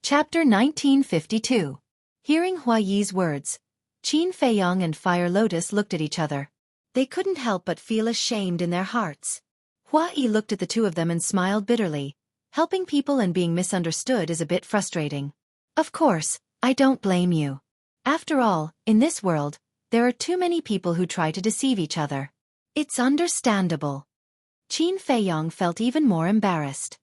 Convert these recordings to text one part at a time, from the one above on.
Chapter 1952. Hearing Hua Yi's words, Qin Feiyang and Fire Lotus looked at each other. They couldn't help but feel ashamed in their hearts. Hua Yi looked at the two of them and smiled bitterly. Helping people and being misunderstood is a bit frustrating. Of course, I don't blame you. After all, in this world, there are too many people who try to deceive each other. It's understandable. Qin Feiyang felt even more embarrassed.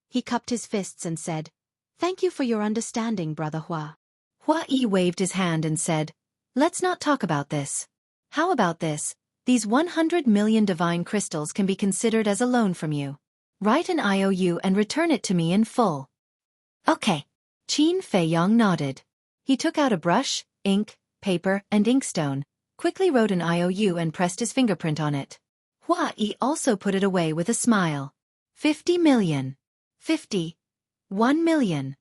He cupped his fists and said, "Thank you for your understanding, Brother Hua." Hua Yi waved his hand and said, "Let's not talk about this. How about this? These 100 million divine crystals can be considered as a loan from you. Write an IOU and return it to me in full." "Okay." Qin Feiyang nodded. He took out a brush, ink, paper, and inkstone, quickly wrote an IOU and pressed his fingerprint on it. Hua Yi also put it away with a smile. 50 million. 50. 1 million.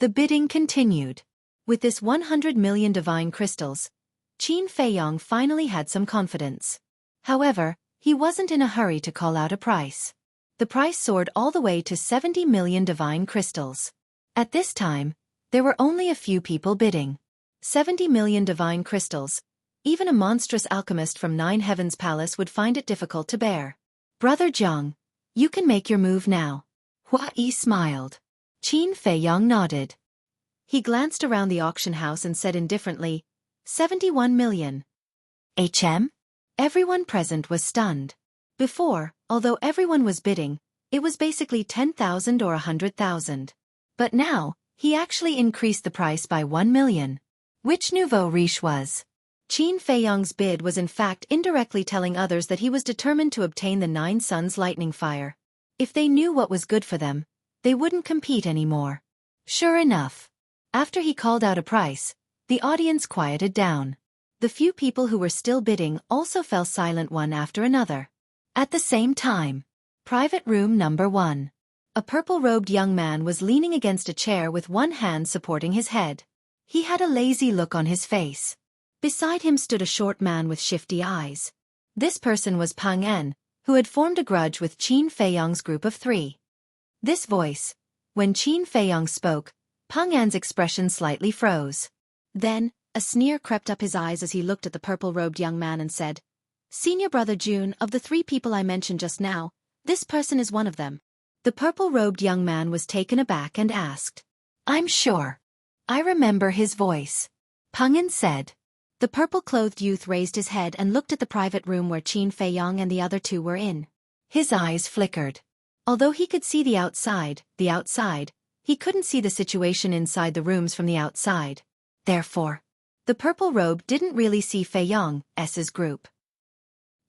The bidding continued. With this 100 million divine crystals, Qin Feiyang finally had some confidence. However, he wasn't in a hurry to call out a price. The price soared all the way to 70 million divine crystals. At this time, there were only a few people bidding. 70 million divine crystals. Even a monstrous alchemist from Nine Heavens Palace would find it difficult to bear. "Brother Zhang, you can make your move now." Hua Yi smiled. Qin Feiyang nodded. He glanced around the auction house and said indifferently, 71 million. HM? Everyone present was stunned. Before, although everyone was bidding, it was basically 10,000 or 100,000. But now, he actually increased the price by 1 million. Which nouveau riche was? Qin Feiyang's bid was in fact indirectly telling others that he was determined to obtain the Nine Suns lightning fire. If they knew what was good for them, they wouldn't compete anymore. Sure enough. After he called out a price, the audience quieted down. The few people who were still bidding also fell silent one after another. At the same time, private room number 1. A purple-robed young man was leaning against a chair with one hand supporting his head. He had a lazy look on his face. Beside him stood a short man with shifty eyes. This person was Pang En, who had formed a grudge with Qin Feiyang's group of 3. This voice, when Qin Feiyang spoke, Pang En's expression slightly froze. Then, a sneer crept up his eyes as he looked at the purple-robed young man and said, "Senior Brother Jun, of the 3 people I mentioned just now, this person is one of them." The purple-robed young man was taken aback and asked, "I'm sure. I remember his voice." Pang En said. The purple-clothed youth raised his head and looked at the private room where Qin Feiyang and the other 2 were in. His eyes flickered. Although he could see the outside, he couldn't see the situation inside the rooms from the outside. Therefore, the purple robe didn't really see Feiyang's group.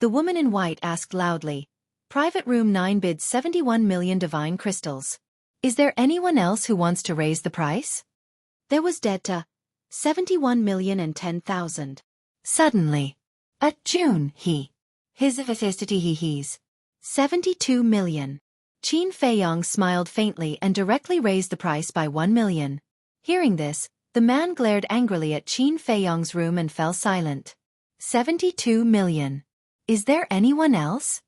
The woman in white asked loudly, "Private room 9 bids 71 million divine crystals. Is there anyone else who wants to raise the price?" There was dead to 71,010,000. Suddenly, at June his 72 million. Qin Feiyang smiled faintly and directly raised the price by 1 million. Hearing this, the man glared angrily at Qin Feiyang's room and fell silent. 72 million. Is there anyone else?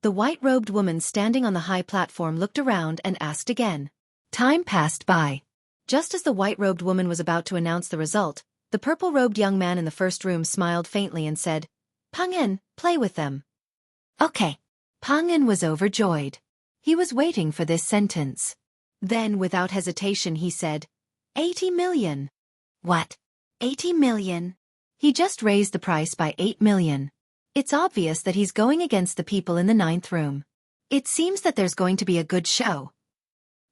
The white-robed woman standing on the high platform looked around and asked again. Time passed by. Just as the white-robed woman was about to announce the result, the purple-robed young man in the first room smiled faintly and said, "Pang En, play with them." Okay. Pang En was overjoyed. He was waiting for this sentence. Then, without hesitation, he said, 80 million. What? 80 million? He just raised the price by 8 million. It's obvious that he's going against the people in the 9th room. It seems that there's going to be a good show.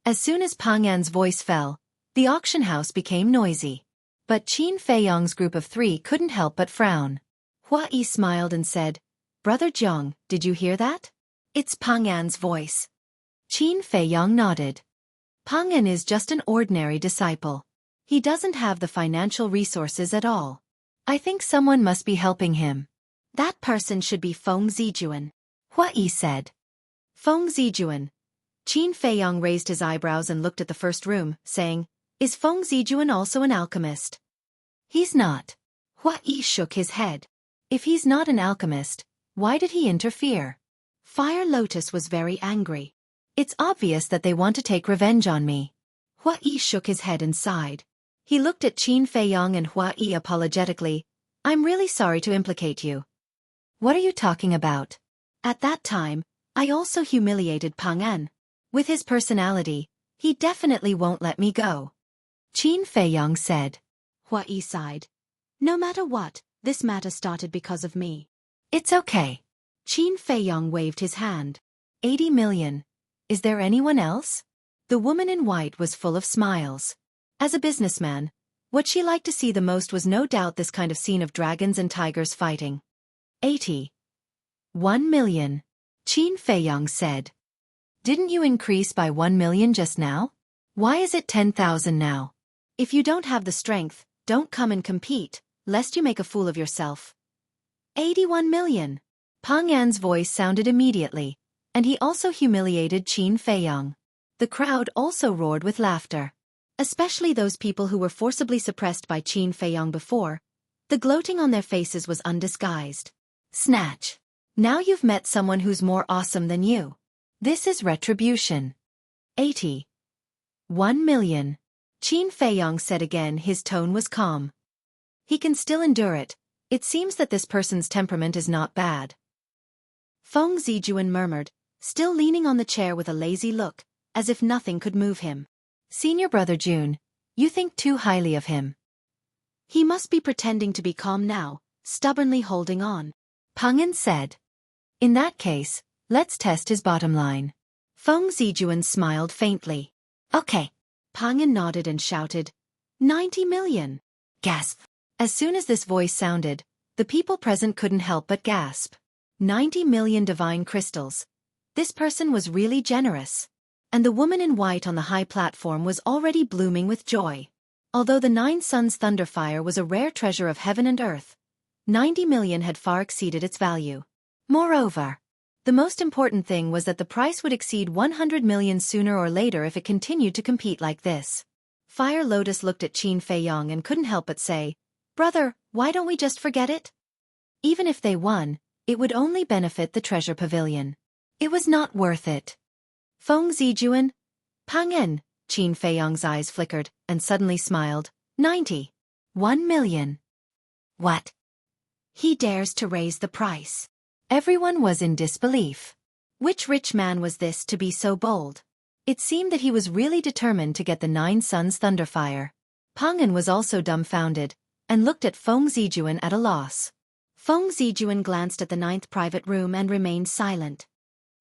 As soon as Pang En's voice fell, the auction house became noisy. But Qin Feiyang's group of 3 couldn't help but frown. Hua Yi smiled and said, "Brother Zhang, did you hear that? It's Pang En's voice." Qin Feiyang nodded. Pang En is just an ordinary disciple. He doesn't have the financial resources at all. I think someone must be helping him. That person should be Feng Zijuan. Hua Yi said. Feng Zijuan. Qin Feiyang raised his eyebrows and looked at the first room, saying, "Is Feng Zijuan also an alchemist?" "He's not." Hua Yi shook his head. If he's not an alchemist, why did he interfere? Fire Lotus was very angry. It's obvious that they want to take revenge on me. Hua Yi shook his head and sighed. He looked at Qin Feiyong and Hua Yi apologetically. I'm really sorry to implicate you. What are you talking about? At that time, I also humiliated Pang En. With his personality, he definitely won't let me go. Qin Feiyong said. Hua Yi sighed. No matter what, this matter started because of me. It's okay. Qin Feiyong waved his hand. 80 million. Is there anyone else? The woman in white was full of smiles. As a businessman, what she liked to see the most was no doubt this kind of scene of dragons and tigers fighting. 80. 1 million. Qin Feiyong said. Didn't you increase by 1 million just now? Why is it 10,000 now? If you don't have the strength, don't come and compete, lest you make a fool of yourself. 81 million. Pang An's voice sounded immediately, and he also humiliated Qin Feiyong. The crowd also roared with laughter. Especially those people who were forcibly suppressed by Qin Feiyong before. The gloating on their faces was undisguised. Snatch. Now you've met someone who's more awesome than you. This is retribution. 80. 1 million. Qin Feiyong said again. His tone was calm. He can still endure it. It seems that this person's temperament is not bad. Feng Zijuan murmured, still leaning on the chair with a lazy look, as if nothing could move him. Senior brother Jun, you think too highly of him. He must be pretending to be calm now, stubbornly holding on. Pang En said. In that case, let's test his bottom line. Feng Zijuan smiled faintly. Okay. Pang En nodded and shouted. 90 million. Gasp. As soon as this voice sounded, the people present couldn't help but gasp. 90 million divine crystals. This person was really generous. And the woman in white on the high platform was already blooming with joy. Although the 9 Suns Thunderfire was a rare treasure of heaven and earth, 90 million had far exceeded its value. Moreover, the most important thing was that the price would exceed 100 million sooner or later if it continued to compete like this. Fire Lotus looked at Qin Feiyong and couldn't help but say, Brother, why don't we just forget it? Even if they won, it would only benefit the treasure pavilion. It was not worth it. Feng Zijuan? Pang En, Qin Feiyong's eyes flickered, and suddenly smiled. 90. 1 million. What? He dares to raise the price. Everyone was in disbelief. Which rich man was this to be so bold? It seemed that he was really determined to get the 9 Suns Thunderfire. Pang En was also dumbfounded, and looked at Feng Zijuan at a loss. Feng Zijuan glanced at the 9th private room and remained silent.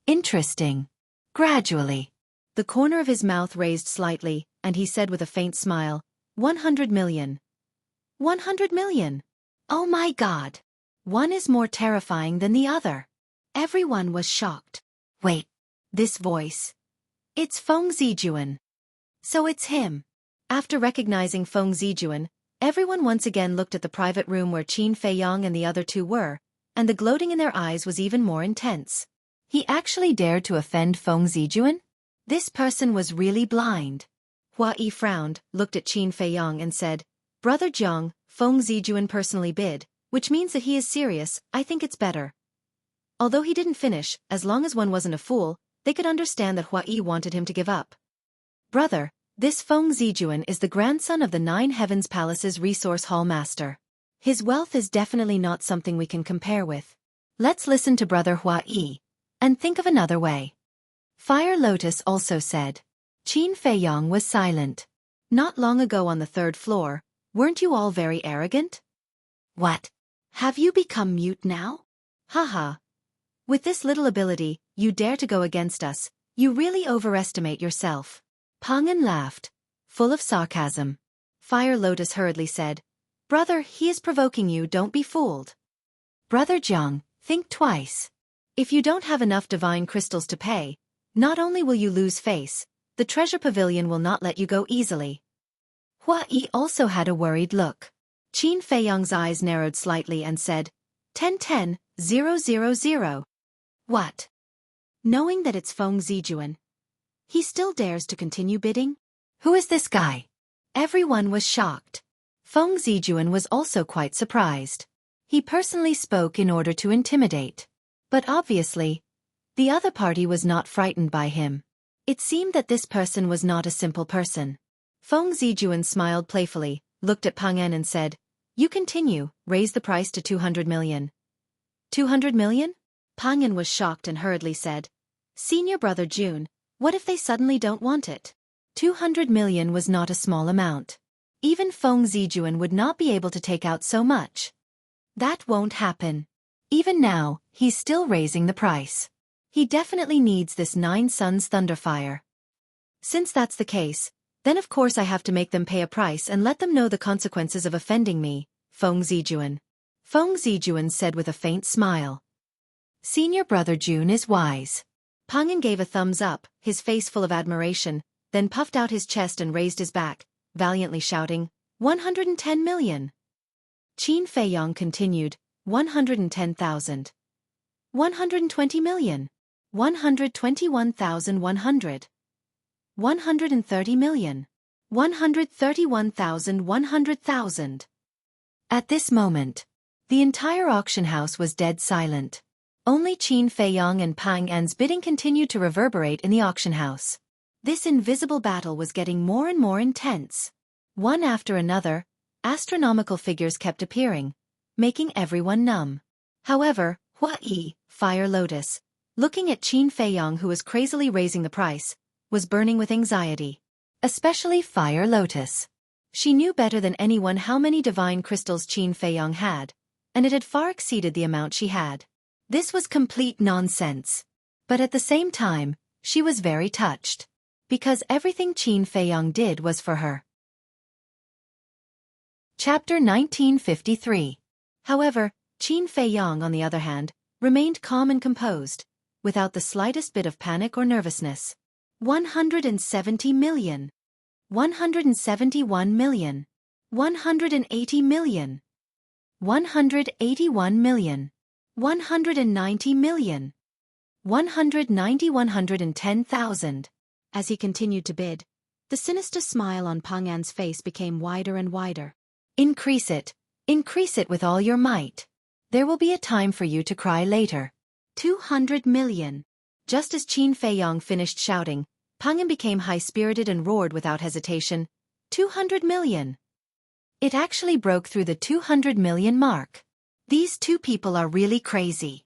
Interesting. Gradually. The corner of his mouth raised slightly, and he said with a faint smile, 100 million. 100 million. Oh my God. One is more terrifying than the other. Everyone was shocked. Wait. This voice. It's Feng Zijuan. So it's him. After recognizing Feng Zijuan, everyone once again looked at the private room where Qin Feiyong and the other two were, and the gloating in their eyes was even more intense. He actually dared to offend Feng Zijuan? This person was really blind. Hua Yi frowned, looked at Qin Feiyong and said, Brother Jiang, Feng Zijuan personally bid, which means that he is serious. I think it's better. Although he didn't finish, as long as one wasn't a fool, they could understand that Hua Yi wanted him to give up. Brother, this Feng Zijuan is the grandson of the 9 Heavens Palace's resource hall master. His wealth is definitely not something we can compare with. Let's listen to Brother Hua Yi. And think of another way. Fire Lotus also said. Qin Feiyong was silent. Not long ago on the 3rd floor, weren't you all very arrogant? What? Have you become mute now? Haha. With this little ability, you dare to go against us. You really overestimate yourself. Pang En laughed, full of sarcasm. Fire Lotus hurriedly said, Brother, he is provoking you, don't be fooled. Brother Jiang, think twice. If you don't have enough divine crystals to pay, not only will you lose face, the treasure pavilion will not let you go easily. Hua Yi also had a worried look. Qin Feiyong's eyes narrowed slightly and said, 10-10-000. What? Knowing that it's Feng Zijuan, he still dares to continue bidding? Who is this guy? Everyone was shocked. Feng Zijuan was also quite surprised. He personally spoke in order to intimidate. But obviously, the other party was not frightened by him. It seemed that this person was not a simple person. Feng Zijuan smiled playfully, looked at Pang En and said, "You continue, raise the price to 200 million. 200 million? Pang En was shocked and hurriedly said, "Senior brother June, what if they suddenly don't want it?" 200 million was not a small amount. Even Feng Zijuan would not be able to take out so much. That won't happen. Even now, he's still raising the price. He definitely needs this 9 Suns Thunderfire. Since that's the case, then of course I have to make them pay a price and let them know the consequences of offending me, Feng Zijuan. Feng Zijuan said with a faint smile. Senior brother June is wise. Pang En gave a thumbs up, his face full of admiration, then puffed out his chest and raised his back, valiantly shouting, 110 million. Qin Feiyong continued, 110,000. 120 million. 121,100. 130 million. 131,100,000. At this moment, the entire auction house was dead silent. Only Qin Feiyong and Pang En's bidding continued to reverberate in the auction house. This invisible battle was getting more and more intense. One after another, astronomical figures kept appearing, making everyone numb. However, Xueqi, Fire Lotus, looking at Qin Feiyong who was crazily raising the price, was burning with anxiety. Especially Fire Lotus. She knew better than anyone how many divine crystals Qin Feiyong had, and it had far exceeded the amount she had. This was complete nonsense. But at the same time, she was very touched. Because everything Qin Feiyong did was for her. Chapter 1953. However, Qin Feiyong on the other hand, remained calm and composed, without the slightest bit of panic or nervousness. 170 million. 171 million. 180 million. 181 million. 190 million. 110,000. As he continued to bid, the sinister smile on Pang En's face became wider and wider. Increase it with all your might. There will be a time for you to cry later. 200 million. Just as Qin Feiyong finished shouting, Pang En became high-spirited and roared without hesitation, 200 million. It actually broke through the 200 million mark. These two people are really crazy.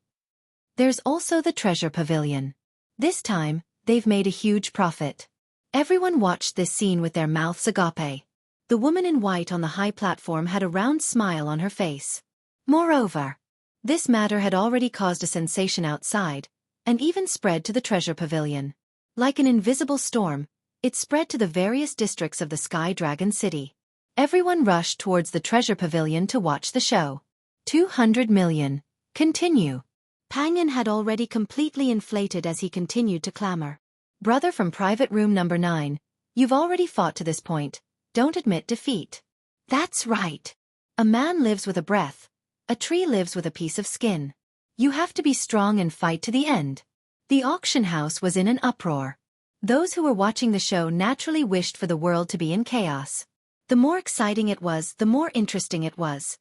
There's also the treasure pavilion. This time, they've made a huge profit. Everyone watched this scene with their mouths agape. The woman in white on the high platform had a round smile on her face. Moreover, this matter had already caused a sensation outside, and even spread to the treasure pavilion. Like an invisible storm, it spread to the various districts of the Sky Dragon City. Everyone rushed towards the treasure pavilion to watch the show. 200 million. Continue. Pang En had already completely inflated as he continued to clamor. Brother from private room number 9, you've already fought to this point. Don't admit defeat. That's right. A man lives with a breath. A tree lives with a piece of skin. You have to be strong and fight to the end. The auction house was in an uproar. Those who were watching the show naturally wished for the world to be in chaos. The more exciting it was, the more interesting it was.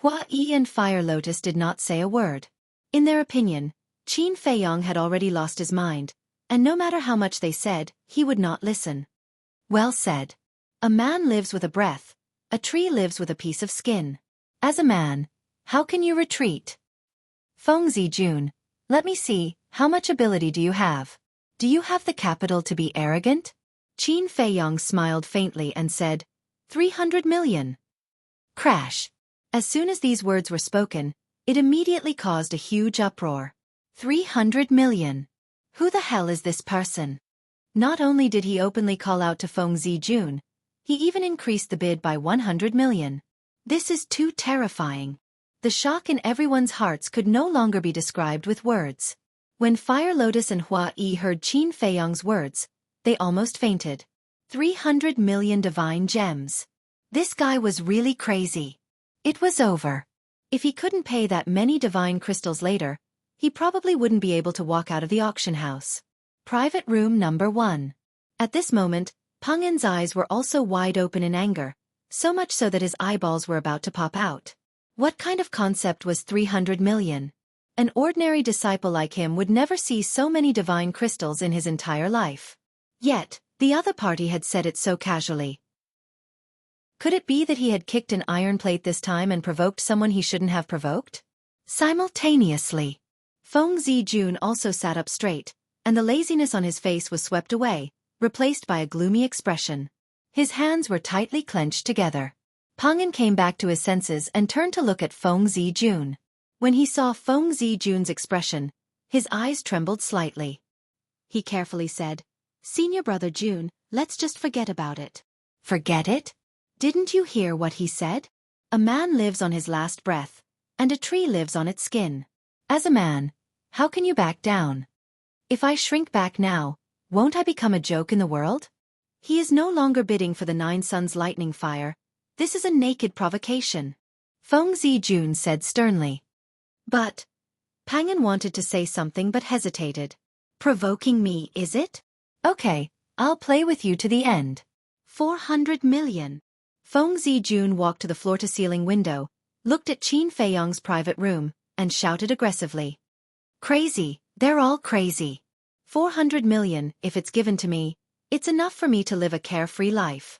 Xueqi and Fire Lotus did not say a word. In their opinion, Qin Feiyong had already lost his mind, and no matter how much they said, he would not listen. Well said. A man lives with a breath. A tree lives with a piece of skin. As a man, how can you retreat? Feng Zijun, let me see, how much ability do you have? Do you have the capital to be arrogant? Qin Feiyong smiled faintly and said, 300 million. Crash. As soon as these words were spoken, it immediately caused a huge uproar. 300 million. Who the hell is this person? Not only did he openly call out to Feng Zijun, he even increased the bid by 100 million. This is too terrifying. The shock in everyone's hearts could no longer be described with words. When Fire Lotus and Xueqi heard Qin Feiyong's words, they almost fainted. 300 million divine gems. This guy was really crazy. It was over. If he couldn't pay that many divine crystals later, he probably wouldn't be able to walk out of the auction house. Private room number 1. At this moment, Pang En's eyes were also wide open in anger, so much so that his eyeballs were about to pop out. What kind of concept was 300 million? An ordinary disciple like him would never see so many divine crystals in his entire life. Yet, the other party had said it so casually. Could it be that he had kicked an iron plate this time and provoked someone he shouldn't have provoked? Simultaneously, Feng Zijun also sat up straight, and the laziness on his face was swept away, replaced by a gloomy expression. His hands were tightly clenched together. Pang An came back to his senses and turned to look at Feng Zijun. When he saw Feng Zijun's expression, his eyes trembled slightly. He carefully said, "Senior brother Jun, let's just forget about it." Forget it? Didn't you hear what he said? A man lives on his last breath, and a tree lives on its skin. As a man, how can you back down? If I shrink back now, won't I become a joke in the world? He is no longer bidding for the 9 suns lightning fire. This is a naked provocation. Feng Zijun said sternly. But Pang An wanted to say something but hesitated. Provoking me, is it? Okay, I'll play with you to the end. 400 million. Feng Zijun walked to the floor-to-ceiling window, looked at Qin Feiyong's private room, and shouted aggressively. Crazy, they're all crazy. 400 million, if it's given to me, it's enough for me to live a carefree life.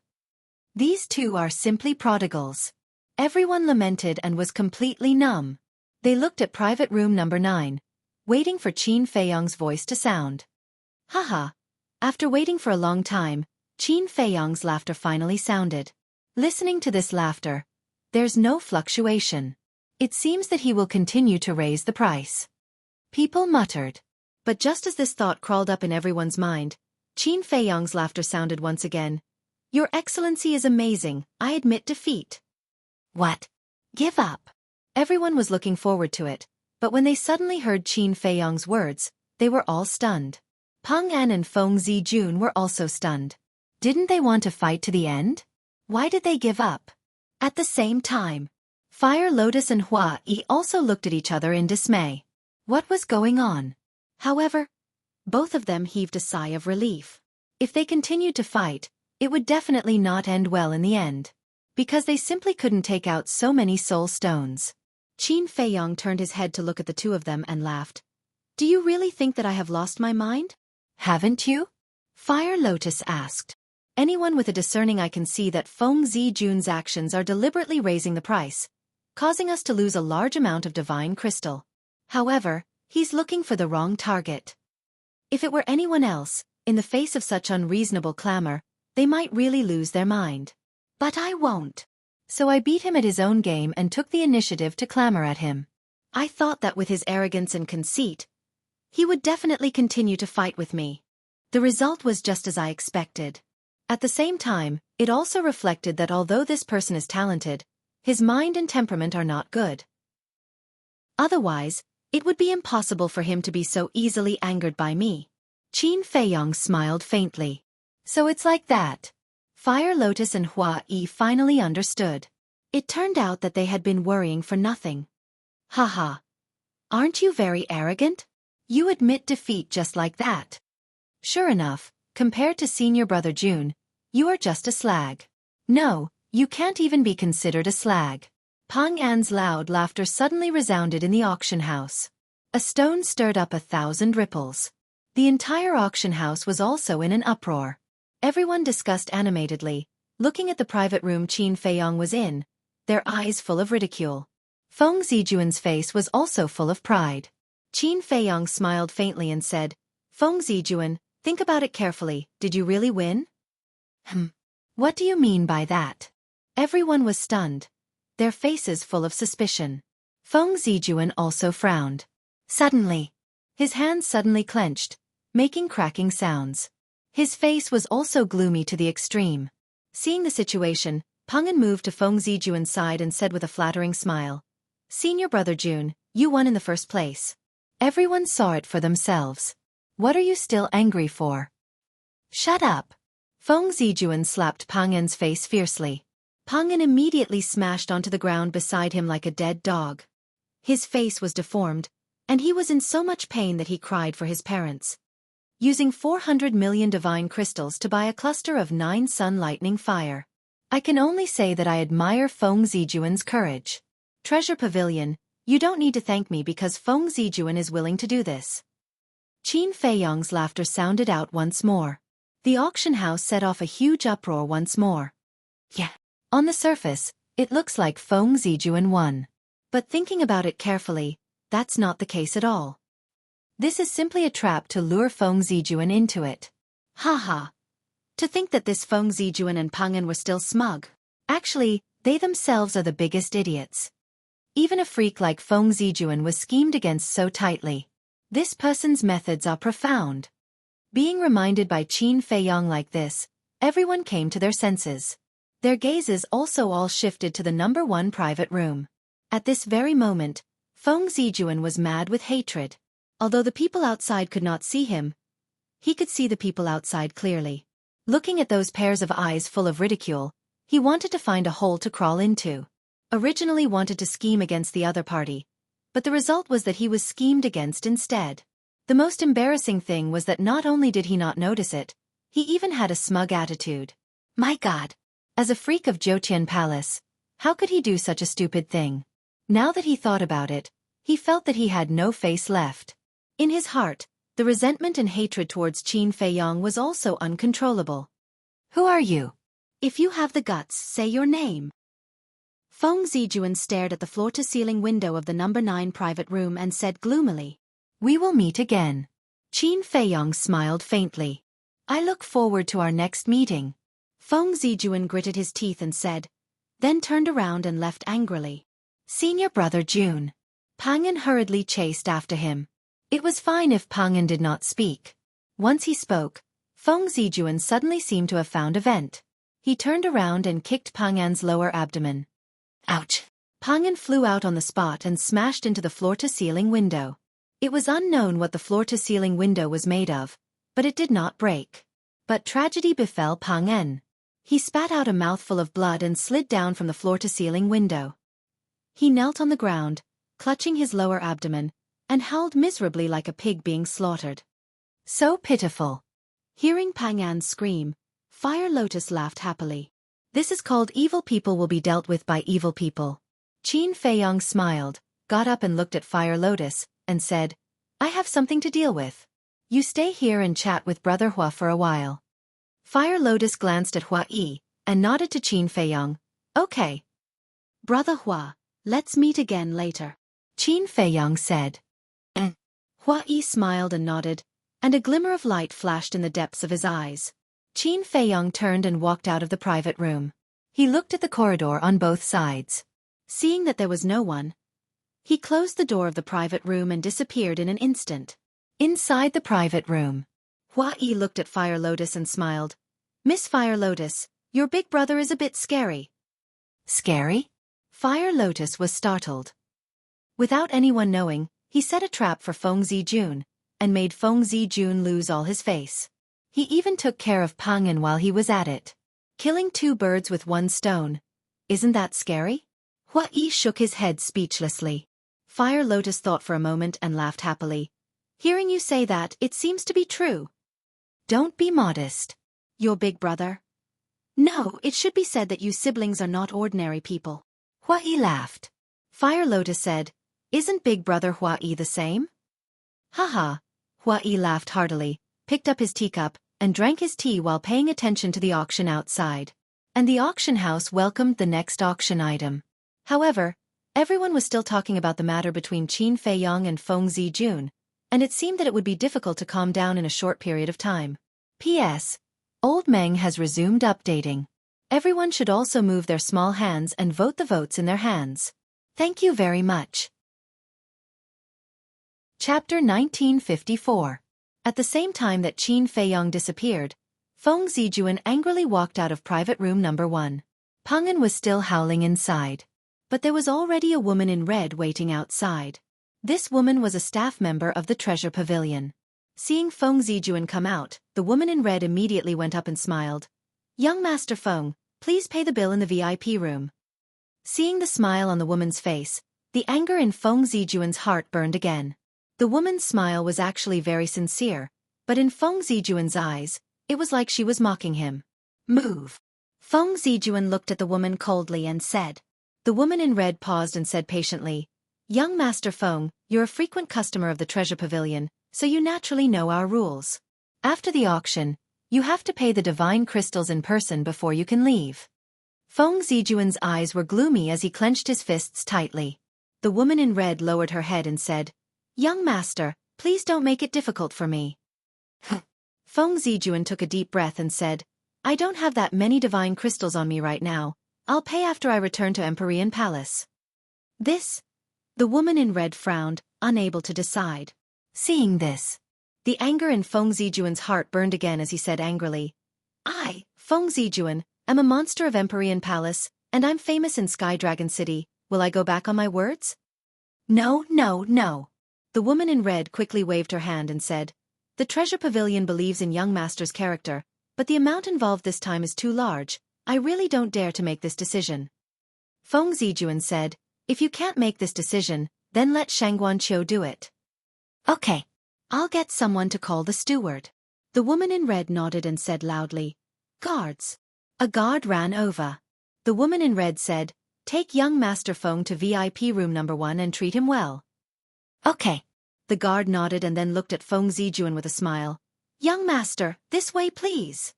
These two are simply prodigals. Everyone lamented and was completely numb. They looked at private room number 9, waiting for Qin Feiyong's voice to sound. Haha. After waiting for a long time, Qin Feiyong's laughter finally sounded. Listening to this laughter, there's no fluctuation. It seems that he will continue to raise the price. People muttered. But just as this thought crawled up in everyone's mind, Qin Feiyong's laughter sounded once again. Your Excellency is amazing, I admit defeat. What? Give up. Everyone was looking forward to it, but when they suddenly heard Qin Feiyong's words, they were all stunned. Pang An and Feng Zijun were also stunned. Didn't they want to fight to the end? Why did they give up? At the same time, Fire Lotus and Xueqi also looked at each other in dismay. What was going on? However, both of them heaved a sigh of relief. If they continued to fight, it would definitely not end well in the end, because they simply couldn't take out so many soul stones. Qin Feiyong turned his head to look at the two of them and laughed. Do you really think that I have lost my mind? Haven't you? Fire Lotus asked. Anyone with a discerning eye can see that Feng Zijun's actions are deliberately raising the price, causing us to lose a large amount of divine crystal. However, he's looking for the wrong target. If it were anyone else, in the face of such unreasonable clamor, they might really lose their mind. But I won't. So I beat him at his own game and took the initiative to clamor at him. I thought that with his arrogance and conceit, he would definitely continue to fight with me. The result was just as I expected. At the same time, it also reflected that although this person is talented, his mind and temperament are not good. Otherwise, it would be impossible for him to be so easily angered by me. Qin Feiyong smiled faintly. So it's like that. Fire Lotus and Xueqi finally understood. It turned out that they had been worrying for nothing. Haha. Aren't you very arrogant? You admit defeat just like that. Sure enough, compared to senior brother Jun, you are just a slag. No, you can't even be considered a slag. Pang An's loud laughter suddenly resounded in the auction house. A stone stirred up 1,000 ripples. The entire auction house was also in an uproar. Everyone discussed animatedly, looking at the private room Qin Feiyong was in, their eyes full of ridicule. Feng Zijun's face was also full of pride. Qin Feiyong smiled faintly and said, Feng Zijun, think about it carefully, did you really win? What do you mean by that? Everyone was stunned, their faces full of suspicion. Feng Zijun also frowned. Suddenly, his hands suddenly clenched, making cracking sounds. His face was also gloomy to the extreme. Seeing the situation, Pang An moved to Feng Zijun's side and said with a flattering smile, Senior brother Jun, you won in the first place. Everyone saw it for themselves. What are you still angry for? Shut up. Feng Zijun slapped Pang An's face fiercely. Pang An immediately smashed onto the ground beside him like a dead dog. His face was deformed, and he was in so much pain that he cried for his parents. Using 400 million divine crystals to buy a cluster of 9 sun lightning fire. I can only say that I admire Feng Zijun's courage. Treasure Pavilion, you don't need to thank me because Feng Zijun is willing to do this. Qin Feiyong's laughter sounded out once more. The auction house set off a huge uproar once more. Yeah. On the surface, it looks like Feng Zijuan won. But thinking about it carefully, that's not the case at all. This is simply a trap to lure Feng Zijuan into it. Haha. To think that this Feng Zijuan and Pang En were still smug. Actually, they themselves are the biggest idiots. Even a freak like Feng Zijuan was schemed against so tightly. This person's methods are profound. Being reminded by Qin Feiyong like this, everyone came to their senses. Their gazes also all shifted to the number 1 private room. At this very moment, Feng Zijuan was mad with hatred. Although the people outside could not see him, he could see the people outside clearly. Looking at those pairs of eyes full of ridicule, he wanted to find a hole to crawl into. Originally wanted to scheme against the other party, but the result was that he was schemed against instead. The most embarrassing thing was that not only did he not notice it, he even had a smug attitude. My God! As a freak of Jiutian Palace, how could he do such a stupid thing? Now that he thought about it, he felt that he had no face left. In his heart, the resentment and hatred towards Qin Feiyong was also uncontrollable. Who are you? If you have the guts, say your name. Feng Zijuan stared at the floor-to-ceiling window of the number 9 private room and said gloomily, "We will meet again." Qin Feiyong smiled faintly. "I look forward to our next meeting." Feng Zijuan gritted his teeth and said, then turned around and left angrily. Senior brother Jun. Pang En hurriedly chased after him. It was fine if Pang En did not speak. Once he spoke, Feng Zijuan suddenly seemed to have found a vent. He turned around and kicked Pang En's lower abdomen. Ouch! Pang En flew out on the spot and smashed into the floor-to-ceiling window. It was unknown what the floor-to-ceiling window was made of, but it did not break. But tragedy befell Pang En. He spat out a mouthful of blood and slid down from the floor-to-ceiling window. He knelt on the ground, clutching his lower abdomen, and howled miserably like a pig being slaughtered. So pitiful. Hearing Pang En scream, Fire Lotus laughed happily. This is called evil people will be dealt with by evil people. Qin Feiyong smiled, got up and looked at Fire Lotus, and said, I have something to deal with. You stay here and chat with Brother Hua for a while. Fire Lotus glanced at Xueqi, and nodded to Qin Feiyong. Okay. Brother Hua, let's meet again later. Qin Feiyong said. Xueqi smiled and nodded, and a glimmer of light flashed in the depths of his eyes. Qin Feiyong turned and walked out of the private room. He looked at the corridor on both sides. Seeing that there was no one, he closed the door of the private room and disappeared in an instant. Inside the private room, Xueqi looked at Fire Lotus and smiled. Miss Fire Lotus, your big brother is a bit scary. Scary? Fire Lotus was startled. Without anyone knowing, he set a trap for Feng Zijun, and made Feng Zijun lose all his face. He even took care of Pang En while he was at it. Killing 2 birds with 1 stone. Isn't that scary? Xueqi shook his head speechlessly. Fire Lotus thought for a moment and laughed happily. Hearing you say that, it seems to be true. Don't be modest. Your big brother? No, it should be said that you siblings are not ordinary people. Xueqi laughed. Fire Lotus said, Isn't big brother Xueqi the same? Haha. Xueqi laughed heartily, picked up his teacup, and drank his tea while paying attention to the auction outside. And the auction house welcomed the next auction item. However, everyone was still talking about the matter between Qin Feiyong and Feng Zijun, and it seemed that it would be difficult to calm down in a short period of time. P.S. Old Meng has resumed updating. Everyone should also move their small hands and vote the votes in their hands. Thank you very much. Chapter 1954. At the same time that Qin Feiyong disappeared, Feng Zijuan angrily walked out of private room number 1. Pang En was still howling inside. But there was already a woman in red waiting outside. This woman was a staff member of the Treasure Pavilion. Seeing Feng Zijuan come out, the woman in red immediately went up and smiled. Young Master Feng, please pay the bill in the VIP room. Seeing the smile on the woman's face, the anger in Feng Zijuan's heart burned again. The woman's smile was actually very sincere, but in Feng Zijuan's eyes, it was like she was mocking him. Move. Feng Zijuan looked at the woman coldly and said. The woman in red paused and said patiently, Young Master Feng, you're a frequent customer of the Treasure Pavilion, so you naturally know our rules. After the auction, you have to pay the divine crystals in person before you can leave. Feng Zijuan's eyes were gloomy as he clenched his fists tightly. The woman in red lowered her head and said, "Young master, please don't make it difficult for me." Feng Zijuan took a deep breath and said, "I don't have that many divine crystals on me right now. I'll pay after I return to Empyrean Palace." This? The woman in red frowned, unable to decide. Seeing this, the anger in Feng Zijuan's heart burned again as he said angrily, "I, Feng Zijuan, am a monster of Empyrean Palace, and I'm famous in Sky Dragon City. Will I go back on my words?" "No, no, no." The woman in red quickly waved her hand and said, "The Treasure Pavilion believes in young master's character, but the amount involved this time is too large. I really don't dare to make this decision." Feng Zijuan said, "If you can't make this decision, then let Shangguan Qiu do it." "Okay. I'll get someone to call the steward." The woman in red nodded and said loudly, "Guards." A guard ran over. The woman in red said, "Take young Master Feng to VIP room number 1 and treat him well." "Okay." The guard nodded and then looked at Feng Zijuan with a smile. "Young master, this way please."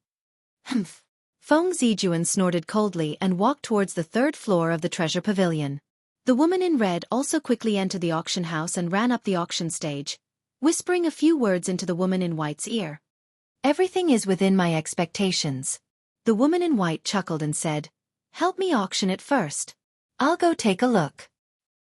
Humph. Feng Zijuan snorted coldly and walked towards the 3rd floor of the Treasure Pavilion. The woman in red also quickly entered the auction house and ran up the auction stage, whispering a few words into the woman in white's ear. "Everything is within my expectations." The woman in white chuckled and said, "Help me auction it first. I'll go take a look."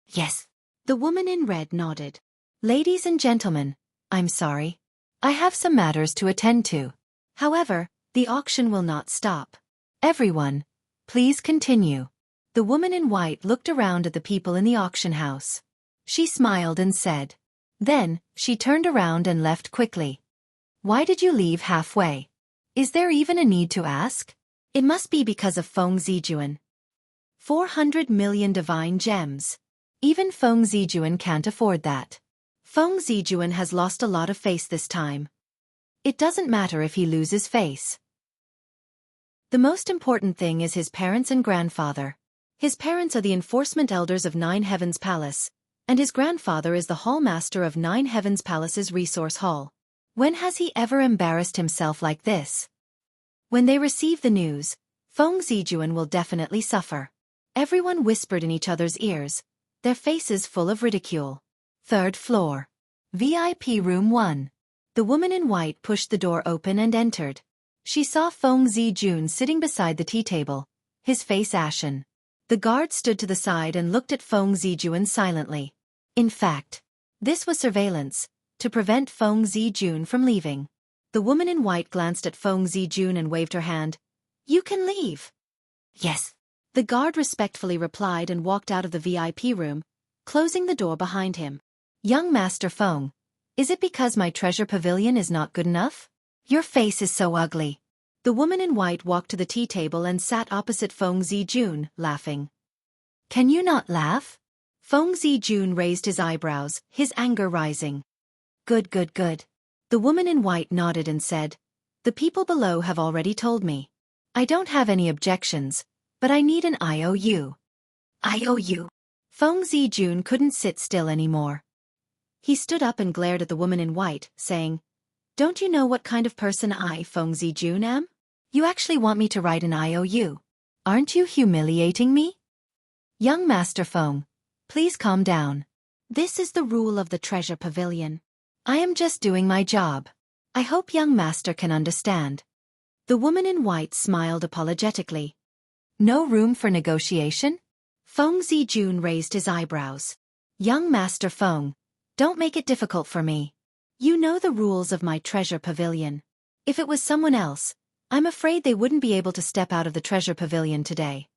"Yes." The woman in red nodded. "Ladies and gentlemen, I'm sorry. I have some matters to attend to. However, the auction will not stop. Everyone, please continue." The woman in white looked around at the people in the auction house. She smiled and said. Then, she turned around and left quickly. "Why did you leave halfway? Is there even a need to ask? It must be because of Feng Zijuan. 400 million divine gems. Even Feng Zijuan can't afford that. Feng Zijuan has lost a lot of face this time. It doesn't matter if he loses face. The most important thing is his parents and grandfather. His parents are the enforcement elders of Nine Heavens Palace, and his grandfather is the hall master of Nine Heavens Palace's resource hall. When has he ever embarrassed himself like this? When they receive the news, Feng Zijuan will definitely suffer." Everyone whispered in each other's ears, their faces full of ridicule. 3rd floor. VIP room 1. The woman in white pushed the door open and entered. She saw Feng Zijuan sitting beside the tea table, his face ashen. The guard stood to the side and looked at Feng Zijuan silently. In fact, this was surveillance, to prevent Feng Zijuan from leaving. The woman in white glanced at Feng Zijuan and waved her hand. "You can leave." "Yes." The guard respectfully replied and walked out of the VIP room, closing the door behind him. "Young Master Feng, is it because my treasure pavilion is not good enough? Your face is so ugly." The woman in white walked to the tea table and sat opposite Feng Zijuan, laughing. "Can you not laugh?" Feng Zijuan raised his eyebrows, his anger rising. Good, good, good." The woman in white nodded and said, "The people below have already told me. I don't have any objections, but I need an IOU. IOU? Feng Zijuan couldn't sit still anymore. He stood up and glared at the woman in white, saying, "Don't you know what kind of person I, Feng Zijuan, am? You actually want me to write an IOU? Aren't you humiliating me?" "Young Master Feng, please calm down. This is the rule of the Treasure Pavilion. I am just doing my job. I hope young master can understand." The woman in white smiled apologetically. "No room for negotiation?" Feng Zijuan raised his eyebrows. "Young Master Feng, don't make it difficult for me. You know the rules of my Treasure Pavilion. If it was someone else, I'm afraid they wouldn't be able to step out of the Treasure Pavilion today.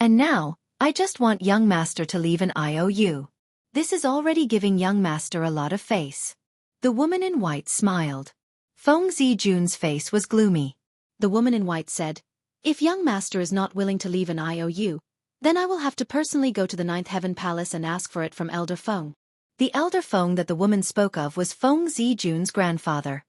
And now, I just want young master to leave an IOU. This is already giving young master a lot of face." The woman in white smiled. Feng Zijuan's face was gloomy. The woman in white said, "If young master is not willing to leave an IOU, then I will have to personally go to the Ninth Heaven Palace and ask for it from Elder Feng." The Elder Feng that the woman spoke of was Feng Zijuan's grandfather.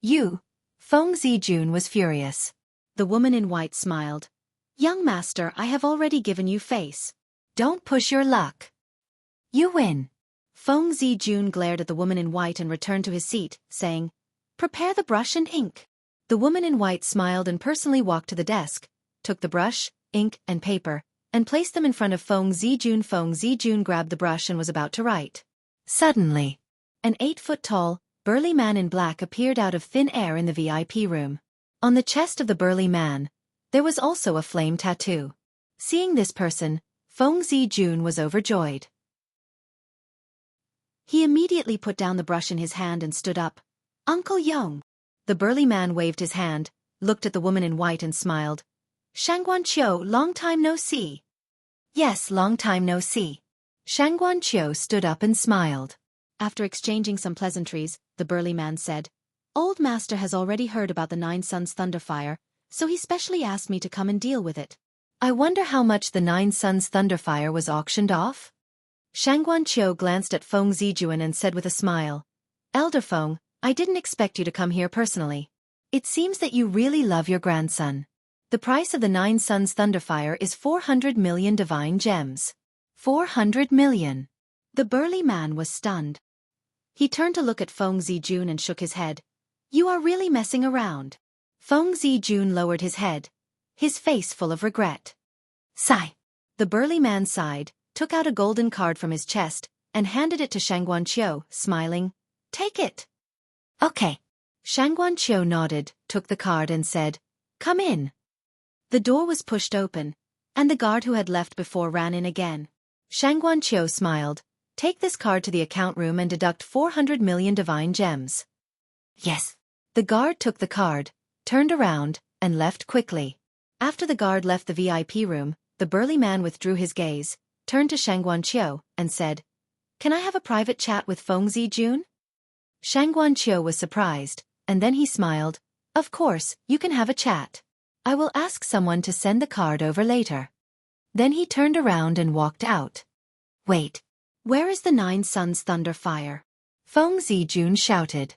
"You?" Feng Zijuan was furious. The woman in white smiled. "Young master, I have already given you face. Don't push your luck. You win." Feng Zijuan glared at the woman in white and returned to his seat, saying, "Prepare the brush and ink." The woman in white smiled and personally walked to the desk, took the brush, ink, and paper, and placed them in front of Feng Zijun. Feng Zijun grabbed the brush and was about to write. Suddenly, an 8-foot-tall, burly man in black appeared out of thin air in the VIP room. On the chest of the burly man, there was also a flame tattoo. Seeing this person, Feng Zijun was overjoyed. He immediately put down the brush in his hand and stood up. Uncle Yong. The burly man waved his hand, looked at the woman in white and smiled. Shangguan Qiu, long time no see. Yes, long time no see. Shangguan Qiu stood up and smiled. After exchanging some pleasantries, the burly man said, Old master has already heard about the 9 Suns Thunderfire, so he specially asked me to come and deal with it. I wonder how much the 9 Suns Thunderfire was auctioned off? Shangguan Qiu glanced at Feng Zijun and said with a smile, Elder Feng, I didn't expect you to come here personally. It seems that you really love your grandson. The price of the 9 Suns Thunderfire is 400 million divine gems. 400 million. The burly man was stunned. He turned to look at Feng Zijun and shook his head. You are really messing around. Feng Zijun lowered his head, his face full of regret. Sigh. The burly man sighed, took out a golden card from his chest, and handed it to Shangguan Qiu, smiling. Take it. Okay. Shangguan Qiu nodded, took the card and said, Come in. The door was pushed open, and the guard who had left before ran in again. Shangguan Qiu smiled. Take this card to the account room and deduct 400 million divine gems. Yes. The guard took the card, turned around, and left quickly. After the guard left the VIP room, the burly man withdrew his gaze, turned to Shangguan Qiu, and said, Can I have a private chat with Feng Zijun? Shangguan Qiu was surprised, and then he smiled. Of course, you can have a chat. I will ask someone to send the card over later. Then he turned around and walked out. Wait. Where is the 9 Suns Thunderfire? Feng Zijun shouted.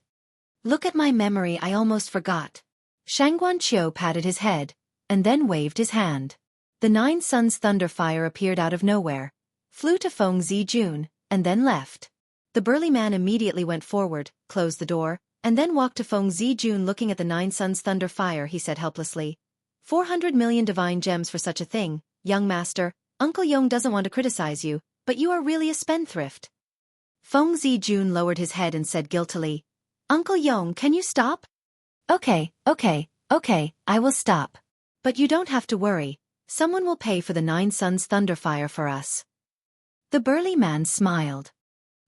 Look at my memory, I almost forgot. Shangguan Qiu patted his head, and then waved his hand. The 9 Suns Thunderfire appeared out of nowhere, flew to Feng Zijun, and then left. The burly man immediately went forward, closed the door, and then walked to Feng Zijun. Looking at the 9 Suns Thunderfire, he said helplessly, 400 million divine gems for such a thing, young master. Uncle Yong doesn't want to criticize you, but you are really a spendthrift. Feng Zijun lowered his head and said guiltily, Uncle Yong, can you stop? Okay, I will stop. But you don't have to worry, someone will pay for the 9 Suns Thunderfire for us. The burly man smiled.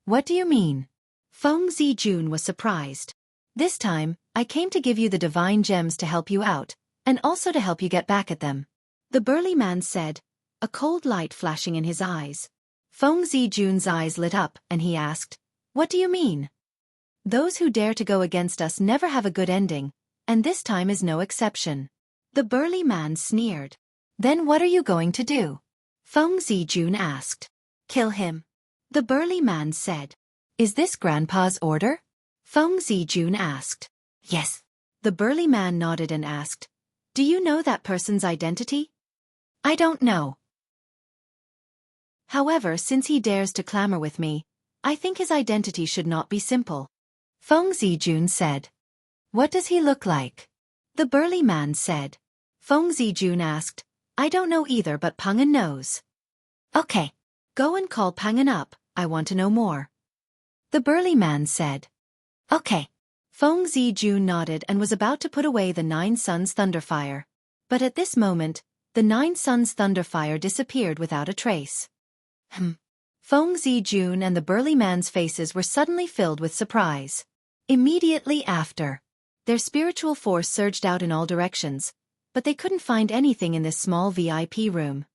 What do you mean? Feng Zijun was surprised. This time, I came to give you the divine gems to help you out, and also to help you get back at them. The burly man said, a cold light flashing in his eyes. Feng Zijun's eyes lit up, and he asked, What do you mean? Those who dare to go against us never have a good ending, and this time is no exception. The burly man sneered. Then what are you going to do? Feng Zijun asked. Kill him. The burly man said. Is this Grandpa's order? Feng Zijun asked. Yes. The burly man nodded and asked, Do you know that person's identity? I don't know. However, since he dares to clamor with me, I think his identity should not be simple. Feng Zijun said. What does he look like? The burly man said. Feng Zijun asked, I don't know either, but Pangan knows. Okay. Go and call Pangan up, I want to know more. The burly man said. Okay. Feng Zijun nodded and was about to put away the 9 Suns Thunderfire. But at this moment, the 9 Suns Thunderfire disappeared without a trace. Feng Zijun and the burly man's faces were suddenly filled with surprise. Immediately after, their spiritual force surged out in all directions, but they couldn't find anything in this small VIP room.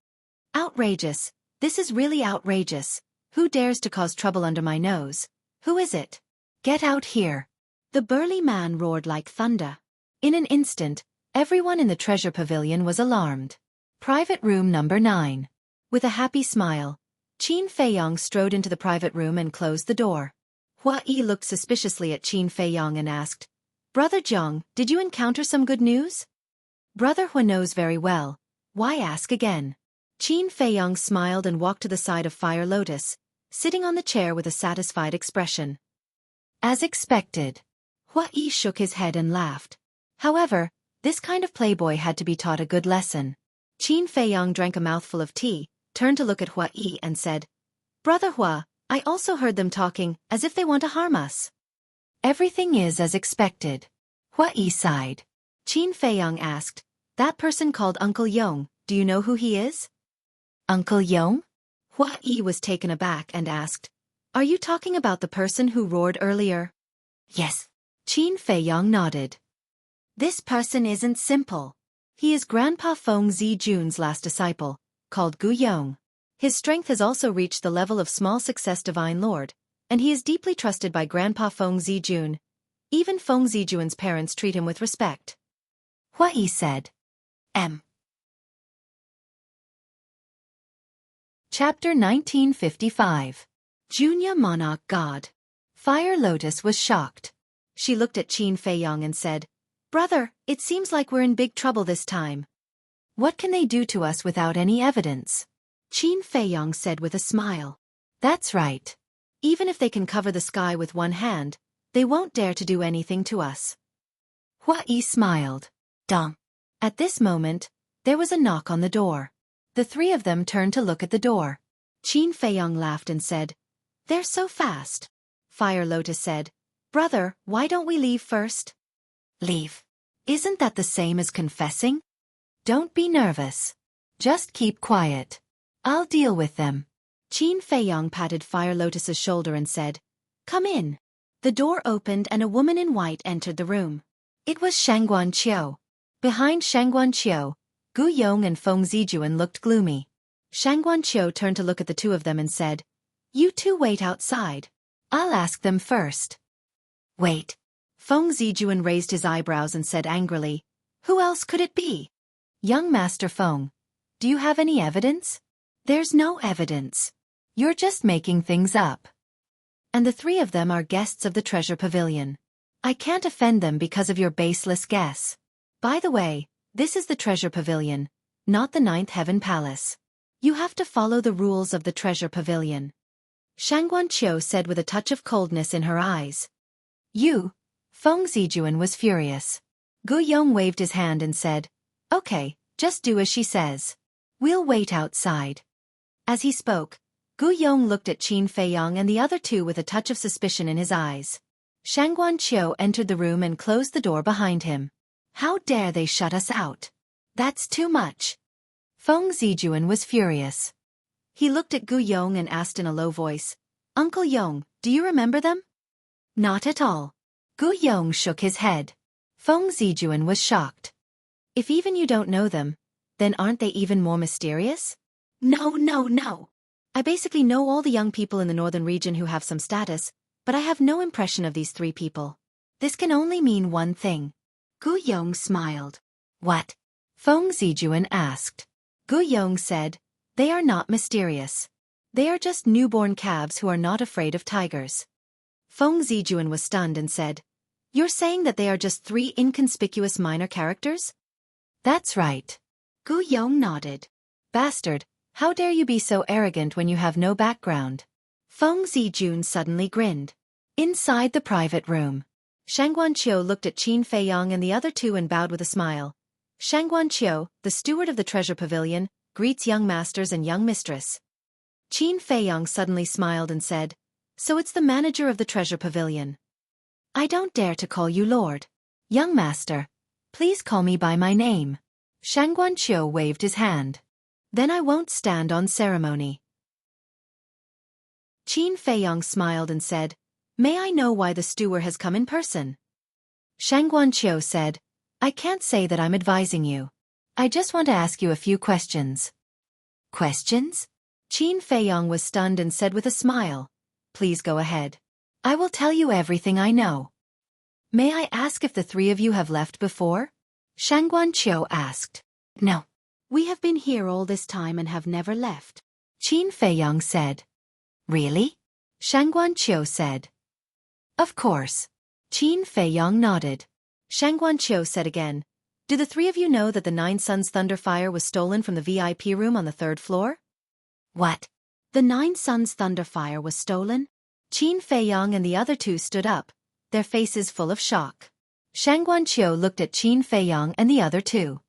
Outrageous. This is really outrageous. Who dares to cause trouble under my nose? Who is it? Get out here. The burly man roared like thunder. In an instant, everyone in the treasure pavilion was alarmed. Private room number 9. With a happy smile, Qin Feiyong strode into the private room and closed the door. Hua Yi looked suspiciously at Qin Feiyong and asked, Brother Zhang, did you encounter some good news? Brother Hua knows very well. Why ask again? Qin Feiyong smiled and walked to the side of Fire Lotus, sitting on the chair with a satisfied expression. As expected. Hua Yi shook his head and laughed. However, this kind of playboy had to be taught a good lesson. Qin Feiyang drank a mouthful of tea, turned to look at Xueqi and said, Brother Hua, I also heard them talking, as if they want to harm us. Everything is as expected. Xueqi sighed. Qin Feiyang asked, that person called Uncle Yong, do you know who he is? Uncle Yong? Xueqi was taken aback and asked, are you talking about the person who roared earlier? Yes. Qin Feiyang nodded. This person isn't simple. He is Grandpa Feng Zijun's last disciple, called Gu Yong. His strength has also reached the level of small success Divine Lord, and he is deeply trusted by Grandpa Feng Zijun. Even Feng Zijun's parents treat him with respect. Xueqi said. Chapter 1955. Junior Monarch God. Fire Lotus was shocked. She looked at Qin Feiyang and said, Brother, it seems like we're in big trouble this time. What can they do to us without any evidence? Qin Feiyang said with a smile. That's right. Even if they can cover the sky with one hand, they won't dare to do anything to us. Xueqi smiled. Dong. At this moment, there was a knock on the door. The three of them turned to look at the door. Qin Feiyang laughed and said, They're so fast. Fire Lotus said, Brother, why don't we leave first? Leave. Isn't that the same as confessing? Don't be nervous. Just keep quiet. I'll deal with them. Qin Feiyang patted Fire Lotus's shoulder and said, Come in. The door opened and a woman in white entered the room. It was Shangguan Qiu. Behind Shangguan Qiu, Gu Yong and Feng Zijun looked gloomy. Shangguan Qiu turned to look at the two of them and said, You two wait outside. I'll ask them first. Wait. Feng Zijun raised his eyebrows and said angrily, Who else could it be? Young Master Feng, do you have any evidence? There's no evidence. You're just making things up. And the three of them are guests of the Treasure Pavilion. I can't offend them because of your baseless guess. By the way, this is the Treasure Pavilion, not the Ninth Heaven Palace. You have to follow the rules of the Treasure Pavilion. Shangguan Qiu said with a touch of coldness in her eyes. You? Feng Zijun was furious. Gu Yong waved his hand and said, Okay, just do as she says. We'll wait outside. As he spoke, Gu Yong looked at Qin Feiyang and the other two with a touch of suspicion in his eyes. Shangguan Qiu entered the room and closed the door behind him. How dare they shut us out? That's too much. Feng Zijun was furious. He looked at Gu Yong and asked in a low voice, Uncle Yong, do you remember them? Not at all. Gu Yong shook his head. Feng Zijun was shocked. If even you don't know them, then aren't they even more mysterious? No. I basically know all the young people in the northern region who have some status, but I have no impression of these three people. This can only mean one thing. Gu Yong smiled. What? Feng Zijun asked. Gu Yong said, They are not mysterious. They are just newborn calves who are not afraid of tigers. Feng Zijun was stunned and said, You're saying that they are just three inconspicuous minor characters? That's right. Gu Yong nodded. Bastard, how dare you be so arrogant when you have no background? Feng Zijun suddenly grinned. Inside the private room, Shangguan Qiu looked at Qin Feiyang and the other two and bowed with a smile. Shangguan Qiu, the steward of the Treasure Pavilion, greets young masters and young mistress. Qin Feiyang suddenly smiled and said, So it's the manager of the Treasure Pavilion. I don't dare to call you Lord. Young master, please call me by my name. Shangguan Qiu waved his hand. Then I won't stand on ceremony. Qin Feiyang smiled and said, May I know why the steward has come in person? Shangguan Qiu said, I can't say that I'm advising you. I just want to ask you a few questions. Questions? Qin Feiyang was stunned and said with a smile, Please go ahead. I will tell you everything I know. May I ask if the three of you have left before? Shangguan Qiu asked. No. We have been here all this time and have never left. Qin Feiyang said. Really? Shangguan Qiu said. Of course. Qin Feiyang nodded. Shangguan Qiu said again, Do the three of you know that the Nine Suns Thunder Fire was stolen from the VIP room on the 3rd floor? What? The Nine Suns Thunder Fire was stolen? Qin Feiyang and the other two stood up, their faces full of shock. Shangguan Qiu looked at Qin Feiyang and the other two.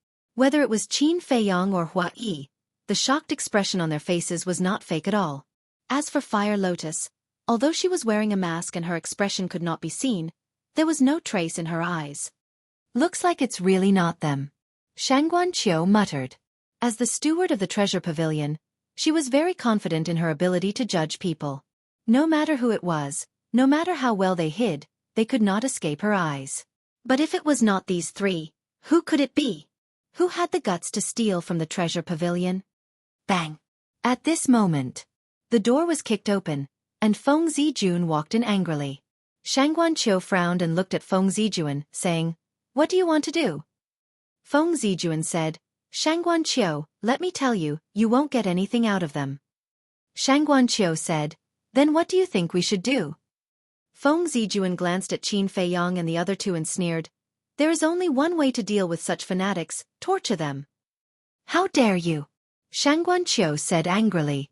Whether it was Qin Feiyang or Hua Yi, the shocked expression on their faces was not fake at all. As for Fire Lotus, although she was wearing a mask and her expression could not be seen, there was no trace in her eyes. Looks like it's really not them, Shangguan Qiu muttered. As the steward of the treasure pavilion, she was very confident in her ability to judge people. No matter who it was, no matter how well they hid, they could not escape her eyes. But if it was not these three, who could it be? Who had the guts to steal from the treasure pavilion? Bang! At this moment, the door was kicked open, and Feng Zijun walked in angrily. Shangguan Qiu frowned and looked at Feng Zijun, saying, "What do you want to do?" Feng Zijun said, "Shangguan Qiu, let me tell you, you won't get anything out of them." Shangguan Qiu said, "Then what do you think we should do?" Feng Zijun glanced at Qin Feiyang and the other two and sneered, "There is only one way to deal with such fanatics, torture them." "How dare you?" Shangguan Qiu said angrily.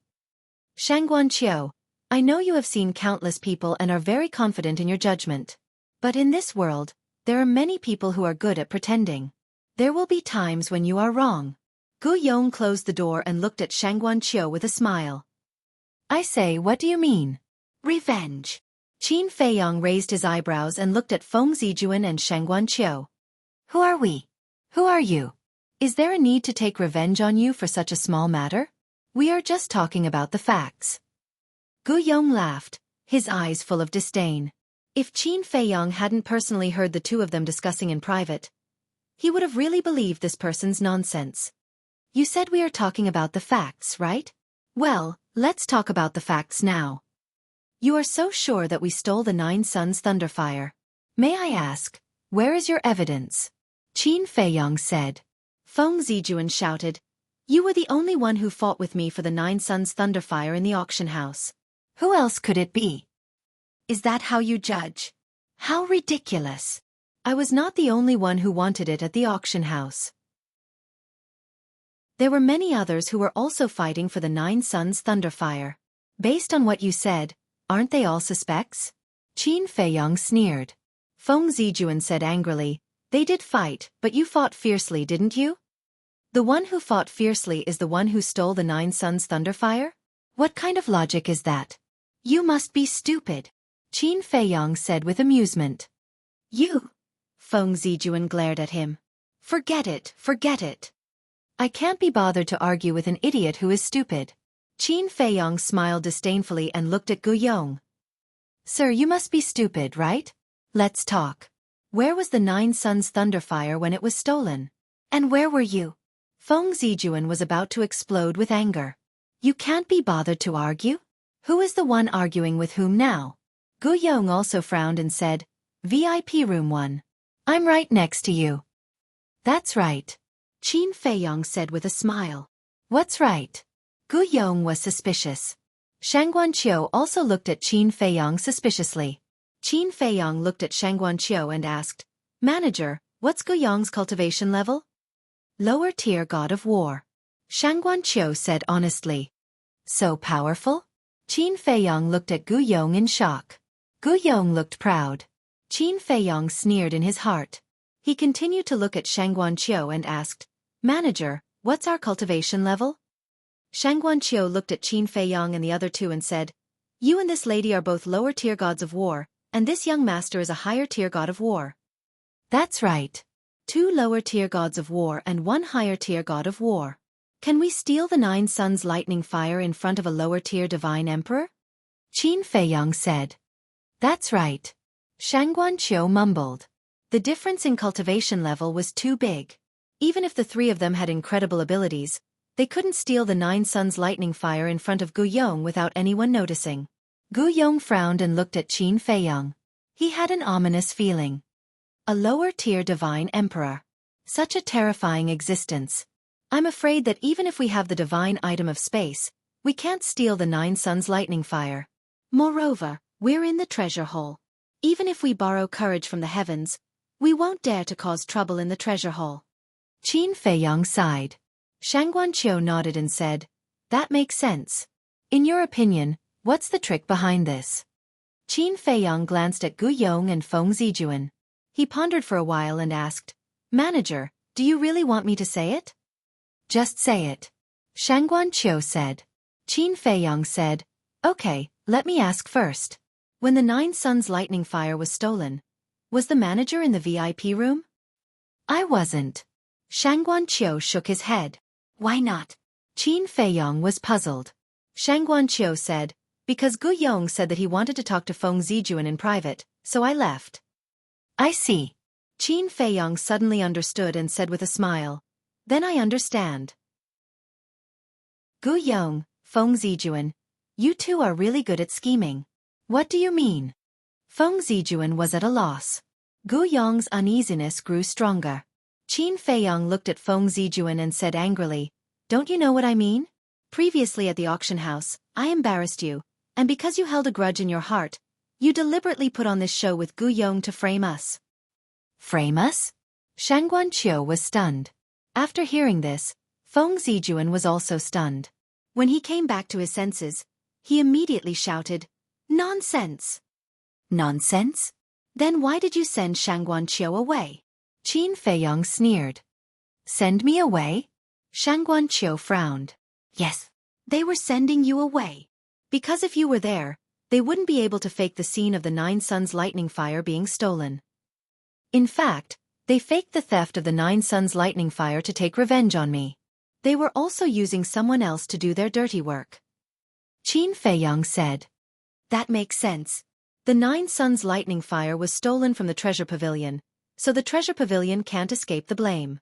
"Shangguan Qiu, I know you have seen countless people and are very confident in your judgment. But in this world, there are many people who are good at pretending. There will be times when you are wrong." Gu Yong closed the door and looked at Shangguan Qiu with a smile. "I say, what do you mean?" "Revenge." Qin Feiyang raised his eyebrows and looked at Feng Zijun and Shangguan Qiu. "Who are we? Who are you? Is there a need to take revenge on you for such a small matter? We are just talking about the facts." Gu Yong laughed, his eyes full of disdain. If Qin Feiyang hadn't personally heard the two of them discussing in private, he would have really believed this person's nonsense. "You said we are talking about the facts, right? Well, let's talk about the facts now. You are so sure that we stole the Nine Suns Thunderfire. May I ask, where is your evidence?" Qin Feiyang said. Feng Zijun shouted, "You were the only one who fought with me for the Nine Suns Thunderfire in the auction house. Who else could it be? Is that how you judge? How ridiculous. I was not the only one who wanted it at the auction house. There were many others who were also fighting for the Nine Suns Thunderfire. Based on what you said, aren't they all suspects?" Qin Feiyang sneered. Feng Zijun said angrily, "They did fight, but you fought fiercely, didn't you? The one who fought fiercely is the one who stole the Nine Suns Thunderfire? What kind of logic is that? You must be stupid," Qin Feiyang said with amusement. "You?" Feng Zijun glared at him. Forget it, forget it. I can't be bothered to argue with an idiot who is stupid." Qin Feiyang smiled disdainfully and looked at Gu Yong. "Sir, you must be stupid, right? Let's talk. Where was the Nine Suns Thunderfire when it was stolen? And where were you?" Feng Zijun was about to explode with anger. "You can't be bothered to argue? Who is the one arguing with whom now?" Gu Yong also frowned and said, "VIP room 1. I'm right next to you." "That's right," Qin Feiyang said with a smile. "What's right?" Gu Yong was suspicious. Shangguan Qiu also looked at Qin Feiyang suspiciously. Qin Feiyang looked at Shangguan Qiu and asked, "Manager, what's Gu Yong's cultivation level?" "Lower tier god of war," Shangguan Qiu said honestly. "So powerful?" Qin Feiyang looked at Gu Yong in shock. Gu Yong looked proud. Qin Feiyang sneered in his heart. He continued to look at Shangguan Qiu and asked, "Manager, what's our cultivation level?" Shangguan Qiu looked at Qin Feiyang and the other two and said, "You and this lady are both lower-tier gods of war, and this young master is a higher-tier god of war." "That's right. 2 lower-tier gods of war and 1 higher-tier god of war. Can we steal the Nine Suns lightning fire in front of a lower-tier divine emperor?" Qin Feiyang said. "That's right." Shangguan Qiu mumbled. The difference in cultivation level was too big. Even if the three of them had incredible abilities, they couldn't steal the Nine Suns lightning fire in front of Gu Yong without anyone noticing. Gu Yong frowned and looked at Qin Feiyang. He had an ominous feeling. A lower-tier divine emperor. Such a terrifying existence. I'm afraid that even if we have the divine item of space, we can't steal the Nine Suns lightning fire. Moreover, we're in the treasure hole. Even if we borrow courage from the heavens, we won't dare to cause trouble in the treasure hole. Qin Feiyang sighed. Shangguan Qiu nodded and said, "That makes sense. In your opinion, what's the trick behind this?" Qin Feiyang glanced at Gu Yong and Feng Zijun. He pondered for a while and asked, "Manager, Do you really want me to say it? Just say it. Shangguan Qiu said. Qin Feiyang said, Okay, let me ask first. When the 9 Suns lightning fire was stolen, was the manager in the VIP room? I wasn't. Shangguan Qiu shook his head. Why not? Qin Feiyang was puzzled. Shangguan Qiu said, Because Gu Yong said that he wanted to talk to Feng Zijuan in private, so I left. I see. Qin Feiyang suddenly understood and said with a smile, Then I understand. Gu Yong, Feng Zijuan, you two are really good at scheming. What do you mean? Feng Zijuan was at a loss. Gu Yong's uneasiness grew stronger. Qin Feiyang looked at Feng Zijuan and said angrily, Don't you know what I mean? Previously at the auction house, I embarrassed you, and because you held a grudge in your heart, you deliberately put on this show with Gu Yong to frame us. Frame us? Shangguan Qiu was stunned. After hearing this, Feng Zijuan was also stunned. When he came back to his senses, he immediately shouted, Nonsense! Nonsense? Then why did you send Shangguan Qiu away? Qin Feiyang sneered. Send me away? Shangguan Qiu frowned. Yes. They were sending you away. Because if you were there, they wouldn't be able to fake the scene of the 9 Suns lightning fire being stolen. In fact, they faked the theft of the 9 Suns lightning fire to take revenge on me. They were also using someone else to do their dirty work. Qin Feiyang said. That makes sense. The 9 Suns lightning fire was stolen from the treasure pavilion, so the treasure pavilion can't escape the blame.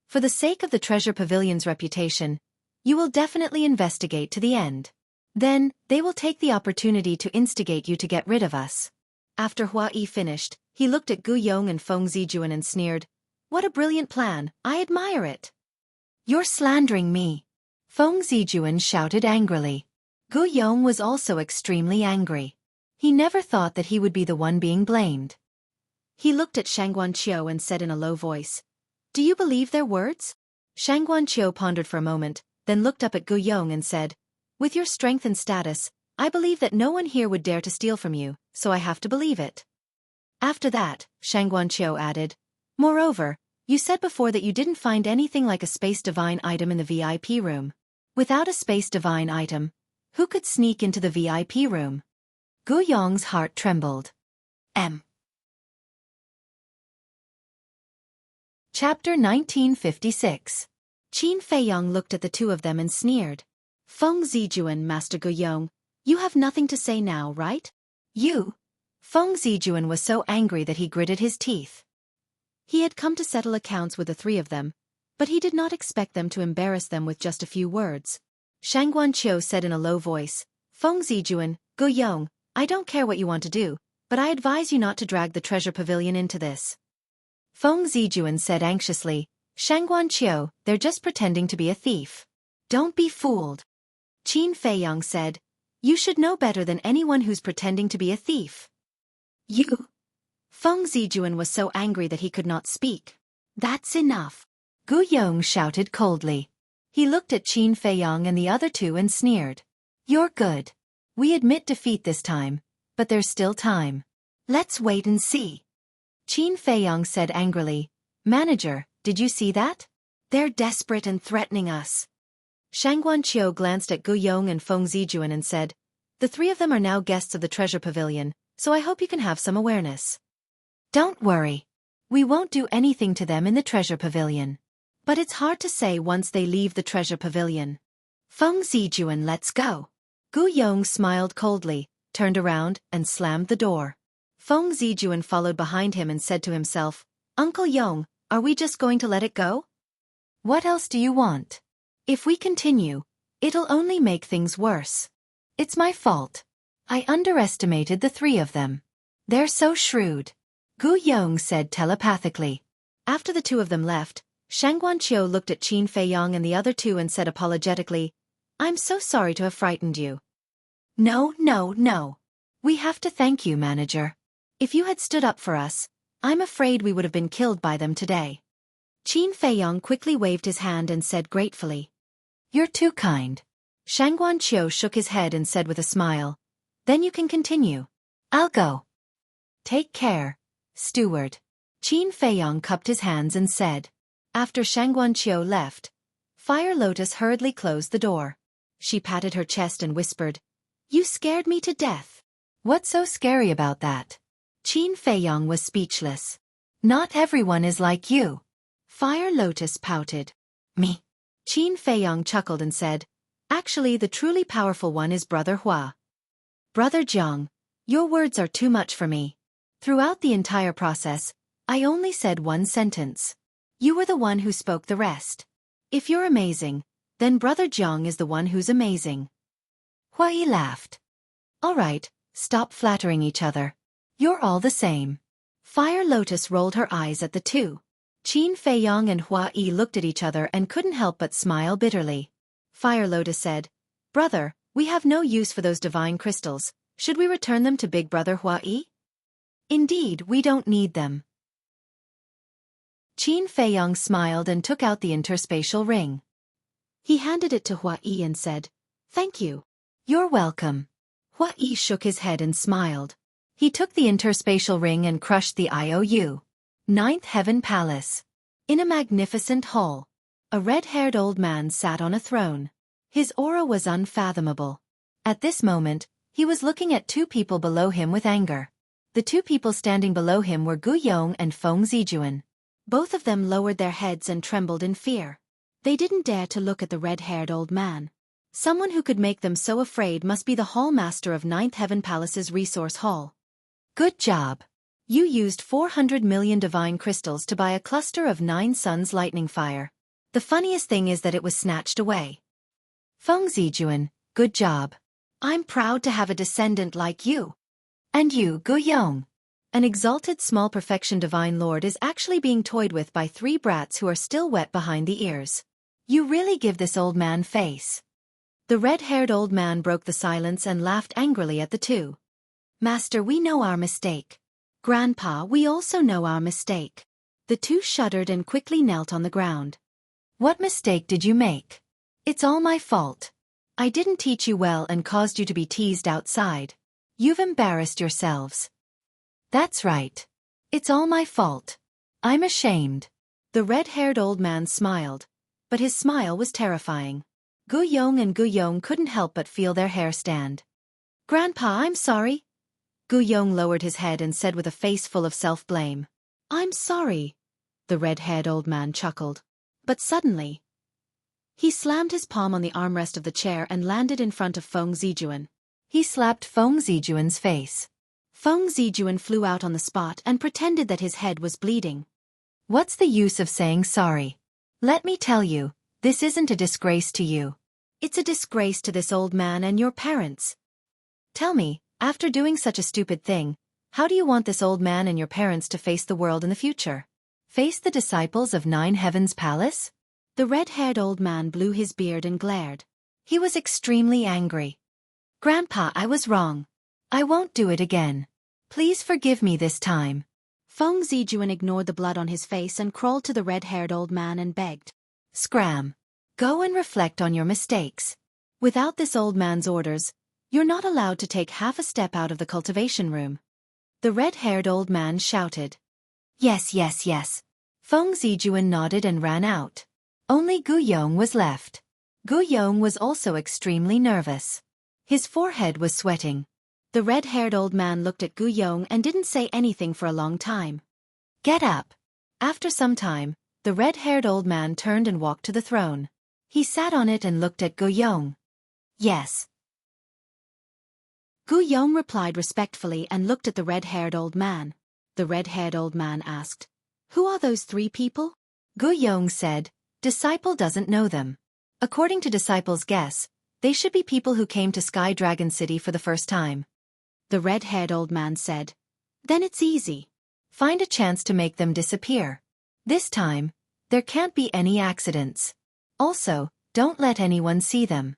For the sake of the treasure pavilion's reputation, you will definitely investigate to the end. Then, they will take the opportunity to instigate you to get rid of us. After Xueqi finished, he looked at Gu Yong and Feng Zijuan and sneered, What a brilliant plan, I admire it. You're slandering me. Feng Zijuan shouted angrily. Gu Yong was also extremely angry. He never thought that he would be the one being blamed. He looked at Shangguan Qiu and said in a low voice, Do you believe their words? Shangguan Qiu pondered for a moment, then looked up at Gu Yong and said, With your strength and status, I believe that no one here would dare to steal from you, so I have to believe it. After that, Shangguan Qiu added, Moreover, you said before that you didn't find anything like a Space Divine item in the VIP room. Without a Space Divine item, who could sneak into the VIP room? Gu Yong's heart trembled. Chapter 1956. Qin Feiyang looked at the two of them and sneered. Feng Zijuan, Master Gu Yong, you have nothing to say now, right? You? Feng Zijuan was so angry that he gritted his teeth. He had come to settle accounts with the three of them, but he did not expect them to embarrass them with just a few words. Shangguan Qiu said in a low voice, Feng Zijuan, Gu Yong, I don't care what you want to do, but I advise you not to drag the treasure pavilion into this. Feng Zijuan said anxiously, Shangguan Qiu, they're just pretending to be a thief. Don't be fooled. Qin Feiyang said, You should know better than anyone who's pretending to be a thief. You? Feng Zijuan was so angry that he could not speak. That's enough. Gu Yong shouted coldly. He looked at Qin Feiyang and the other two and sneered. You're good. We admit defeat this time, but there's still time. Let's wait and see. Qin Feiyang said angrily, Manager, did you see that? They're desperate and threatening us. Shangguan Qiu glanced at Gu Yong and Feng Zijuan and said, The three of them are now guests of the treasure pavilion, so I hope you can have some awareness. Don't worry. We won't do anything to them in the treasure pavilion. But it's hard to say once they leave the treasure pavilion. Feng Zijuan, let's go. Gu Yong smiled coldly, turned around, and slammed the door. Feng Zijuan followed behind him and said to himself, Uncle Yong, are we just going to let it go? What else do you want? If we continue, it'll only make things worse. It's my fault. I underestimated the three of them. They're so shrewd. Gu Yong said telepathically. After the two of them left, Shangguan Qiu looked at Qin Feiyang and the other two and said apologetically, I'm so sorry to have frightened you. No. We have to thank you, Manager. If you had stood up for us, I'm afraid we would have been killed by them today. Qin Feiyang quickly waved his hand and said gratefully, You're too kind. Shangguan Qiu shook his head and said with a smile, Then you can continue. I'll go. Take care, steward. Qin Feiyang cupped his hands and said, After Shangguanqiu left, Fire Lotus hurriedly closed the door. She patted her chest and whispered, "You scared me to death." "What's so scary about that?" Qin Feiyong was speechless. "Not everyone is like you." Fire Lotus pouted. "Me?" Qin Feiyong chuckled and said, "Actually, the truly powerful one is Brother Hua." "Brother Jiang, your words are too much for me. Throughout the entire process, I only said one sentence. You were the one who spoke the rest. If you're amazing, then Brother Jiang is the one who's amazing." Hua Yi laughed. "All right, stop flattering each other. You're all the same." Fire Lotus rolled her eyes at the two. Qin Feiyong and Hua Yi looked at each other and couldn't help but smile bitterly. Fire Lotus said, "Brother, we have no use for those divine crystals. Should we return them to Big Brother Hua Yi?" "Indeed, we don't need them." Qin Feiyong smiled and took out the interspatial ring. He handed it to Hua Yi and said, "Thank you." "You're welcome." Hua Yi shook his head and smiled. He took the interspatial ring and crushed the IOU. Ninth Heaven Palace. In a magnificent hall, a red-haired old man sat on a throne. His aura was unfathomable. At this moment, he was looking at two people below him with anger. The two people standing below him were Gu Yong and Feng Zijuan. Both of them lowered their heads and trembled in fear. They didn't dare to look at the red-haired old man. Someone who could make them so afraid must be the Hall Master of Ninth Heaven Palace's Resource Hall. "Good job. You used 400 million divine crystals to buy a cluster of 9 suns lightning fire. The funniest thing is that it was snatched away." "Feng Zijuan, good job. I'm proud to have a descendant like you." "And you, Gu Yong." An exalted small perfection divine lord is actually being toyed with by 3 brats who are still wet behind the ears. "You really give this old man face." The red-haired old man broke the silence and laughed angrily at the two. "Master, we know our mistake. Grandpa, we also know our mistake." The two shuddered and quickly knelt on the ground. "What mistake did you make?" "It's all my fault. I didn't teach you well and caused you to be teased outside. You've embarrassed yourselves." "That's right. It's all my fault. I'm ashamed." The red-haired old man smiled, but his smile was terrifying. Gu Yong and Gu Yong couldn't help but feel their hair stand. "Grandpa, I'm sorry." Gu Yong lowered his head and said with a face full of self-blame, "I'm sorry." The red-haired old man chuckled. But suddenly, he slammed his palm on the armrest of the chair and landed in front of Feng Zijuan. He slapped Feng Zijuan's face. Feng Zijuan flew out on the spot and pretended that his head was bleeding. "What's the use of saying sorry? Let me tell you, this isn't a disgrace to you. It's a disgrace to this old man and your parents. Tell me, after doing such a stupid thing, how do you want this old man and your parents to face the world in the future? Face the disciples of Nine Heavens Palace?" The red-haired old man blew his beard and glared. He was extremely angry. "Grandpa, I was wrong. I won't do it again. Please forgive me this time." Feng Zijuan ignored the blood on his face and crawled to the red-haired old man and begged, "Scram. Go and reflect on your mistakes. Without this old man's orders, you're not allowed to take half a step out of the cultivation room." The red-haired old man shouted, "Yes, yes, yes." Feng Zijuan nodded and ran out. Only Gu Yong was left. Gu Yong was also extremely nervous. His forehead was sweating. The red-haired old man looked at Gu Yong and didn't say anything for a long time. "Get up." After some time, the red-haired old man turned and walked to the throne. He sat on it and looked at Gu Yong. "Yes." Gu Yong replied respectfully and looked at the red-haired old man. The red-haired old man asked, "Who are those 3 people?" Gu Yong said, "Disciple doesn't know them. According to Disciple's guess, they should be people who came to Sky Dragon City for the first time." The red-haired old man said, "Then it's easy. Find a chance to make them disappear. This time, there can't be any accidents. Also, don't let anyone see them."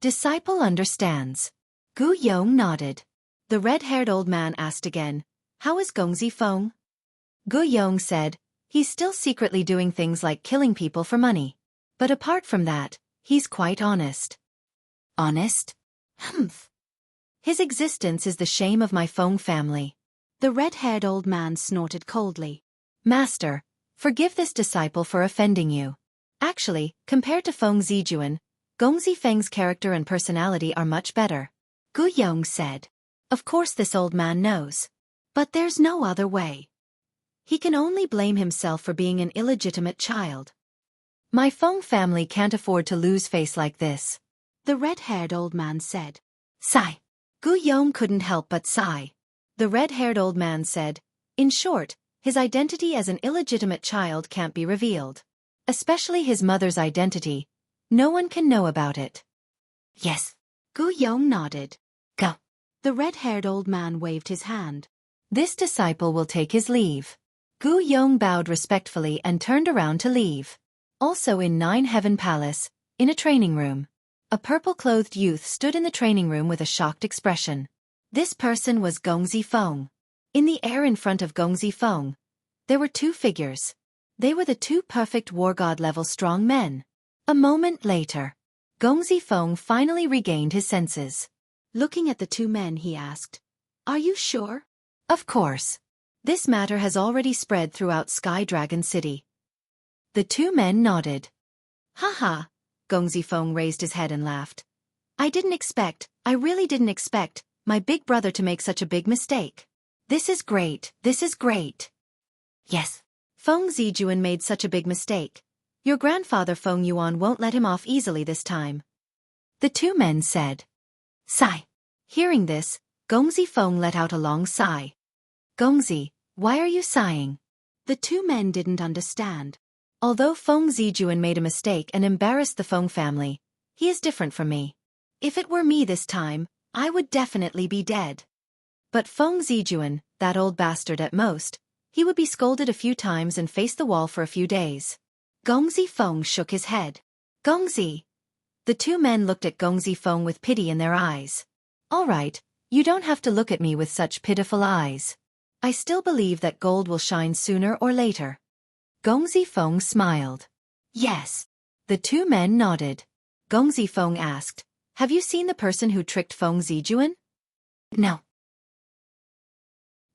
Disciple understands. Gu Yong nodded. The red-haired old man asked again, "How is Gongzi Feng?" Gu Yong said, "He's still secretly doing things like killing people for money. But apart from that, he's quite honest." "Honest? Humph. His existence is the shame of my Feng family." The red-haired old man snorted coldly. "Master, Forgive this disciple for offending you. Actually, compared to Feng Zijuan, Gong Zifeng's character and personality are much better. Gu Yong said. Of course this old man knows. But there's no other way. He can only blame himself for being an illegitimate child. My Feng family can't afford to lose face like this. The red-haired old man said. Sigh. Gu Yong couldn't help but sigh. The red-haired old man said, in short, his identity as an illegitimate child can't be revealed. Especially his mother's identity. No one can know about it. Yes. Gu Yong nodded. Go. The red-haired old man waved his hand. This disciple will take his leave. Gu Yong bowed respectfully and turned around to leave. Also in Nine Heaven Palace, in a training room. A purple-clothed youth stood in the training room with a shocked expression. This person was Gong Zifeng. In the air in front of Gong Zifeng, there were two figures. They were the two perfect war god-level strong men. A moment later, Gong Zifeng finally regained his senses. Looking at the two men, he asked, Are you sure? Of course. This matter has already spread throughout Sky Dragon City. The two men nodded. Haha, Gong Zifeng raised his head and laughed. I really didn't expect, my big brother to make such a big mistake. This is great. Yes. Feng Zijuan made such a big mistake. Your grandfather Feng Yuan won't let him off easily this time. The two men said. Sigh. Hearing this, Gong Zifeng let out a long sigh. Gongzi, why are you sighing? The two men didn't understand. Although Feng Zijuan made a mistake and embarrassed the Feng family, he is different from me. If it were me this time, I would definitely be dead. But Feng Zijuan, that old bastard at most, he would be scolded a few times and face the wall for a few days. Gong Zifeng shook his head. Gongzi. The two men looked at Gong Zifeng with pity in their eyes. All right, you don't have to look at me with such pitiful eyes. I still believe that gold will shine sooner or later. Gong Zifeng smiled. Yes. The two men nodded. Gong Zifeng asked, Have you seen the person who tricked Feng Zijuan? No.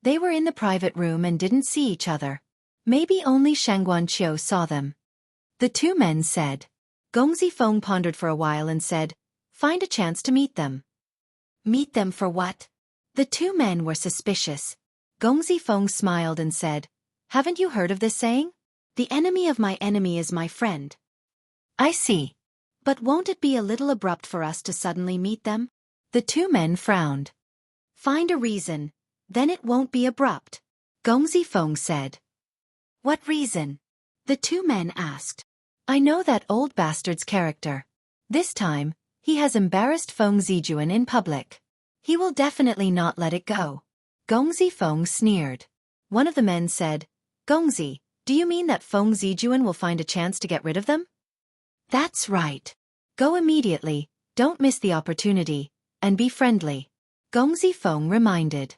They were in the private room and didn't see each other. Maybe only Shangguan Qiu saw them. The two men said. Gong Zifeng pondered for a while and said, Find a chance to meet them. Meet them for what? The two men were suspicious. Gong Zifeng smiled and said, Haven't you heard of this saying? The enemy of my enemy is my friend. I see. But won't it be a little abrupt for us to suddenly meet them? The two men frowned. Find a reason, then it won't be abrupt. Gong Zifeng said. What reason? The two men asked. I know that old bastard's character. This time, he has embarrassed Feng Zijuan in public. He will definitely not let it go. Gong Zifeng sneered. One of the men said, Gongzi, do you mean that Feng Zijuan will find a chance to get rid of them? That's right. Go immediately, don't miss the opportunity, and be friendly. Gong Zifeng reminded.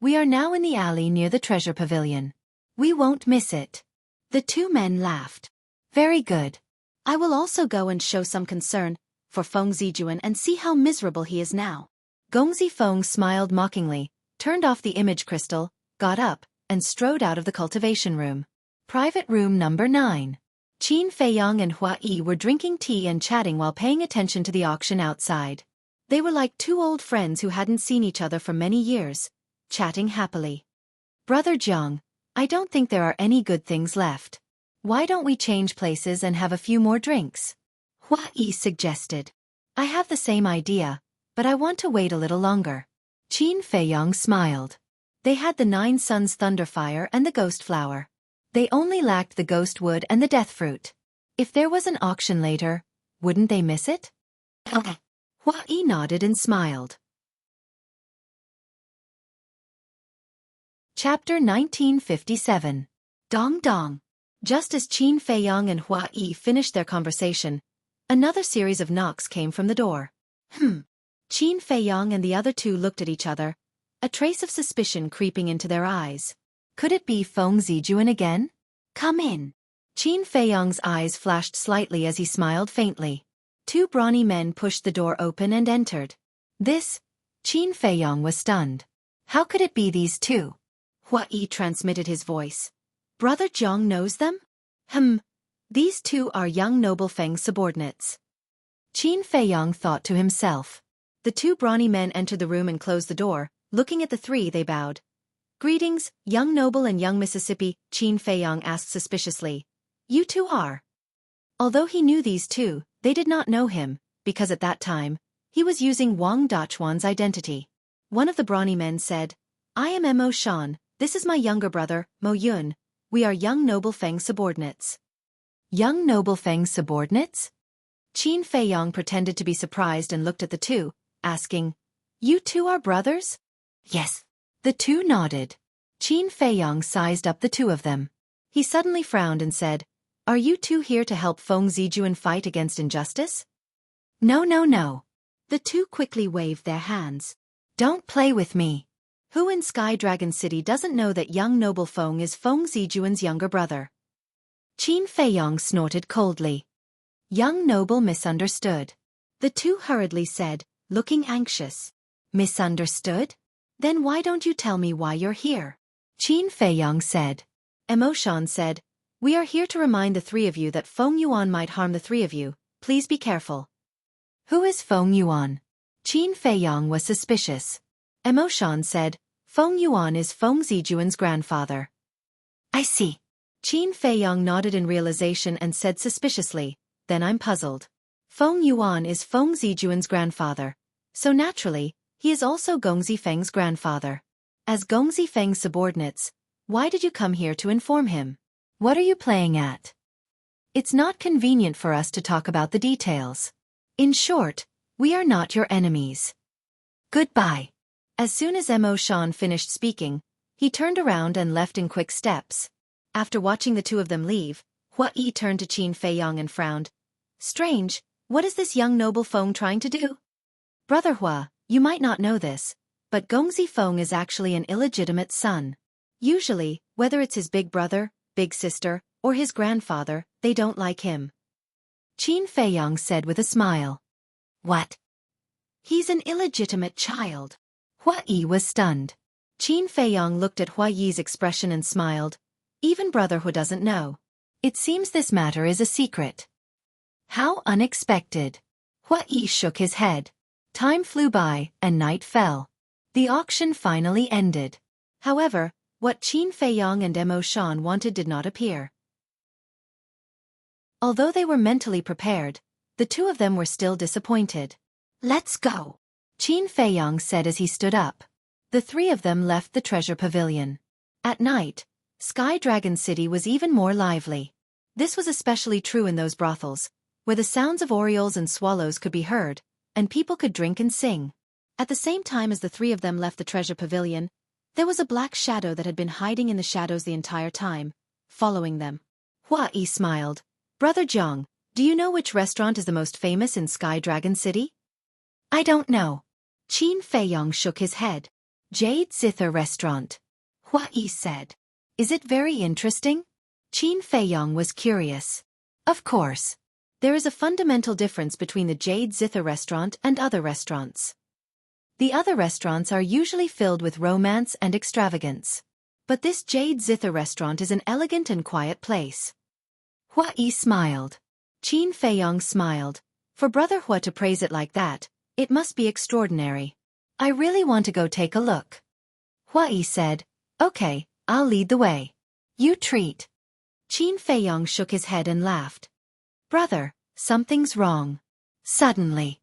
We are now in the alley near the treasure pavilion. We won't miss it. The two men laughed. Very good. I will also go and show some concern for Feng Zijuan and see how miserable he is now. Gong Zifeng smiled mockingly, turned off the image crystal, got up, and strode out of the cultivation room. Private room number 9. Qin Feiyang and Xueqi were drinking tea and chatting while paying attention to the auction outside. They were like two old friends who hadn't seen each other for many years, chatting happily. Brother Jiang, I don't think there are any good things left. Why don't we change places and have a few more drinks? Xueqi suggested. I have the same idea, but I want to wait a little longer. Qin Feiyang smiled. They had the 9 Suns Thunderfire and the Ghost Flower. They only lacked the Ghost Wood and the Death Fruit. If there was an auction later, wouldn't they miss it? Xueqi nodded and smiled. Chapter 1957. Dong Dong. Just as Qin Feiyang and Xueqi finished their conversation, another series of knocks came from the door. Qin Feiyang and the other two looked at each other, a trace of suspicion creeping into their eyes. Could it be Feng Zijuan again? Come in. Qin Feiyang's eyes flashed slightly as he smiled faintly. 2 brawny men pushed the door open and entered. Qin Feiyang was stunned. How could it be these two? Xueqi transmitted his voice. Brother Jiang knows them? These two are young noble Feng's subordinates. Qin Feiyong thought to himself. The two brawny men entered the room and closed the door. Looking at the three, they bowed. Greetings, young noble and young Mississippi, Qin Feiyong asked suspiciously. You two are? Although he knew these two, they did not know him, because at that time, he was using Wang Dachuan's identity. One of the brawny men said, I am Mo Shan, this is my younger brother, Mo Yun. We are young noble Feng subordinates. Young noble Feng subordinates? Qin Feiyong pretended to be surprised and looked at the two, asking, You two are brothers? Yes. The two nodded. Qin Feiyong sized up the two of them. He suddenly frowned and said, Are you two here to help Feng Zijuan fight against injustice? No. The two quickly waved their hands. Don't play with me. Who in Sky Dragon City doesn't know that young noble Feng is Feng Zijuan's younger brother? Qin Feiyong snorted coldly. Young noble misunderstood. The two hurriedly said, looking anxious. Misunderstood? Then why don't you tell me why you're here? Qin Feiyong said. Mo Shan said, We are here to remind the three of you that Feng Yuan might harm the three of you. Please be careful. Who is Feng Yuan? Qin Feiyong was suspicious. Mo Shan said, Feng Yuan is Feng Zijuan's grandfather. I see. Qin Feiyong nodded in realization and said suspiciously, Then I'm puzzled. Feng Yuan is Feng Zijuan's grandfather. So naturally, he is also Gongzi Feng's grandfather. As Gongzi Feng's subordinates, why did you come here to inform him? What are you playing at? It's not convenient for us to talk about the details. In short, we are not your enemies. Goodbye. As soon as Mo Shan finished speaking, he turned around and left in quick steps. After watching the two of them leave, Xueqi turned to Qin Feiyong and frowned. Strange, what is this young noble Feng trying to do? Brother Hua, you might not know this, but Gongzi Feng is actually an illegitimate son. Usually, whether it's his big brother, big sister, or his grandfather, they don't like him. Qin Feiyong said with a smile. What? He's an illegitimate child. Xueqi was stunned. Qin Feiyong looked at Huayi's expression and smiled. Even Brother Hua doesn't know. It seems this matter is a secret. How unexpected. Xueqi shook his head. Time flew by, and night fell. The auction finally ended. However, what Qin Feiyong and Mo Shan wanted did not appear. Although they were mentally prepared, the two of them were still disappointed. Let's go, Qin Feiyong said as he stood up. The three of them left the treasure pavilion. At night, Sky Dragon City was even more lively. This was especially true in those brothels, where the sounds of orioles and swallows could be heard, and people could drink and sing. At the same time as the three of them left the treasure pavilion, there was a black shadow that had been hiding in the shadows the entire time, following them. Xueqi smiled. Brother Jiang, do you know which restaurant is the most famous in Sky Dragon City? I don't know. Qin Feiyong shook his head. Jade Zither Restaurant. Xueqi said. Is it very interesting? Qin Feiyong was curious. Of course. There is a fundamental difference between the Jade Zither restaurant and other restaurants. The other restaurants are usually filled with romance and extravagance. But this Jade Zither restaurant is an elegant and quiet place. Xueqi smiled. Qin Feiyong smiled. For Brother Hua to praise it like that, it must be extraordinary. I really want to go take a look. Xueqi said, Okay, I'll lead the way. You treat. Qin Feiyong shook his head and laughed. Brother, something's wrong. Suddenly,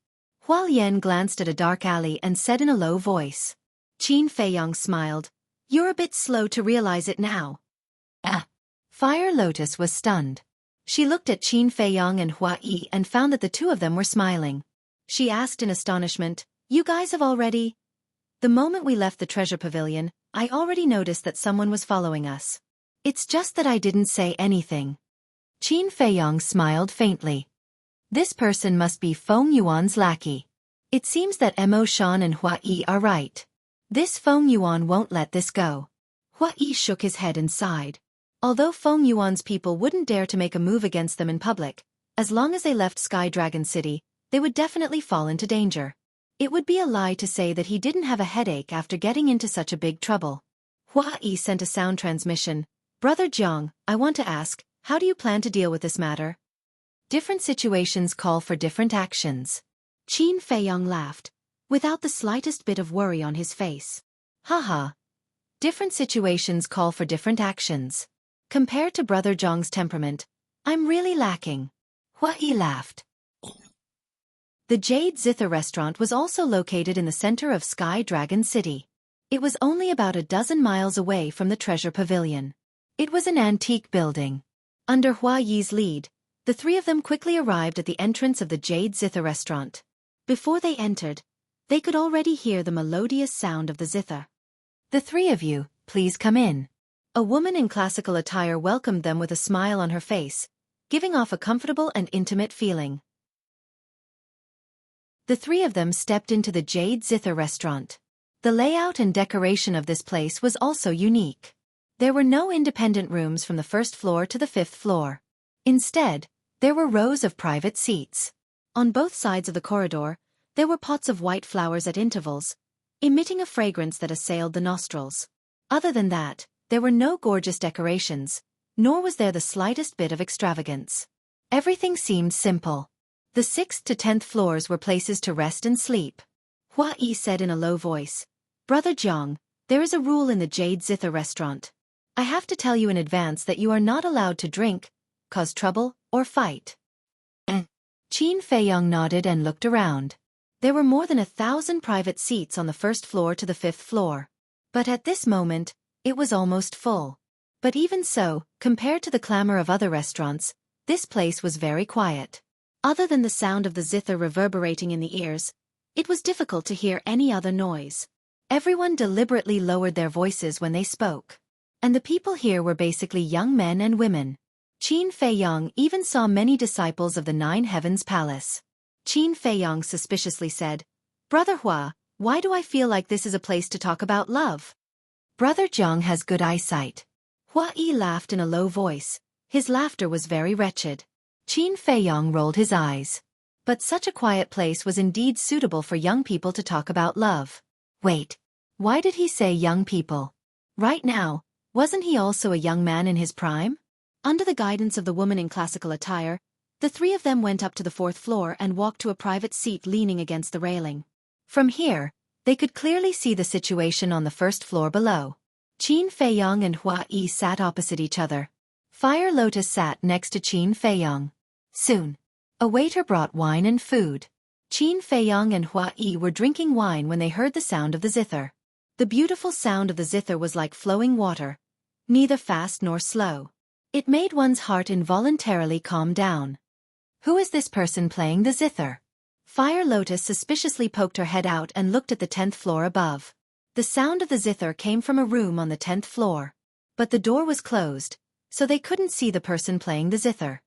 Hualien glanced at a dark alley and said in a low voice. Qin Feiyong smiled. You're a bit slow to realize it now. Fire Lotus was stunned. She looked at Qin Feiyong and Xueqi and found that the two of them were smiling. She asked in astonishment, You guys have already? The moment we left the treasure pavilion, I already noticed that someone was following us. It's just that I didn't say anything. Qin Feiyong smiled faintly. This person must be Feng Yuan's lackey. It seems that Mo Shan and Xueqi are right. This Feng Yuan won't let this go. Xueqi shook his head and sighed. Although Feng Yuan's people wouldn't dare to make a move against them in public, as long as they left Sky Dragon City, they would definitely fall into danger. It would be a lie to say that he didn't have a headache after getting into such a big trouble. Xueqi sent a sound transmission. Brother Jiang, I want to ask, how do you plan to deal with this matter? Different situations call for different actions. Qin Feiyong laughed, without the slightest bit of worry on his face. Haha. Different situations call for different actions. Compared to Brother Jiang's temperament, I'm really lacking. Xueqi laughed. The Jade Zither restaurant was also located in the center of Sky Dragon City. It was only about a dozen miles away from the treasure pavilion. It was an antique building. Under Huayi's lead, the three of them quickly arrived at the entrance of the Jade Zither restaurant. Before they entered, they could already hear the melodious sound of the zither. The three of you, please come in. A woman in classical attire welcomed them with a smile on her face, giving off a comfortable and intimate feeling. The three of them stepped into the Jade Zither restaurant. The layout and decoration of this place was also unique. There were no independent rooms from the first floor to the fifth floor. Instead, there were rows of private seats. On both sides of the corridor, there were pots of white flowers at intervals, emitting a fragrance that assailed the nostrils. Other than that, there were no gorgeous decorations, nor was there the slightest bit of extravagance. Everything seemed simple. The 6th to 10th floors were places to rest and sleep. Huayi said in a low voice, Brother Jiang, there is a rule in the Jade Zither restaurant. I have to tell you in advance that you are not allowed to drink, cause trouble, or fight. Qin Feiyong nodded and looked around. There were more than 1,000 private seats on the first floor to the 5th floor. But at this moment, it was almost full. But even so, compared to the clamor of other restaurants, this place was very quiet. Other than the sound of the zither reverberating in the ears, it was difficult to hear any other noise. Everyone deliberately lowered their voices when they spoke. And the people here were basically young men and women. Qin Feiyong even saw many disciples of the Nine Heavens Palace. Qin Feiyong suspiciously said, Brother Hua, why do I feel like this is a place to talk about love? Brother Jiang has good eyesight. Huayi laughed in a low voice. His laughter was very wretched. Qin Feiyong rolled his eyes. But such a quiet place was indeed suitable for young people to talk about love. Wait. Why did he say young people? Right now, wasn't he also a young man in his prime? Under the guidance of the woman in classical attire, the three of them went up to the 4th floor and walked to a private seat leaning against the railing. From here, they could clearly see the situation on the 1st floor below. Qin Feiyong and Huayi sat opposite each other. Fire Lotus sat next to Qin Feiyong. Soon, a waiter brought wine and food. Qin Feiyong and Huayi were drinking wine when they heard the sound of the zither. The beautiful sound of the zither was like flowing water, neither fast nor slow. It made one's heart involuntarily calm down. Who is this person playing the zither? Fire Lotus suspiciously poked her head out and looked at the 10th floor above. The sound of the zither came from a room on the 10th floor. But the door was closed, so they couldn't see the person playing the zither.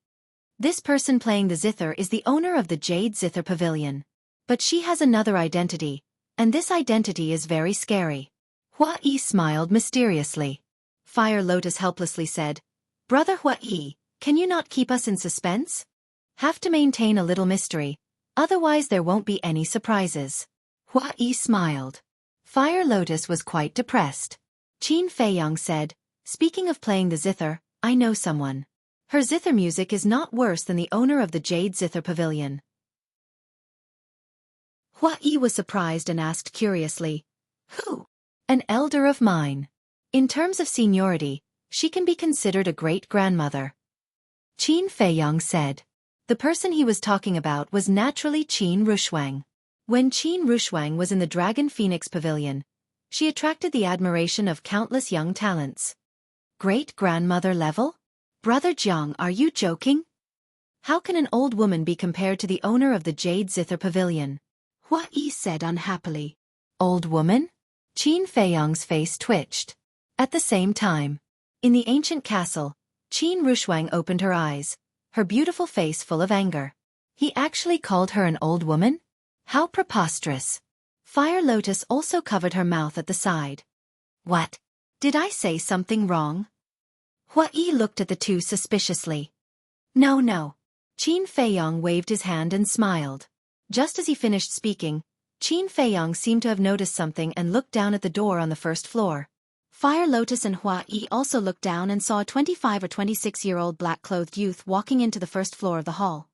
This person playing the zither is the owner of the Jade Zither Pavilion. But she has another identity, and this identity is very scary. Huayi smiled mysteriously. Fire Lotus helplessly said, Brother Xueqi, can you not keep us in suspense? Have to maintain a little mystery, otherwise there won't be any surprises. Xueqi smiled. Fire Lotus was quite depressed. Qin Feiyong said, Speaking of playing the zither, I know someone. Her zither music is not worse than the owner of the Jade Zither Pavilion. Huayi was surprised and asked curiously, Who? An elder of mine. In terms of seniority, she can be considered a great-grandmother. Qin Feiyong said. The person he was talking about was naturally Qin Rushuang. When Qin Rushuang was in the Dragon Phoenix Pavilion, she attracted the admiration of countless young talents. Great-grandmother level? Brother Jiang, are you joking? How can an old woman be compared to the owner of the Jade Zither Pavilion? Huayi said unhappily. Old woman? Qin Feiyong's face twitched. At the same time, in the ancient castle, Qin Rushuang opened her eyes, her beautiful face full of anger. He actually called her an old woman? How preposterous. Fire Lotus also covered her mouth at the side. What? Did I say something wrong? Huayi looked at the two suspiciously. No. Qin Feiyong waved his hand and smiled. Just as he finished speaking, Qin Feiyong seemed to have noticed something and looked down at the door on the 1st floor. Fire Lotus and Hua-Yi also looked down and saw a 25 or 26-year-old black-clothed youth walking into the first floor of the hall.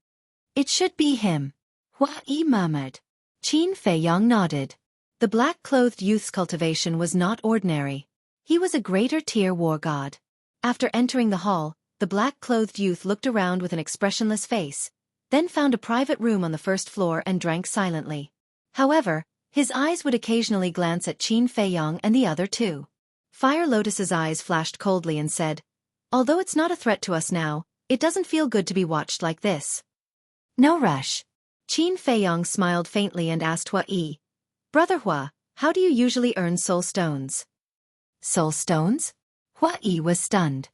It should be him, Hua-Yi murmured. Qin Feiyong nodded. The black-clothed youth's cultivation was not ordinary. He was a greater-tier war god. After entering the hall, the black-clothed youth looked around with an expressionless face, then found a private room on the first floor and drank silently. However, his eyes would occasionally glance at Qin Feiyong and the other two. Fire Lotus's eyes flashed coldly and said, "Although it's not a threat to us now, it doesn't feel good to be watched like this." "No rush." Qin Feiyong smiled faintly and asked Hua-Yi, "Brother Hua, how do you usually earn soul stones?" "Soul stones?" Hua-Yi was stunned.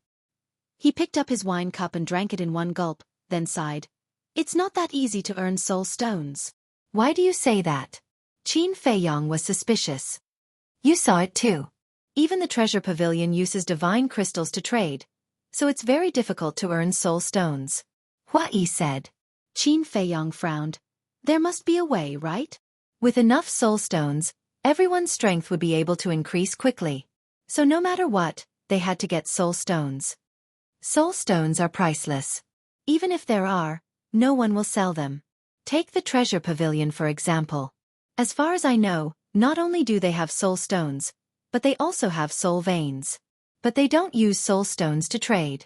He picked up his wine cup and drank it in one gulp, then sighed. "It's not that easy to earn soul stones." "Why do you say that?" Qin Feiyong was suspicious. "You saw it too. Even the treasure pavilion uses divine crystals to trade, so it's very difficult to earn soul stones," Hua-Yi said. Qin Feiyong frowned. "There must be a way, right? With enough soul stones, everyone's strength would be able to increase quickly. So no matter what, they had to get soul stones. Soul stones are priceless. Even if there are, no one will sell them. Take the treasure pavilion for example. As far as I know, not only do they have soul stones, but they also have soul veins. But they don't use soul stones to trade.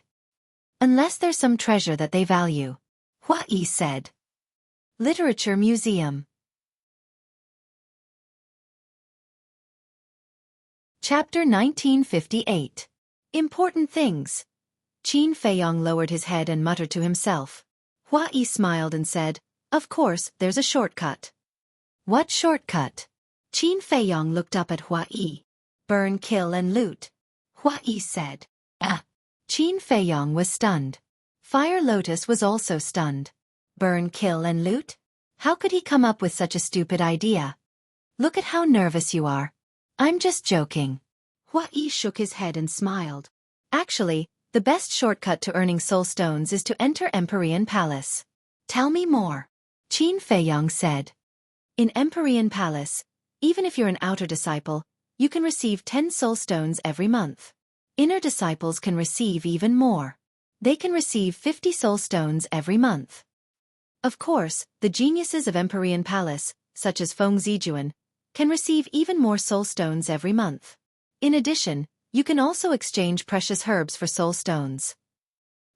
Unless there's some treasure that they value," Hua-Yi said. Literature Museum. Chapter 1958. Important Things. Qin Feiyong lowered his head and muttered to himself. Hua-Yi smiled and said, "Of course, there's a shortcut." "What shortcut?" Qin Feiyong looked up at Hua-Yi. "Burn, kill and loot," Hua-Yi said. "Ah." Qin Feiyong was stunned. Fire Lotus was also stunned. Burn, kill and loot? How could he come up with such a stupid idea? "Look at how nervous you are." "I'm just joking." Hua-Yi shook his head and smiled. "Actually, the best shortcut to earning soul stones is to enter Empyrean Palace." "Tell me more," Qin Feiyong said. "In Empyrean Palace, even if you're an outer disciple, you can receive 10 soul stones every month. Inner disciples can receive even more. They can receive 50 soul stones every month. Of course, the geniuses of Empyrean Palace, such as Feng Zijuan, can receive even more soul stones every month. In addition, you can also exchange precious herbs for soul stones.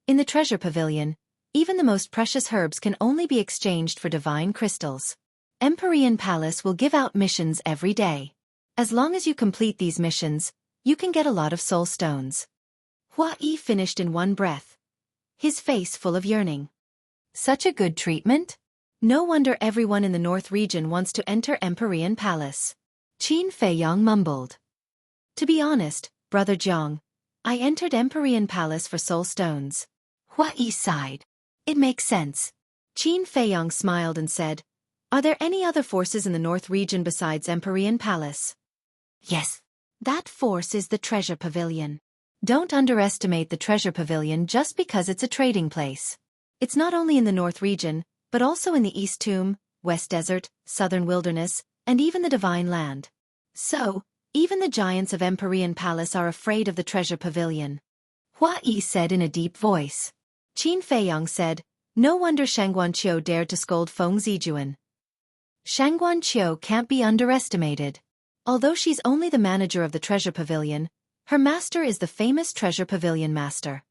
In the treasure pavilion, even the most precious herbs can only be exchanged for divine crystals. Empyrean Palace will give out missions every day. As long as you complete these missions, you can get a lot of soul stones." Hua-Yi finished in one breath, his face full of yearning. Such a good treatment? No wonder everyone in the North region wants to enter Empyrean Palace. Qin Feiyong mumbled. "To be honest, Brother Jiang, I entered Empyrean Palace for soul stones." Hua-Yi sighed. "It makes sense." Qin Feiyong smiled and said, "Are there any other forces in the North region besides Empyrean Palace?" "Yes. That force is the treasure pavilion. Don't underestimate the treasure pavilion just because it's a trading place. It's not only in the North region, but also in the East Tomb, West Desert, Southern Wilderness, and even the Divine Land. So, even the giants of Empyrean Palace are afraid of the treasure pavilion." Hua-Yi said in a deep voice. Qin Feiyong said, "No wonder Shangguanqiu dared to scold Feng Zijuan. Shangguanqiu can't be underestimated. Although she's only the manager of the treasure pavilion, her master is the famous treasure pavilion master.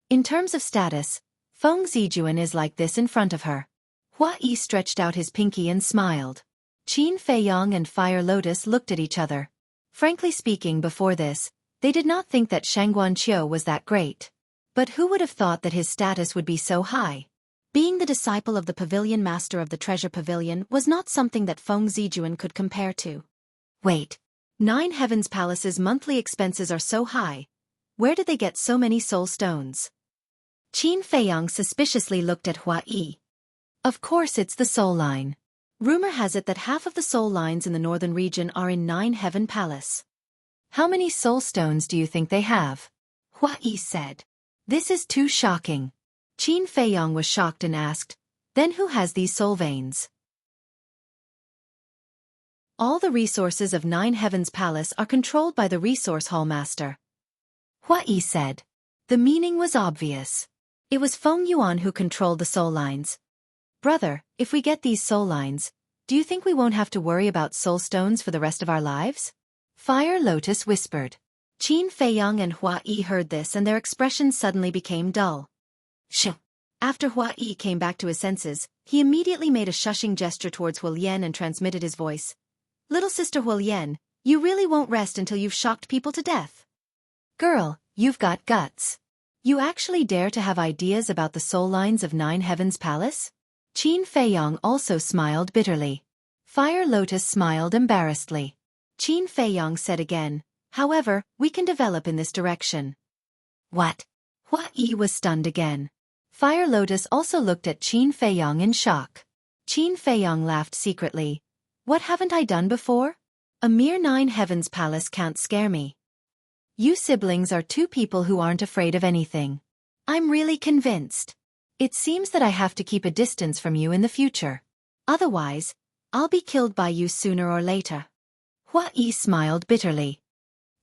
In terms of status, Feng Zijuan is like this in front of her." Hua-Yi stretched out his pinky and smiled. Qin Feiyong and Fire Lotus looked at each other. Frankly speaking, before this, they did not think that Shangguanqiu was that great. But who would have thought that his status would be so high? Being the disciple of the pavilion master of the treasure pavilion was not something that Feng Zijuan could compare to. Wait. 9 Heavens Palace's monthly expenses are so high. Where did they get so many soul stones? Qin Feiyong suspiciously looked at Hua-Yi. Of course it's the soul line. Rumor has it that half of the soul lines in the northern region are in 9 Heaven Palace. How many soul stones do you think they have? Hua-Yi said. This is too shocking. Qin Feiyong was shocked and asked, "Then who has these soul veins?" All the resources of Nine Heavens Palace are controlled by the Resource Hall Master. Xueqi said. The meaning was obvious. It was Feng Yuan who controlled the soul lines. Brother, if we get these soul lines, do you think we won't have to worry about soul stones for the rest of our lives? Fire Lotus whispered. Qin Feiyang and Xueqi heard this and their expressions suddenly became dull. Shh. After Xueqi came back to his senses, he immediately made a shushing gesture towards Huolian and transmitted his voice. Little sister Huolian, you really won't rest until you've shocked people to death. Girl, you've got guts. You actually dare to have ideas about the soul lines of Nine Heavens Palace? Qin Feiyang also smiled bitterly. Fire Lotus smiled embarrassedly. Qin Feiyang said again, however, we can develop in this direction. What? Xueqi was stunned again. Fire Lotus also looked at Qin Feiyang in shock. Qin Feiyang laughed secretly. What haven't I done before? A mere Nine Heavens Palace can't scare me. You siblings are two people who aren't afraid of anything. I'm really convinced. It seems that I have to keep a distance from you in the future. Otherwise, I'll be killed by you sooner or later. Xueqi smiled bitterly.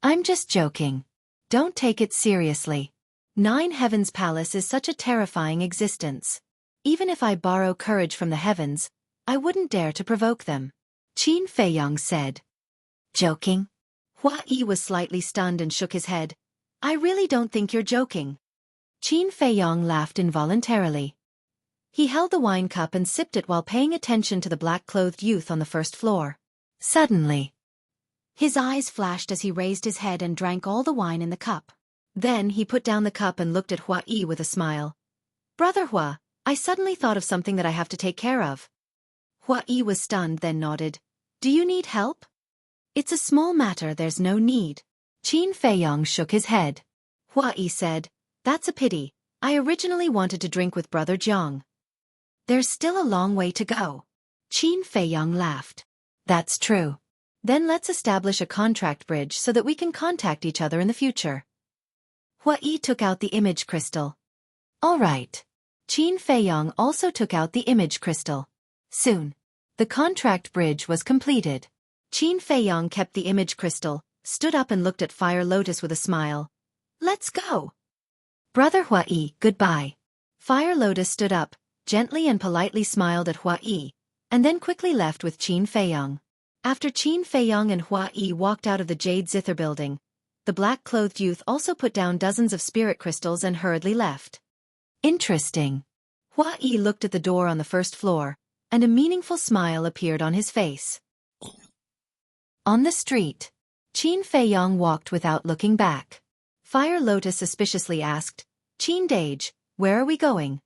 I'm just joking. Don't take it seriously. Nine Heavens Palace is such a terrifying existence. Even if I borrow courage from the heavens, I wouldn't dare to provoke them. Qin Feiyang said. Joking? Xueqi was slightly stunned and shook his head. I really don't think you're joking. Qin Feiyang laughed involuntarily. He held the wine cup and sipped it while paying attention to the black-clothed youth on the first floor. Suddenly, his eyes flashed as he raised his head and drank all the wine in the cup. Then he put down the cup and looked at Xueqi with a smile. Brother Hua, I suddenly thought of something that I have to take care of. Xueqi was stunned then nodded. Do you need help? It's a small matter, there's no need. Qin Feiyang shook his head. Xueqi said, That's a pity. I originally wanted to drink with Brother Jiang. There's still a long way to go. Qin Feiyang laughed. That's true. Then let's establish a contract bridge so that we can contact each other in the future. Xueqi took out the image crystal. All right. Qin Feiyang also took out the image crystal. Soon, the contract bridge was completed. Qin Feiyang kept the image crystal, stood up and looked at Fire Lotus with a smile. Let's go. Brother Xueqi, goodbye. Fire Lotus stood up, gently and politely smiled at Xueqi, and then quickly left with Qin Feiyang. After Qin Feiyang and Xueqi walked out of the Jade Zither building, the black-clothed youth also put down dozens of spirit crystals and hurriedly left. Interesting. Xueqi looked at the door on the first floor, and a meaningful smile appeared on his face. On the street, Qin Feiyang walked without looking back. Fire Lotus suspiciously asked, Qin Dage, where are we going?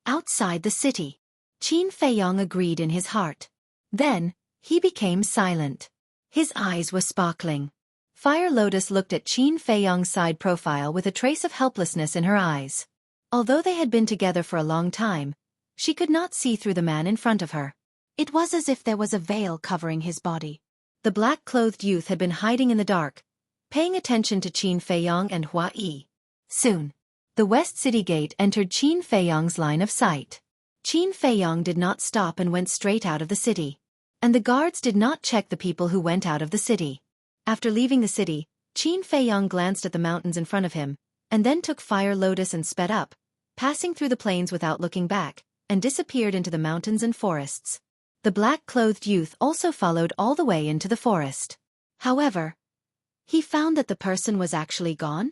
Outside the city. Qin Feiyang agreed in his heart. Then, he became silent. His eyes were sparkling. Fire Lotus looked at Qin Feiyang's side profile with a trace of helplessness in her eyes. Although they had been together for a long time, she could not see through the man in front of her. It was as if there was a veil covering his body. The black-clothed youth had been hiding in the dark, paying attention to Qin Feiyang and Xueqi. Soon, the West City Gate entered Qin Feiyang's line of sight. Qin Feiyang did not stop and went straight out of the city. And the guards did not check the people who went out of the city. After leaving the city, Qin Feiyang glanced at the mountains in front of him, and then took Fire Lotus and sped up, passing through the plains without looking back, and disappeared into the mountains and forests. The black-clothed youth also followed all the way into the forest. However, he found that the person was actually gone.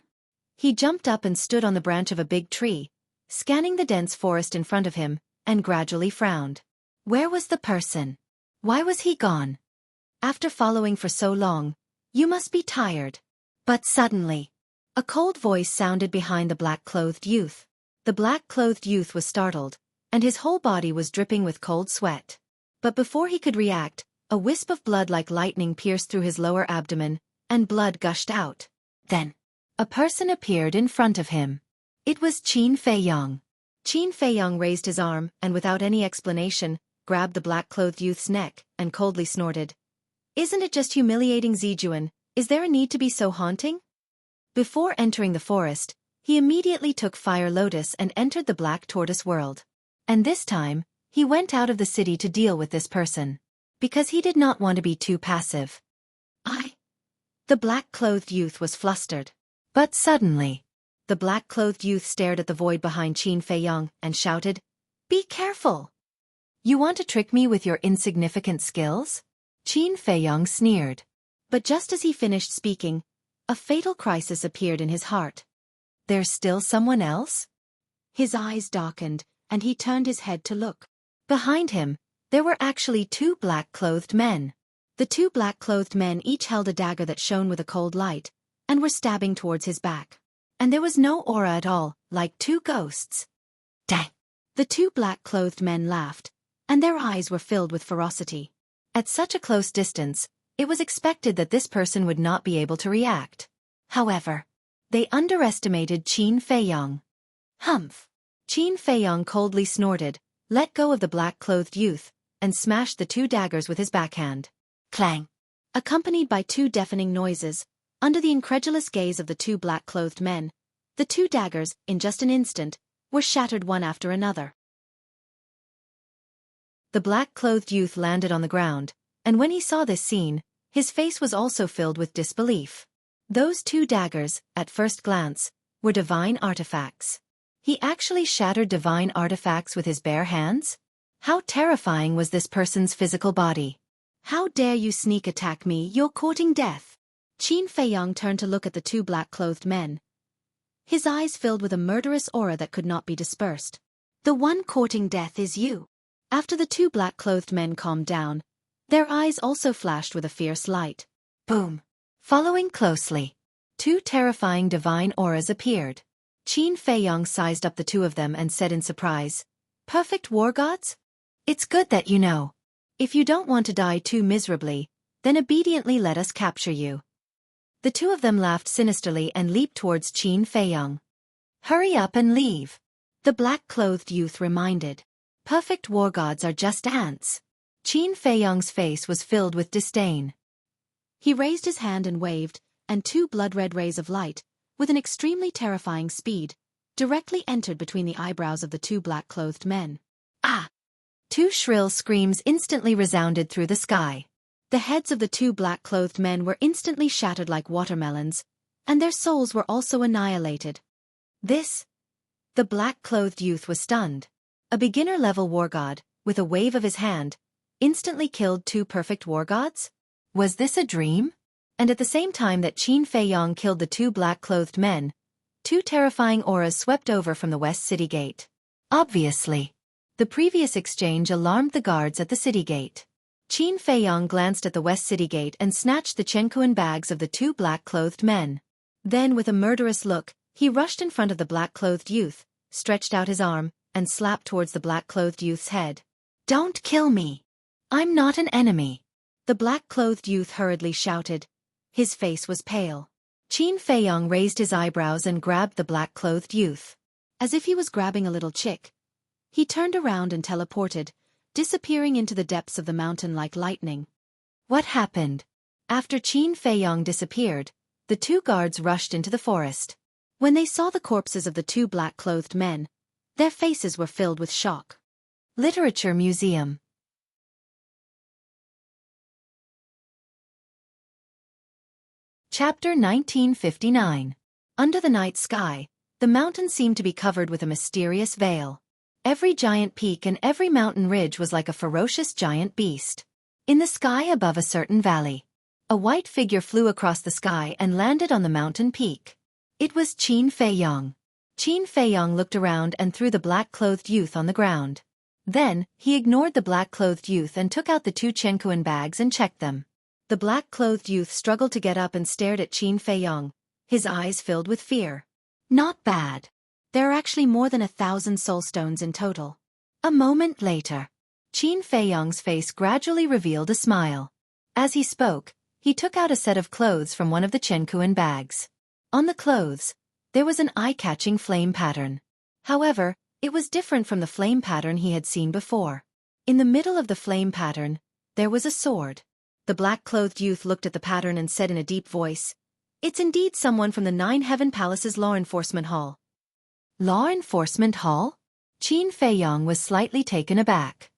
He jumped up and stood on the branch of a big tree, scanning the dense forest in front of him, and gradually frowned. Where was the person? Why was he gone? After following for so long, you must be tired. But suddenly, a cold voice sounded behind the black-clothed youth. The black-clothed youth was startled, and his whole body was dripping with cold sweat. But before he could react, a wisp of blood like lightning pierced through his lower abdomen, and blood gushed out. Then, a person appeared in front of him. It was Qin Feiyang. Qin Feiyang raised his arm, and without any explanation, grabbed the black-clothed youth's neck, and coldly snorted. Isn't it just humiliating, Zijuan? Is there a need to be so haunting? Before entering the forest, he immediately took Fire Lotus and entered the Black Tortoise world. And this time, he went out of the city to deal with this person. because he did not want to be too passive. The black-clothed youth was flustered. But suddenly, the black-clothed youth stared at the void behind Qin Feiyong and shouted, "Be careful! You want to trick me with your insignificant skills?" Qin Feiyong sneered. But just as he finished speaking, a fatal crisis appeared in his heart. There's still someone else? His eyes darkened, and he turned his head to look. Behind him, there were actually two black-clothed men. The two black-clothed men each held a dagger that shone with a cold light, and were stabbing towards his back. And there was no aura at all, like two ghosts. Dang! The two black-clothed men laughed, and their eyes were filled with ferocity. At such a close distance, it was expected that this person would not be able to react. However, they underestimated Qin Feiyong. Humph! Qin Feiyong coldly snorted, let go of the black-clothed youth, and smashed the two daggers with his backhand. Clang! Accompanied by two deafening noises, under the incredulous gaze of the two black-clothed men, the two daggers, in just an instant, were shattered one after another. The black-clothed youth landed on the ground, and when he saw this scene, his face was also filled with disbelief. Those two daggers, at first glance, were divine artifacts. He actually shattered divine artifacts with his bare hands? How terrifying was this person's physical body? How dare you sneak attack me, you're courting death? Qin Feiyong turned to look at the two black-clothed men. His eyes filled with a murderous aura that could not be dispersed. The one courting death is you. After the two black-clothed men calmed down, their eyes also flashed with a fierce light. Boom! Following closely, two terrifying divine auras appeared. Qin Feiyong sized up the two of them and said in surprise, "Perfect war gods? It's good that you know. If you don't want to die too miserably, then obediently let us capture you." The two of them laughed sinisterly and leaped towards Qin Feiyong. "Hurry up and leave," the black-clothed youth reminded. "Perfect war gods are just ants." Qin Feiyong's face was filled with disdain. He raised his hand and waved, and two blood-red rays of light, with an extremely terrifying speed, directly entered between the eyebrows of the two black-clothed men. Ah! Two shrill screams instantly resounded through the sky. The heads of the two black-clothed men were instantly shattered like watermelons, and their souls were also annihilated. The black-clothed youth was stunned. A beginner-level war god, with a wave of his hand, instantly killed two perfect war gods? Was this a dream? And at the same time that Qin Feiyong killed the two black-clothed men, two terrifying auras swept over from the West City Gate. Obviously, the previous exchange alarmed the guards at the city gate. Qin Feiyong glanced at the West City Gate and snatched the Chenkuan bags of the two black-clothed men. Then, with a murderous look, he rushed in front of the black-clothed youth, stretched out his arm, and slapped towards the black-clothed youth's head. "Don't kill me! I'm not an enemy!" The black-clothed youth hurriedly shouted. His face was pale. Qin Feiyong raised his eyebrows and grabbed the black-clothed youth. As if he was grabbing a little chick, he turned around and teleported, disappearing into the depths of the mountain like lightning. What happened? After Qin Feiyong disappeared, the two guards rushed into the forest. When they saw the corpses of the two black-clothed men, their faces were filled with shock. Literature Museum. Chapter 1959. Under the night sky, the mountain seemed to be covered with a mysterious veil. Every giant peak and every mountain ridge was like a ferocious giant beast. In the sky above a certain valley, a white figure flew across the sky and landed on the mountain peak. It was Qin Feiyong. Qin Feiyong looked around and threw the black-clothed youth on the ground. Then, he ignored the black-clothed youth and took out the two Chenkuan bags and checked them. The black-clothed youth struggled to get up and stared at Qin Feiyong, his eyes filled with fear. Not bad. There are actually more than 1,000 soulstones in total. A moment later, Qin Feiyong's face gradually revealed a smile. As he spoke, he took out a set of clothes from one of the Chenkuan bags. On the clothes, there was an eye-catching flame pattern. However, it was different from the flame pattern he had seen before. In the middle of the flame pattern, there was a sword. The black-clothed youth looked at the pattern and said in a deep voice, "It's indeed someone from the Nine Heaven Palace's Law Enforcement Hall." Law Enforcement Hall? Qin Feiyong was slightly taken aback.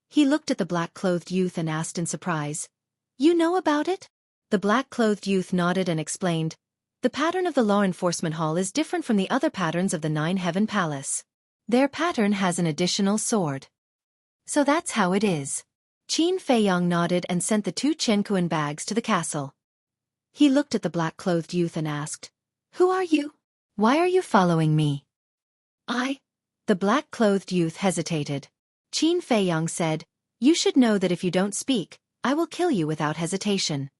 He looked at the black-clothed youth and asked in surprise, "You know about it?" The black-clothed youth nodded and explained, "The pattern of the law enforcement hall is different from the other patterns of the Nine Heaven Palace. Their pattern has an additional sword. So that's how it is." Qin Feiyong nodded and sent the 2 Qianquan bags to the castle. He looked at the black-clothed youth and asked, "Who are you? Why are you following me?" The black-clothed youth hesitated. Qin Feiyong said, "You should know that if you don't speak, I will kill you without hesitation."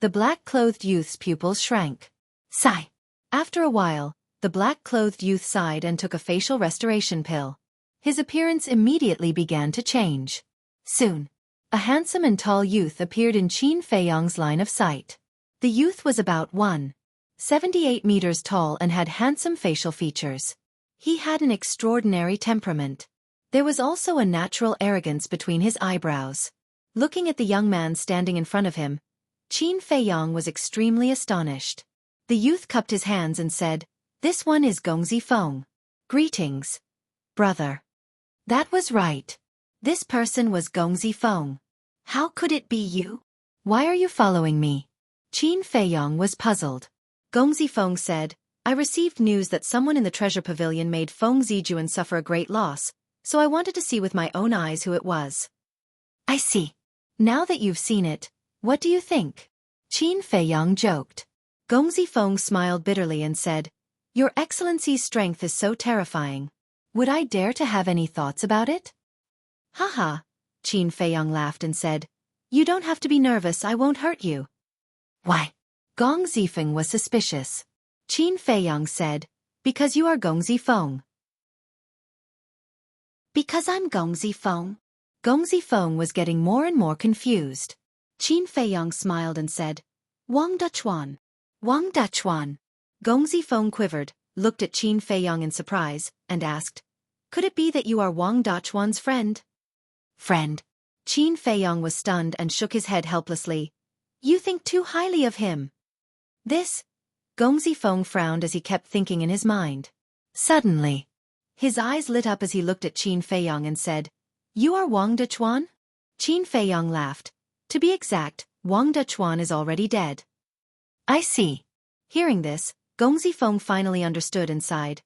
The black-clothed youth's pupils shrank. Sigh. After a while, the black-clothed youth sighed and took a facial restoration pill. His appearance immediately began to change. Soon, a handsome and tall youth appeared in Qin Feiyong's line of sight. The youth was about 1.78 meters tall and had handsome facial features. He had an extraordinary temperament. There was also a natural arrogance between his eyebrows. Looking at the young man standing in front of him, Qin Feiyong was extremely astonished. The youth cupped his hands and said, "This one is Gongzi Feng. Greetings, brother." That was right. This person was Gongzi Feng. "How could it be you? Why are you following me?" Qin Feiyong was puzzled. Gongzi Feng said, "I received news that someone in the treasure pavilion made Feng Zijuan suffer a great loss, so I wanted to see with my own eyes who it was." "I see. Now that you've seen it, what do you think?" Qin Feiyong joked. Gongzi Feng smiled bitterly and said, "Your Excellency's strength is so terrifying. Would I dare to have any thoughts about it?" "Haha," Qin Feiyong laughed and said, "You don't have to be nervous, I won't hurt you." "Why?" Gong Zifeng was suspicious. Qin Feiyong said, "Because you are Gongzi Feng." "Because I'm Gongzi Feng?" Gongzi Feng was getting more and more confused. Qin Feiyong smiled and said, "Wang Duchuan." "Wang Duchuan." Gongzi Feng quivered, looked at Qin Feiyong in surprise, and asked, "Could it be that you are Wang Duchuan's friend?" "Friend?" Qin Feiyong was stunned and shook his head helplessly. "You think too highly of him." "This?" Gongzi Feng frowned as he kept thinking in his mind. Suddenly, his eyes lit up as he looked at Qin Feiyong and said, "You are Wang Duchuan?" Qin Feiyong laughed. "To be exact, Wang Duchuan is already dead." "I see." Hearing this, Gongzi Feng finally understood and sighed.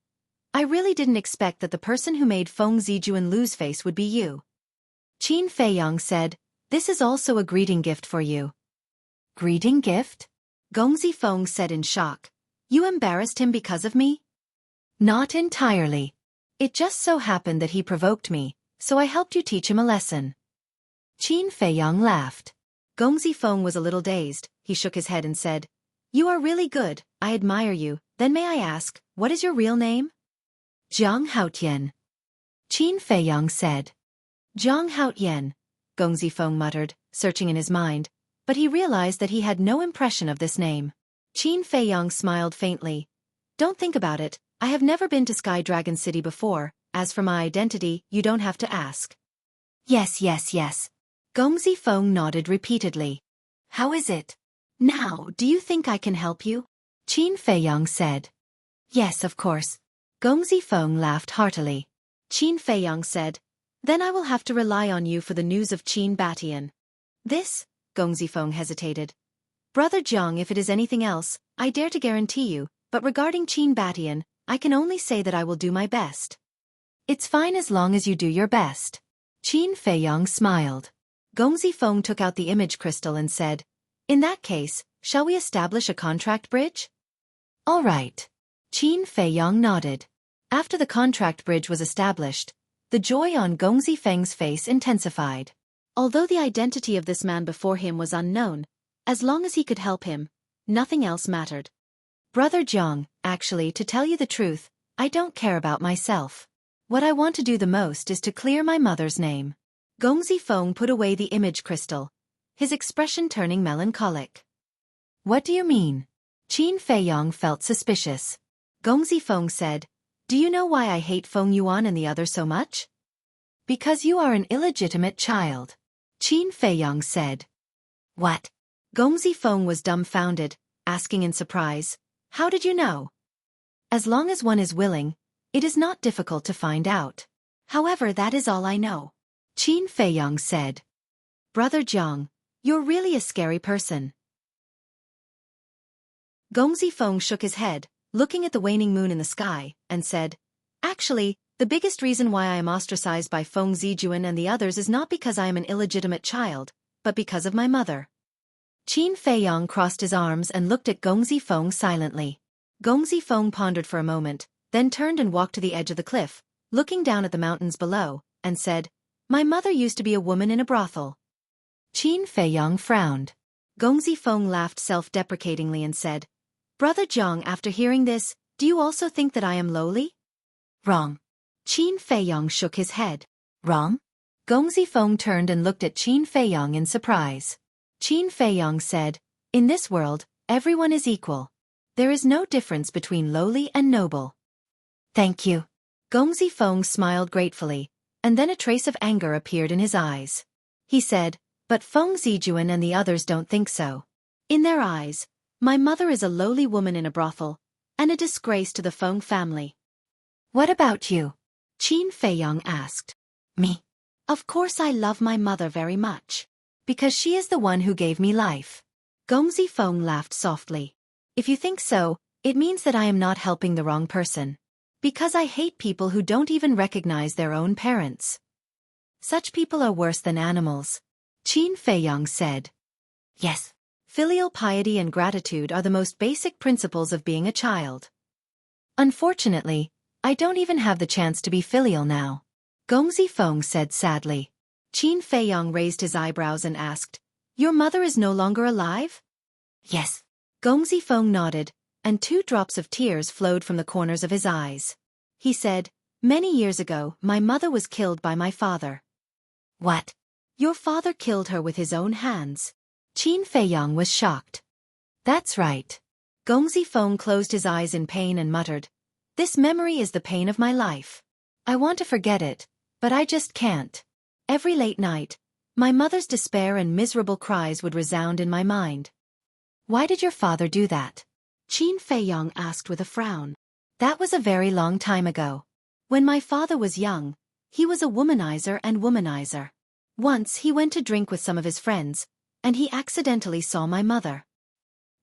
"I really didn't expect that the person who made Feng Zijuan lose face would be you." Qin Feiyong said, "This is also a greeting gift for you." "Greeting gift?" Gongzi Feng said in shock. "You embarrassed him because of me?" "Not entirely. It just so happened that he provoked me, so I helped you teach him a lesson." Qin Feiyong laughed. Gongzi Feng was a little dazed. He shook his head and said, "You are really good, I admire you. Then may I ask, what is your real name?" "Zhang Haotian." Qin Feiyong said. "Zhang Haotian," Gongzi Feng muttered, searching in his mind, but he realized that he had no impression of this name. Qin Feiyong smiled faintly. "Don't think about it, I have never been to Sky Dragon City before. As for my identity, you don't have to ask." Yes. Gongzi Feng nodded repeatedly. "How is it? Now, do you think I can help you?" Qin Feiyong said. "Yes, of course." Gongzi Feng laughed heartily. Qin Feiyong said, "Then I will have to rely on you for the news of Qin Batian." "This?" Gongzi Feng hesitated. "Brother Zhang, if it is anything else, I dare to guarantee you, but regarding Qin Batian, I can only say that I will do my best." "It's fine as long as you do your best." Qin Feiyong smiled. Gongzi Feng took out the image crystal and said, "In that case, shall we establish a contract bridge?" "All right." Qin Feiyong nodded. After the contract bridge was established, the joy on Gongzi Feng's face intensified. Although the identity of this man before him was unknown, as long as he could help him, nothing else mattered. "Brother Zhang, actually, to tell you the truth, I don't care about myself. What I want to do the most is to clear my mother's name." Gongzi Feng put away the image crystal, his expression turning melancholic. "What do you mean?" Qin Feiyong felt suspicious. Gongzi Feng said, "Do you know why I hate Feng Yuan and the others so much?" "Because you are an illegitimate child." Qin Feiyong said. "What?" Gongzi Feng was dumbfounded, asking in surprise, "How did you know?" "As long as one is willing, it is not difficult to find out. However, that is all I know." Qin Feiyong said. Brother Jiang, you're really a scary person. Gong Zifeng shook his head, looking at the waning moon in the sky, and said, Actually, the biggest reason why I am ostracized by Feng Zijuan and the others is not because I am an illegitimate child, but because of my mother. Qin Feiyong crossed his arms and looked at Gong Zifeng silently. Gong Zifeng pondered for a moment, then turned and walked to the edge of the cliff, looking down at the mountains below, and said, My mother used to be a woman in a brothel. Qin Feiyong frowned. Gong Zifeng laughed self-deprecatingly and said, Brother Jiang, after hearing this, do you also think that I am lowly? Wrong. Qin Feiyong shook his head. Wrong? Gong Zifeng turned and looked at Qin Feiyong in surprise. Qin Feiyong said, In this world, everyone is equal. There is no difference between lowly and noble. Thank you. Gong Zifeng smiled gratefully, and then a trace of anger appeared in his eyes. He said, But Feng Zijuan and the others don't think so. In their eyes, my mother is a lowly woman in a brothel, and a disgrace to the Feng family. What about you? Qin Feiyong asked. Me. Of course I love my mother very much. Because she is the one who gave me life. Gong Zifeng laughed softly. If you think so, it means that I am not helping the wrong person. Because I hate people who don't even recognize their own parents. Such people are worse than animals. Qin Feiyong said. Yes. Filial piety and gratitude are the most basic principles of being a child. Unfortunately, I don't even have the chance to be filial now. Gong Zifeng said sadly. Qin Feiyong raised his eyebrows and asked, Your mother is no longer alive? Yes. Gong Zifeng nodded, and 2 drops of tears flowed from the corners of his eyes. He said, Many years ago, my mother was killed by my father. What? Your father killed her with his own hands? Qin Feiyong was shocked. That's right. Gong Zifeng closed his eyes in pain and muttered, This memory is the pain of my life. I want to forget it, but I just can't. Every late night, my mother's despair and miserable cries would resound in my mind. Why did your father do that? Qin Feiyong asked with a frown. That was a very long time ago. When my father was young, he was a womanizer and womanizer. Once he went to drink with some of his friends, and he accidentally saw my mother.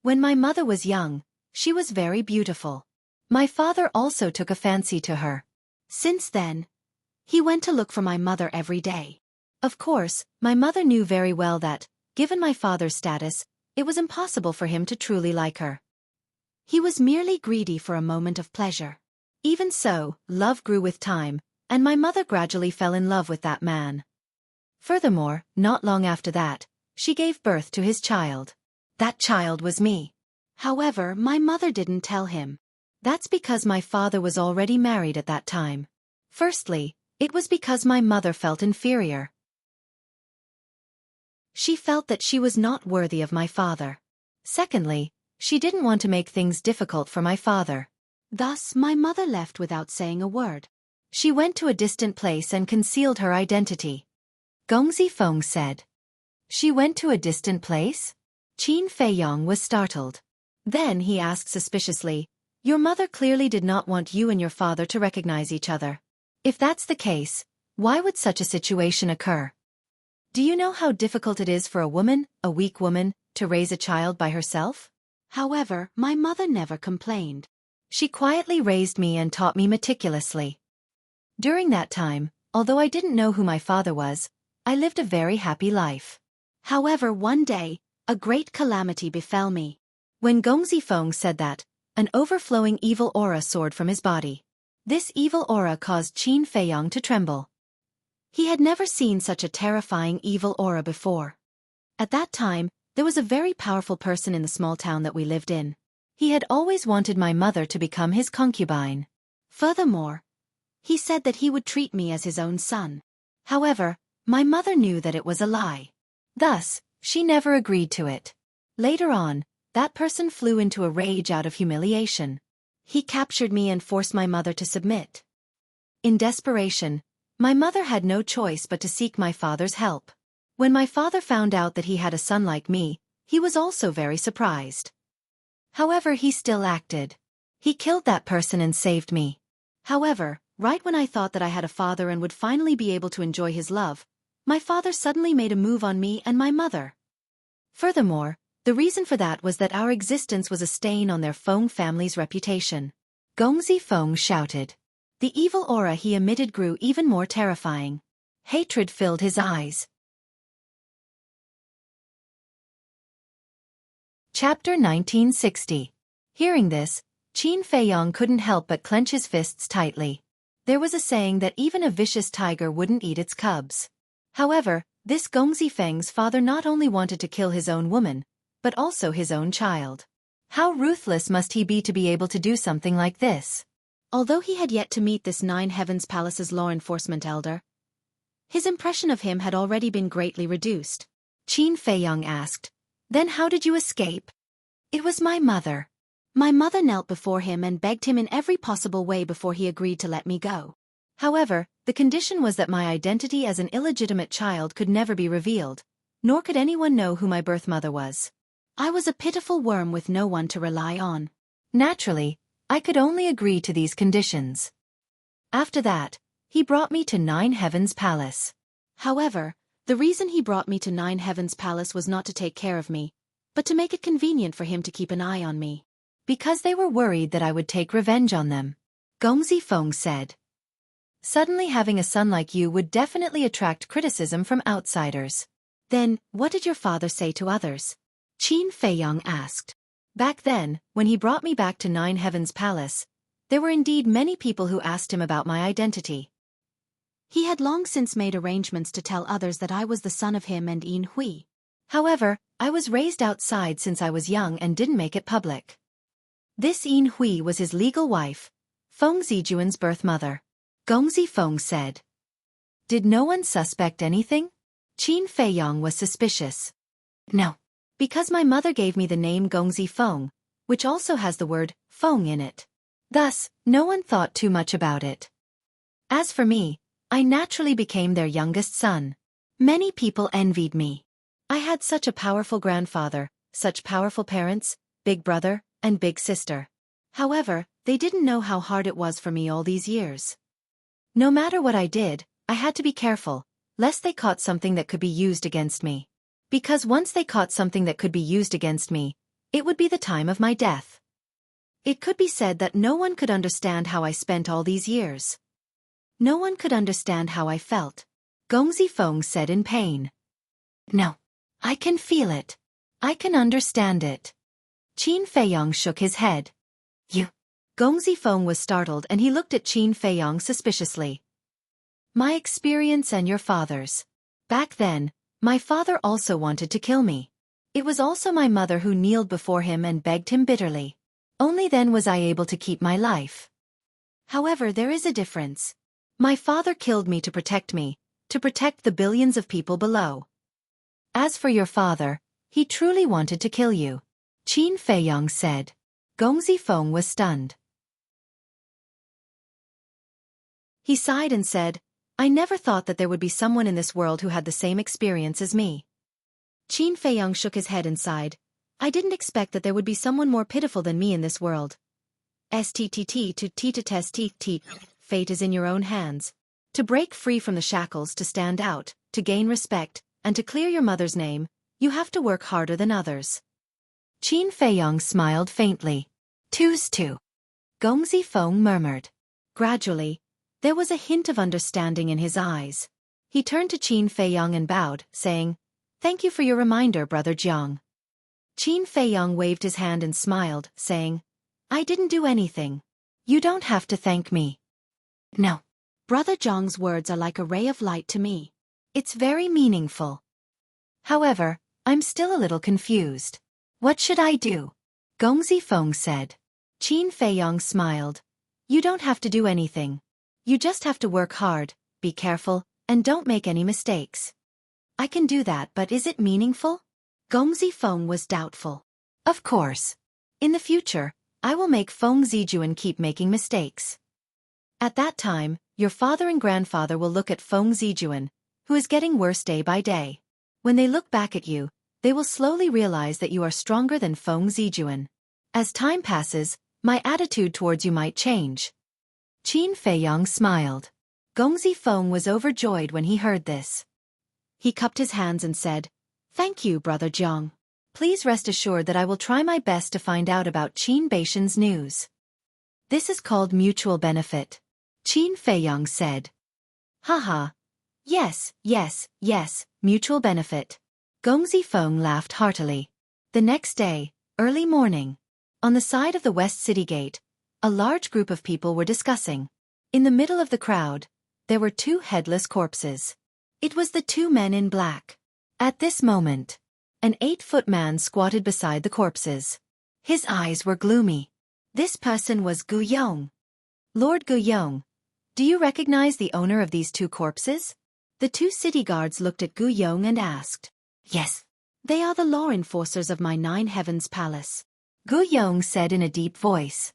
When my mother was young, she was very beautiful. My father also took a fancy to her. Since then, he went to look for my mother every day. Of course, my mother knew very well that, given my father's status, it was impossible for him to truly like her. He was merely greedy for a moment of pleasure. Even so, love grew with time, and my mother gradually fell in love with that man. Furthermore, not long after that, she gave birth to his child. That child was me. However, my mother didn't tell him. That's because my father was already married at that time. Firstly, it was because my mother felt inferior. She felt that she was not worthy of my father. Secondly, she didn't want to make things difficult for my father. Thus, my mother left without saying a word. She went to a distant place and concealed her identity. Gong Zifeng said. She went to a distant place? Qin Feiyong was startled. Then he asked suspiciously, Your mother clearly did not want you and your father to recognize each other. If that's the case, why would such a situation occur? Do you know how difficult it is for a woman, a weak woman, to raise a child by herself? However, my mother never complained. She quietly raised me and taught me meticulously. During that time, although I didn't know who my father was, I lived a very happy life. However, one day, a great calamity befell me. When Gong Zifeng said that, an overflowing evil aura soared from his body. This evil aura caused Qin Feiyong to tremble. He had never seen such a terrifying evil aura before. At that time, there was a very powerful person in the small town that we lived in. He had always wanted my mother to become his concubine. Furthermore, he said that he would treat me as his own son. However, my mother knew that it was a lie. Thus, she never agreed to it. Later on, that person flew into a rage out of humiliation. He captured me and forced my mother to submit. In desperation, my mother had no choice but to seek my father's help. When my father found out that he had a son like me, he was also very surprised. However, he still acted. He killed that person and saved me. However, right when I thought that I had a father and would finally be able to enjoy his love, My father suddenly made a move on me and my mother. Furthermore, the reason for that was that our existence was a stain on their Feng family's reputation. Gongzi Feng shouted. The evil aura he emitted grew even more terrifying. Hatred filled his eyes. Chapter 1960. Hearing this, Qin Feiyong couldn't help but clench his fists tightly. There was a saying that even a vicious tiger wouldn't eat its cubs. However, this Gongzi Feng's father not only wanted to kill his own woman, but also his own child. How ruthless must he be to be able to do something like this? Although he had yet to meet this Nine Heavens Palace's law enforcement elder, his impression of him had already been greatly reduced. Qin Feiyong asked, "Then how did you escape?" "It was my mother. My mother knelt before him and begged him in every possible way before he agreed to let me go. However, the condition was that my identity as an illegitimate child could never be revealed, nor could anyone know who my birth mother was. I was a pitiful worm with no one to rely on. Naturally, I could only agree to these conditions. After that, he brought me to Nine Heavens Palace. However, the reason he brought me to Nine Heavens Palace was not to take care of me, but to make it convenient for him to keep an eye on me. Because they were worried that I would take revenge on them," Gongzi Feng said. "Suddenly having a son like you would definitely attract criticism from outsiders." "Then, what did your father say to others?" Qin Feiyong asked. "Back then, when he brought me back to Nine Heavens Palace, there were indeed many people who asked him about my identity. He had long since made arrangements to tell others that I was the son of him and Yin Hui. However, I was raised outside since I was young and didn't make it public. This Yin Hui was his legal wife, Feng Zijuan's birth mother," Gongzi Feng said. "Did no one suspect anything?" Qin Feiyong was suspicious. "No. Because my mother gave me the name Gongzi Feng, which also has the word Feng in it. Thus, no one thought too much about it. As for me, I naturally became their youngest son. Many people envied me. I had such a powerful grandfather, such powerful parents, big brother, and big sister. However, they didn't know how hard it was for me all these years. No matter what I did, I had to be careful, lest they caught something that could be used against me. Because once they caught something that could be used against me, it would be the time of my death. It could be said that no one could understand how I spent all these years. No one could understand how I felt," Gongzi Feng said in pain. "No. I can feel it. I can understand it." Qin Feiyong shook his head. "You?" Gongzi Feng was startled and he looked at Qin Feiyong suspiciously. "My experience and your father's. Back then, my father also wanted to kill me. It was also my mother who kneeled before him and begged him bitterly. Only then was I able to keep my life. However, there is a difference. My father killed me, to protect the billions of people below. As for your father, he truly wanted to kill you," Qin Feiyong said. Gongzi Feng was stunned. He sighed and said, "I never thought that there would be someone in this world who had the same experience as me." Qin Feiyong shook his head and sighed. "I didn't expect that there would be someone more pitiful than me in this world. Stt to t. Fate is in your own hands. To break free from the shackles, to stand out, to gain respect, and to clear your mother's name, you have to work harder than others." Qin Feiyong smiled faintly. "Two's two," Gongzi Feng murmured. Gradually, there was a hint of understanding in his eyes. He turned to Qin Feiyong and bowed, saying, "Thank you for your reminder, Brother Jiang." Qin Feiyong waved his hand and smiled, saying, "I didn't do anything. You don't have to thank me." "No. Brother Jiang's words are like a ray of light to me. It's very meaningful. However, I'm still a little confused. What should I do?" Gongzi Feng said. Qin Feiyong smiled. "You don't have to do anything. You just have to work hard, be careful, and don't make any mistakes." "I can do that, but is it meaningful?" Gongzi Feng was doubtful. "Of course. In the future, I will make Feng Zijuan keep making mistakes. At that time, your father and grandfather will look at Feng Zijuan, who is getting worse day by day. When they look back at you, they will slowly realize that you are stronger than Feng Zijuan. As time passes, my attitude towards you might change." Qin Feiyong smiled. Gongzi Feng was overjoyed when he heard this. He cupped his hands and said, "Thank you, Brother Jiang. Please rest assured that I will try my best to find out about Qin Baishan's news." "This is called mutual benefit," Qin Feiyang said. "Haha. Yes, mutual benefit." Gong Zifeng laughed heartily. The next day, early morning, on the side of the West City Gate, a large group of people were discussing. In the middle of the crowd, there were two headless corpses. It was the two men in black. At this moment, an 8-foot man squatted beside the corpses. His eyes were gloomy. This person was Gu Yong. "Lord Gu Yong, do you recognize the owner of these two corpses?" The two city guards looked at Gu Yong and asked. "Yes. They are the law enforcers of my 9 Heavens Palace," Gu Yong said in a deep voice.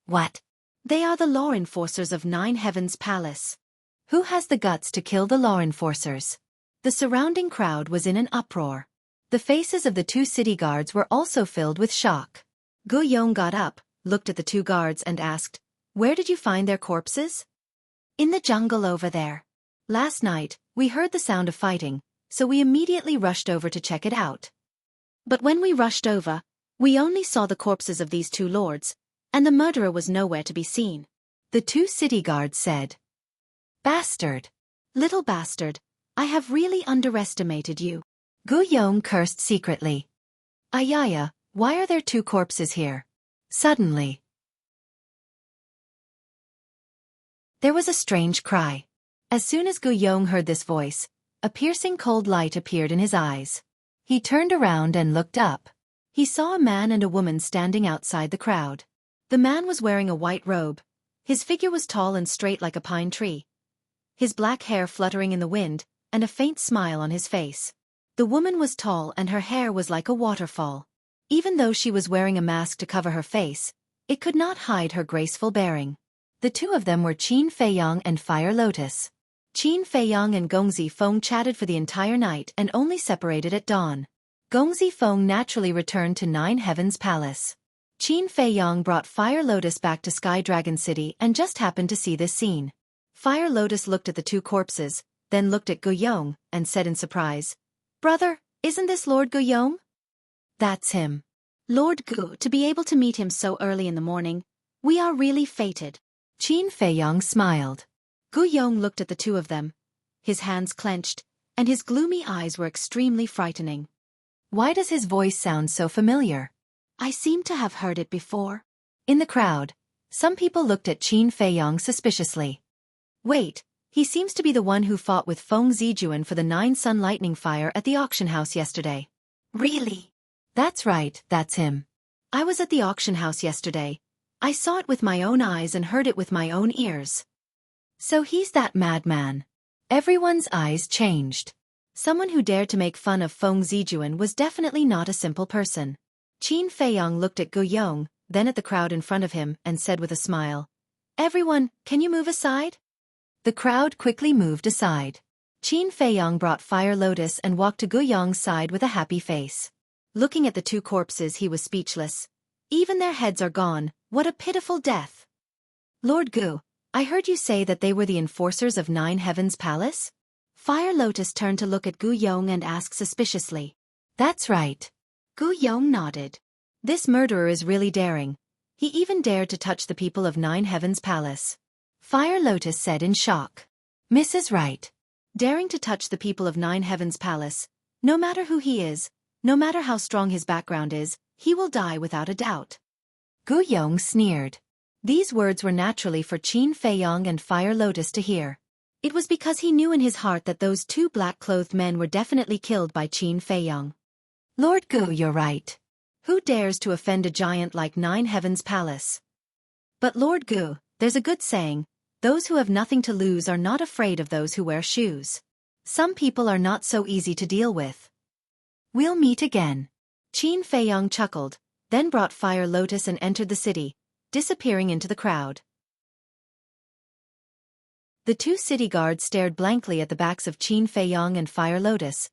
"What? They are the law enforcers of 9 Heavens Palace. Who has the guts to kill the law enforcers?" The surrounding crowd was in an uproar. The faces of the two city guards were also filled with shock. Gu Yong got up, looked at the two guards and asked, "Where did you find their corpses?" "In the jungle over there. Last night, we heard the sound of fighting, so we immediately rushed over to check it out. But when we rushed over, we only saw the corpses of these two lords, and the murderer was nowhere to be seen," the two city guards said. "Bastard! Little bastard, I have really underestimated you." Gu Yong cursed secretly. "Ayaya, why are there two corpses here?" Suddenly, there was a strange cry. As soon as Gu Yong heard this voice, a piercing cold light appeared in his eyes. He turned around and looked up. He saw a man and a woman standing outside the crowd. The man was wearing a white robe. His figure was tall and straight like a pine tree, his black hair fluttering in the wind, and a faint smile on his face. The woman was tall and her hair was like a waterfall. Even though she was wearing a mask to cover her face, it could not hide her graceful bearing. The two of them were Qin Feiyang and Fire Lotus. Qin Feiyang and Gong Zifeng chatted for the entire night and only separated at dawn. Gong Zifeng naturally returned to 9 Heavens Palace. Qin Feiyang brought Fire Lotus back to Sky Dragon City and just happened to see this scene. Fire Lotus looked at the two corpses, then looked at Gu Yong, and said in surprise, "Brother, isn't this Lord Gu Yong?" "That's him. Lord Gu, to be able to meet him so early in the morning, we are really fated." Qin Feiyang smiled. Gu Yong looked at the two of them. His hands clenched, and his gloomy eyes were extremely frightening. Why does his voice sound so familiar? I seem to have heard it before. In the crowd, some people looked at Qin Feiyang suspiciously. Wait, he seems to be the one who fought with Feng Zijuan for the 9 Sun Lightning Fire at the auction house yesterday. Really? That's right, that's him. I was at the auction house yesterday. I saw it with my own eyes and heard it with my own ears. So he's that madman. Everyone's eyes changed. Someone who dared to make fun of Feng Zijuan was definitely not a simple person. Qin Feiyang looked at Gu Yong, then at the crowd in front of him, and said with a smile, "Everyone, can you move aside?" The crowd quickly moved aside. Qin Feiyang brought Fire Lotus and walked to Gu Yong's side with a happy face. Looking at the two corpses, he was speechless. Even their heads are gone, what a pitiful death. "Lord Gu, I heard you say that they were the enforcers of 9 Heavens Palace?" Fire Lotus turned to look at Gu Yong and asked suspiciously. "That's right." Gu Yong nodded. This murderer is really daring. He even dared to touch the people of 9 Heavens Palace. Fire Lotus said in shock. Mrs. Right. Daring to touch the people of 9 Heavens Palace, no matter who he is, no matter how strong his background is, he will die without a doubt. Gu Yong sneered. These words were naturally for Qin Feiyang and Fire Lotus to hear. It was because he knew in his heart that those two black-clothed men were definitely killed by Qin Feiyang. Lord Gu, you're right. Who dares to offend a giant like 9 Heavens Palace? But Lord Gu, there's a good saying, those who have nothing to lose are not afraid of those who wear shoes. Some people are not so easy to deal with. We'll meet again. Qin Feiyang chuckled, then brought Fire Lotus and entered the city, disappearing into the crowd. The two city guards stared blankly at the backs of Qin Feiyang and Fire Lotus,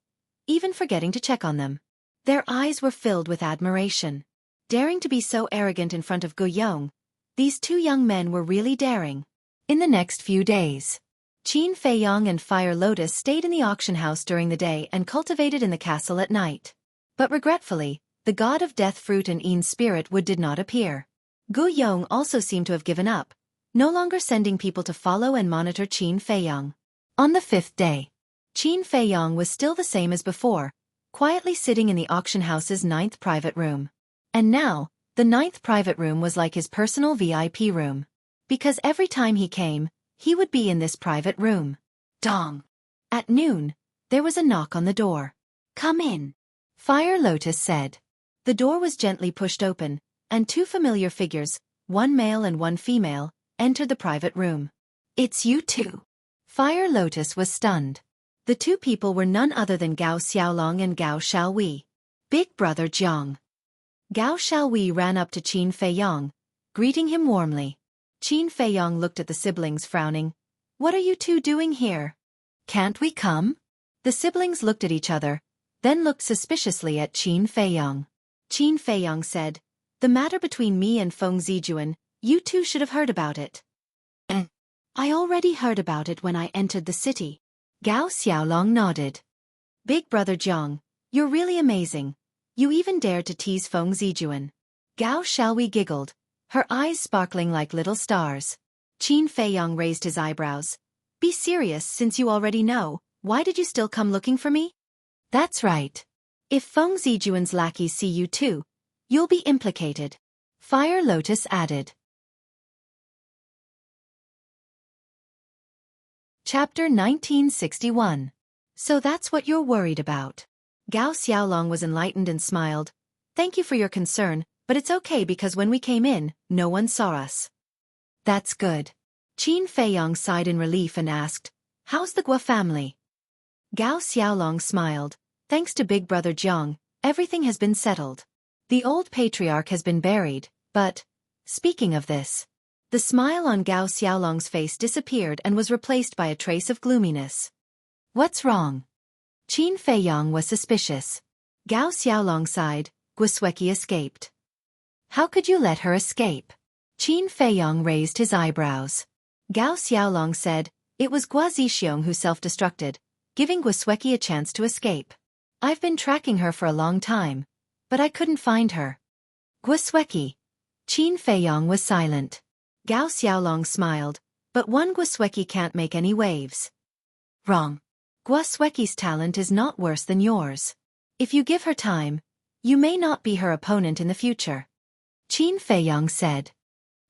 even forgetting to check on them. Their eyes were filled with admiration. Daring to be so arrogant in front of Gu Yong, these two young men were really daring. In the next few days, Qin Feiyang and Fire Lotus stayed in the auction house during the day and cultivated in the castle at night. But regretfully, the god of death fruit and Yin spirit wood did not appear. Gu Yong also seemed to have given up, no longer sending people to follow and monitor Qin Feiyang. On the 5th day, Qin Feiyang was still the same as before, quietly sitting in the auction house's 9th private room. And now, the 9th private room was like his personal VIP room. Because every time he came, he would be in this private room. Dong! At noon, there was a knock on the door. "Come in," Fire Lotus said. The door was gently pushed open, and two familiar figures, one male and one female, entered the private room. "It's you two." Fire Lotus was stunned. The two people were none other than Gao Xiaolong and Gao Xiaowei. Big brother Jiang. Gao Xiaowei ran up to Qin Feiyang, greeting him warmly. Qin Feiyang looked at the siblings frowning. "What are you two doing here? Can't we come?" The siblings looked at each other, then looked suspiciously at Qin Feiyang. Qin Feiyang said, "The matter between me and Feng Zijuan, you two should have heard about it." "I already heard about it when I entered the city." Gao Xiaolong nodded. "Big brother Jiang, you're really amazing. You even dared to tease Feng Zijuan." Gao Xiaowei giggled, her eyes sparkling like little stars. Qin Feiyang raised his eyebrows. "Be serious, since you already know. Why did you still come looking for me?" "That's right. If Feng Zijuan's lackeys see you too, you'll be implicated," Fire Lotus added. Chapter 1961. So that's what you're worried about. Gao Xiaolong was enlightened and smiled. "Thank you for your concern, but it's okay because when we came in, no one saw us." "That's good." Qin Feiyang sighed in relief and asked, "How's the Gua family?" Gao Xiaolong smiled. "Thanks to Big Brother Jiang, everything has been settled. The old patriarch has been buried, but, speaking of this..." The smile on Gao Xiaolong's face disappeared and was replaced by a trace of gloominess. "What's wrong?" Qin Feiyang was suspicious. Gao Xiaolong sighed. "Xueqi escaped." "How could you let her escape?" Qin Feiyang raised his eyebrows. Gao Xiaolong said, "It was Gua Zixiong who self-destructed, giving Xueqi a chance to escape. I've been tracking her for a long time, but I couldn't find her." "Xueqi?" Qin Feiyang was silent. Gao Xiaolong smiled, "But one Xueqi can't make any waves." "Wrong. Xueqi's talent is not worse than yours. If you give her time, you may not be her opponent in the future," Qin Feiyang said.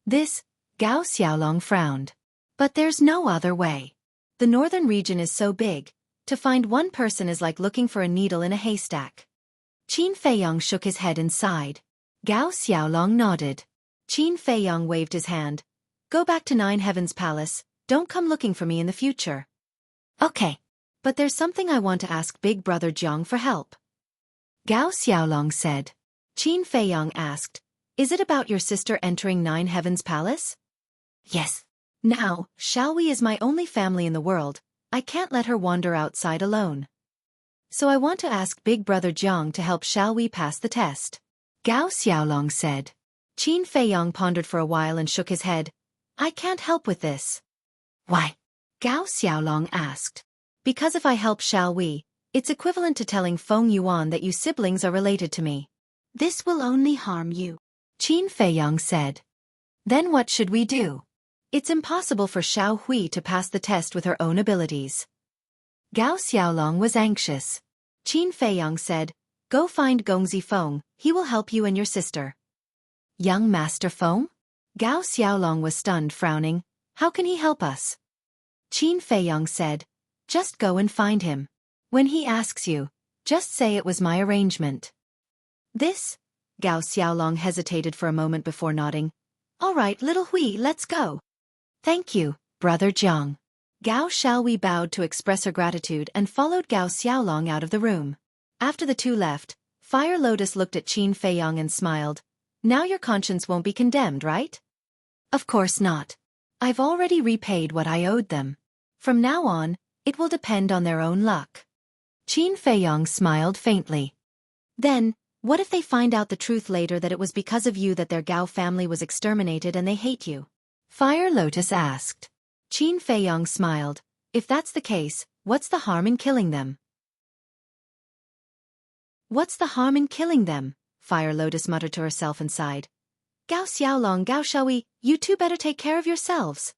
This, Gao Xiaolong frowned. "But there's no other way. The northern region is so big, to find one person is like looking for a needle in a haystack." Qin Feiyang shook his head and sighed. Gao Xiaolong nodded. Qin Feiyang waved his hand. "Go back to Nine Heavens Palace, don't come looking for me in the future." "Okay. But there's something I want to ask Big Brother Jiang for help," Gao Xiaolong said. Qin Feiyang asked, "Is it about your sister entering Nine Heavens Palace?" "Yes. Now, Xiaowei is my only family in the world, I can't let her wander outside alone. So I want to ask Big Brother Jiang to help Xiaowei pass the test," Gao Xiaolong said. Qin Feiyang pondered for a while and shook his head. "I can't help with this." "Why?" Gao Xiaolong asked. "Because if I help Xiaowei, it's equivalent to telling Feng Yuan that you siblings are related to me. This will only harm you," Qin Feiyang said. "Then what should we do?" "It's impossible for Xiaowei to pass the test with her own abilities." Gao Xiaolong was anxious. Qin Feiyang said, "Go find Gongzi Feng, he will help you and your sister." "Young Master Feng?" Gao Xiaolong was stunned, frowning. "How can he help us?" Qin Feiyang said, "Just go and find him. When he asks you, just say it was my arrangement." "This?" Gao Xiaolong hesitated for a moment before nodding. "All right, little Hui, let's go." "Thank you, Brother Jiang." Gao Xiaowei bowed to express her gratitude and followed Gao Xiaolong out of the room. After the two left, Fire Lotus looked at Qin Feiyang and smiled. "Now your conscience won't be condemned, right?" "Of course not. I've already repaid what I owed them. From now on, it will depend on their own luck." Qin Feiyang smiled faintly. "Then, what if they find out the truth later that it was because of you that their Gao family was exterminated and they hate you?" Fire Lotus asked. Qin Feiyang smiled. If that's the case, what's the harm in killing them? What's the harm in killing them? Fire Lotus muttered to herself and sighed. Gao Xiaolong, Gao Xiaoyi, you two better take care of yourselves.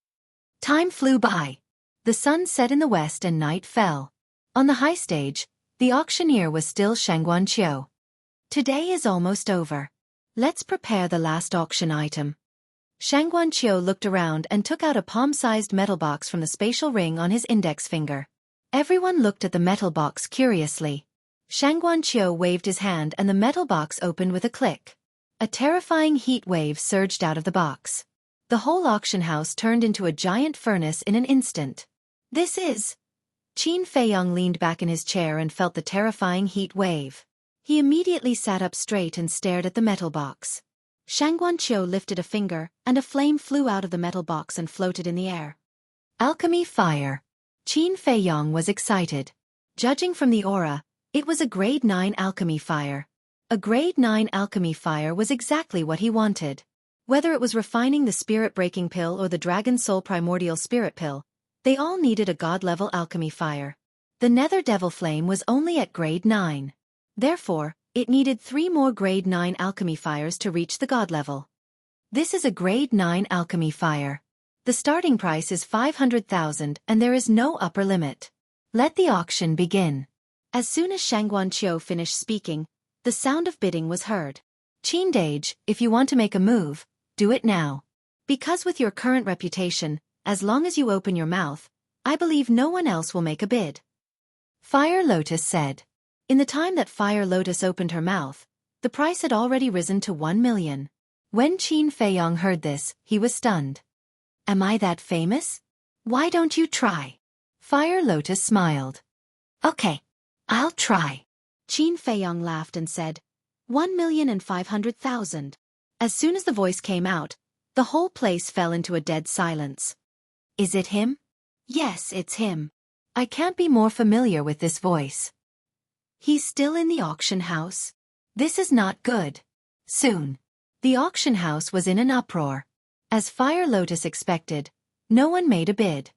Time flew by. The sun set in the west and night fell. On the high stage, the auctioneer was still Shangguan Qiu. Today is almost over. Let's prepare the last auction item. Shangguan Qiu looked around and took out a palm-sized metal box from the spatial ring on his index finger. Everyone looked at the metal box curiously. Shangguan Qiu waved his hand and the metal box opened with a click. A terrifying heat wave surged out of the box. The whole auction house turned into a giant furnace in an instant. This is... Qin Feiyong leaned back in his chair and felt the terrifying heat wave. He immediately sat up straight and stared at the metal box. Shangguan Qiu lifted a finger, and a flame flew out of the metal box and floated in the air. Alchemy fire. Qin Feiyong was excited. Judging from the aura, it was a grade 9 alchemy fire. A grade 9 alchemy fire was exactly what he wanted. Whether it was refining the spirit-breaking pill or the dragon soul primordial spirit pill, they all needed a god-level alchemy fire. The nether devil flame was only at grade 9. Therefore, it needed 3 more grade 9 alchemy fires to reach the god level. This is a grade 9 alchemy fire. The starting price is 500,000 and there is no upper limit. Let the auction begin. As soon as Shangguan Qiu finished speaking, the sound of bidding was heard. Qin Dage, if you want to make a move, do it now. Because with your current reputation, as long as you open your mouth, I believe no one else will make a bid. Fire Lotus said. In the time that Fire Lotus opened her mouth, the price had already risen to 1 million. When Qin Feiyong heard this, he was stunned. Am I that famous? Why don't you try? Fire Lotus smiled. Okay, I'll try. Qin Feiyong laughed and said, 1,500,000. As soon as the voice came out, the whole place fell into a dead silence. Is it him? Yes, it's him. I can't be more familiar with this voice. He's still in the auction house. This is not good. Soon. The auction house was in an uproar. As Fire Lotus expected, no one made a bid.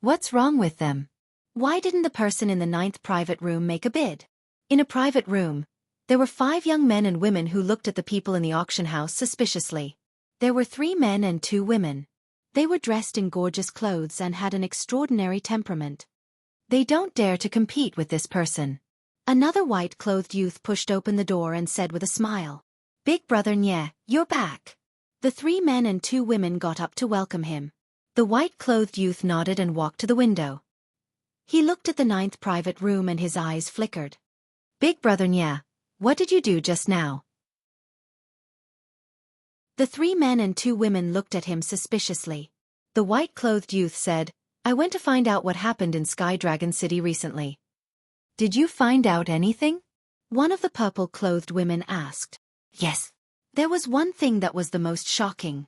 What's wrong with them? Why didn't the person in the 9th private room make a bid? In a private room, there were 5 young men and women who looked at the people in the auction house suspiciously. There were 3 men and 2 women. They were dressed in gorgeous clothes and had an extraordinary temperament. They don't dare to compete with this person. Another white-clothed youth pushed open the door and said with a smile, Big Brother Nye, you're back. The 3 men and 2 women got up to welcome him. The white-clothed youth nodded and walked to the window. He looked at the 9th private room and his eyes flickered. Big Brother Nye, what did you do just now? The 3 men and 2 women looked at him suspiciously. The white-clothed youth said, I went to find out what happened in Sky Dragon City recently. Did you find out anything? One of the purple-clothed women asked. Yes. There was one thing that was the most shocking.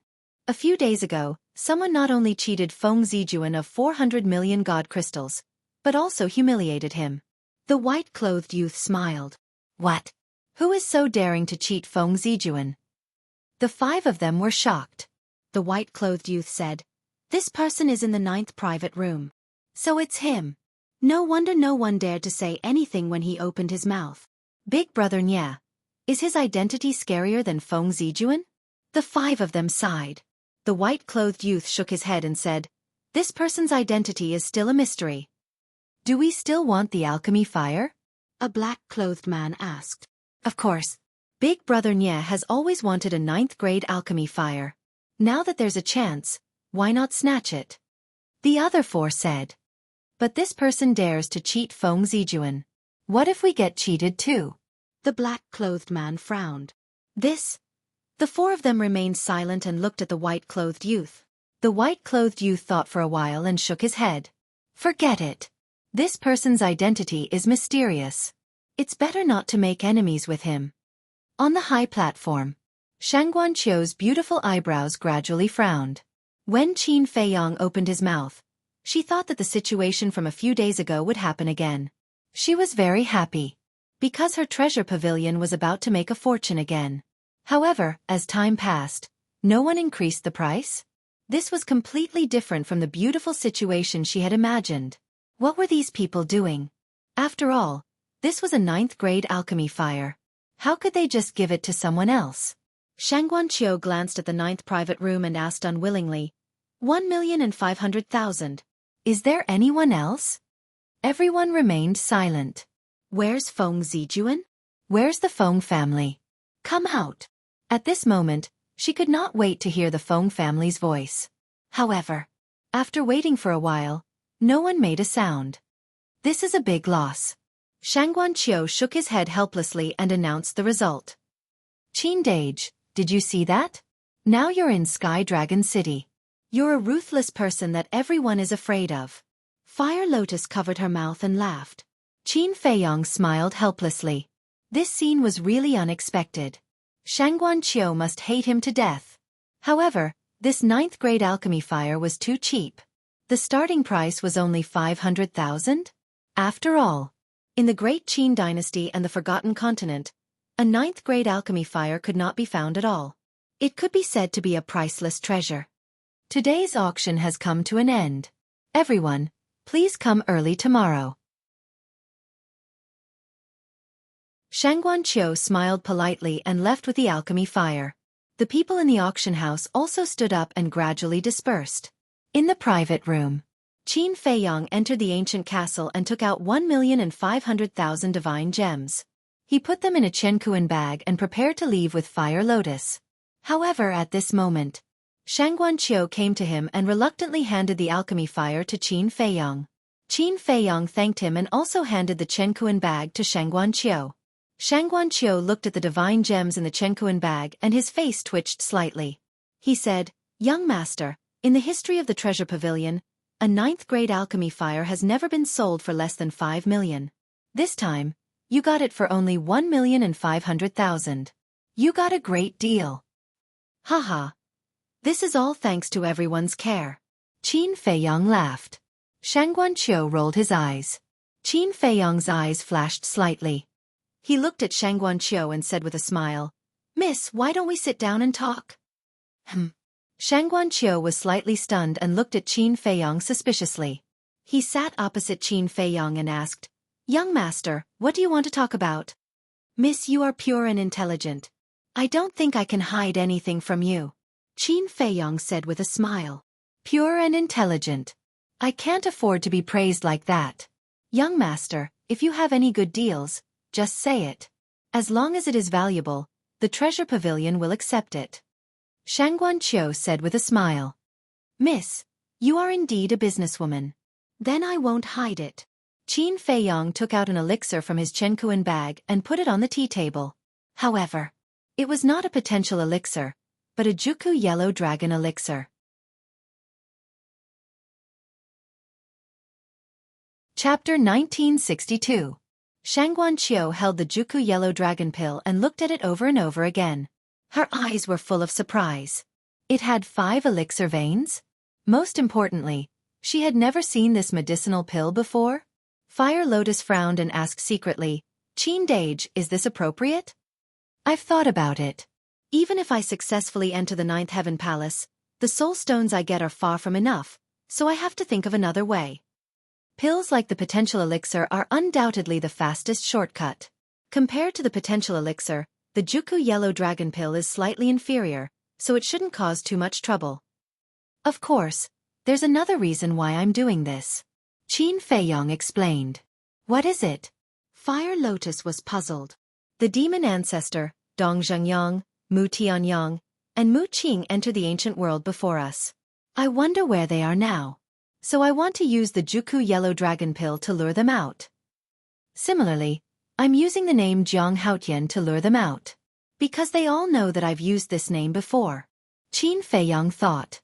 A few days ago, someone not only cheated Feng Zijuan of 400 million god crystals, but also humiliated him. The white-clothed youth smiled. What? Who is so daring to cheat Feng Zijuan? The 5 of them were shocked. The white-clothed youth said, This person is in the 9th private room. So it's him. No wonder no one dared to say anything when he opened his mouth. Big Brother Nye, is his identity scarier than Feng Zijuan? The 5 of them sighed. The white-clothed youth shook his head and said, This person's identity is still a mystery. Do we still want the alchemy fire? A black-clothed man asked. Of course. Big Brother Nye has always wanted a 9th grade alchemy fire. Now that there's a chance, why not snatch it? The other 4 said. But this person dares to cheat Feng Zijuan. What if we get cheated too? The black-clothed man frowned. This? The 4 of them remained silent and looked at the white-clothed youth. The white-clothed youth thought for a while and shook his head. Forget it. This person's identity is mysterious. It's better not to make enemies with him. On the high platform, Shangguan Qiu's beautiful eyebrows gradually frowned. When Qin Feiyong opened his mouth, she thought that the situation from a few days ago would happen again. She was very happy, because her treasure pavilion was about to make a fortune again. However, as time passed, no one increased the price. This was completely different from the beautiful situation she had imagined. What were these people doing? After all, this was a 9th-grade alchemy fire. How could they just give it to someone else? Shangguanqiu glanced at the 9th private room and asked unwillingly, 1,500,000. Is there anyone else? Everyone remained silent. Where's Feng Zijuan? Where's the Feng family? Come out. At this moment, she could not wait to hear the Feng family's voice. However, after waiting for a while, no one made a sound. This is a big loss. Shangguanqiu shook his head helplessly and announced the result. Qin Dage, did you see that? Now you're in Sky Dragon City. You're a ruthless person that everyone is afraid of. Fire Lotus covered her mouth and laughed. Qin Feiyong smiled helplessly. This scene was really unexpected. Shangguanqiu must hate him to death. However, this 9th-grade alchemy fire was too cheap. The starting price was only 500,000? After all, in the Great Qin Dynasty and the Forgotten Continent, a 9th-grade alchemy fire could not be found at all. It could be said to be a priceless treasure. Today's auction has come to an end. Everyone, please come early tomorrow. Shangguanqiu smiled politely and left with the alchemy fire. The people in the auction house also stood up and gradually dispersed. In the private room, Qin Feiyong entered the ancient castle and took out 1,500,000 divine gems. He put them in a Qianquan bag and prepared to leave with Fire Lotus. However, at this moment, Shangguanqiu came to him and reluctantly handed the alchemy fire to Qin Feiyong. Qin Feiyong thanked him and also handed the Qianquan bag to Shangguanqiu. Shangguanqiu looked at the divine gems in the Qianquan bag and his face twitched slightly. He said, "Young master, in the history of the treasure pavilion, a 9th-grade alchemy fire has never been sold for less than 5 million. This time, you got it for only 1,500,000. You got a great deal." Haha. This is all thanks to everyone's care. Qin Feiyong laughed. Shangguanqiu rolled his eyes. Qin Feiyong's eyes flashed slightly. He looked at Shangguanqiu and said with a smile, "Miss, why don't we sit down and talk?" Shangguanqiu was slightly stunned and looked at Qin Feiyong suspiciously. He sat opposite Qin Feiyong and asked, "Young master, what do you want to talk about?" "Miss, you are pure and intelligent. I don't think I can hide anything from you," Qin Feiyong said with a smile. "Pure and intelligent. I can't afford to be praised like that. Young master, if you have any good deals, just say it. As long as it is valuable, the treasure pavilion will accept it." Shangguanqiu said with a smile. "Miss, you are indeed a businesswoman. Then I won't hide it." Qin Feiyong took out an elixir from his Qianquan bag and put it on the tea table. However, it was not a potential elixir, but a Xueqi yellow dragon elixir. Chapter 1962. Shangguanqiu held the Xueqi yellow dragon pill and looked at it over and over again. Her eyes were full of surprise. It had 5 elixir veins? Most importantly, she had never seen this medicinal pill before. Fire Lotus frowned and asked secretly, "Qin Dage, is this appropriate?" "I've thought about it. Even if I successfully enter the 9th Heaven Palace, the soul stones I get are far from enough, so I have to think of another way. Pills like the potential elixir are undoubtedly the fastest shortcut. Compared to the potential elixir, the Xueqi yellow dragon pill is slightly inferior, so it shouldn't cause too much trouble. Of course, there's another reason why I'm doing this," Qin Feiyong explained. "What is it?" Fire Lotus was puzzled. The demon ancestor, Dong Zhengyang, Mu Tianyang, and Mu Qing entered the ancient world before us. I wonder where they are now. So I want to use the Xueqi yellow dragon pill to lure them out. Similarly, I'm using the name Jiang Haotian to lure them out. Because they all know that I've used this name before. Qin Feiyong thought.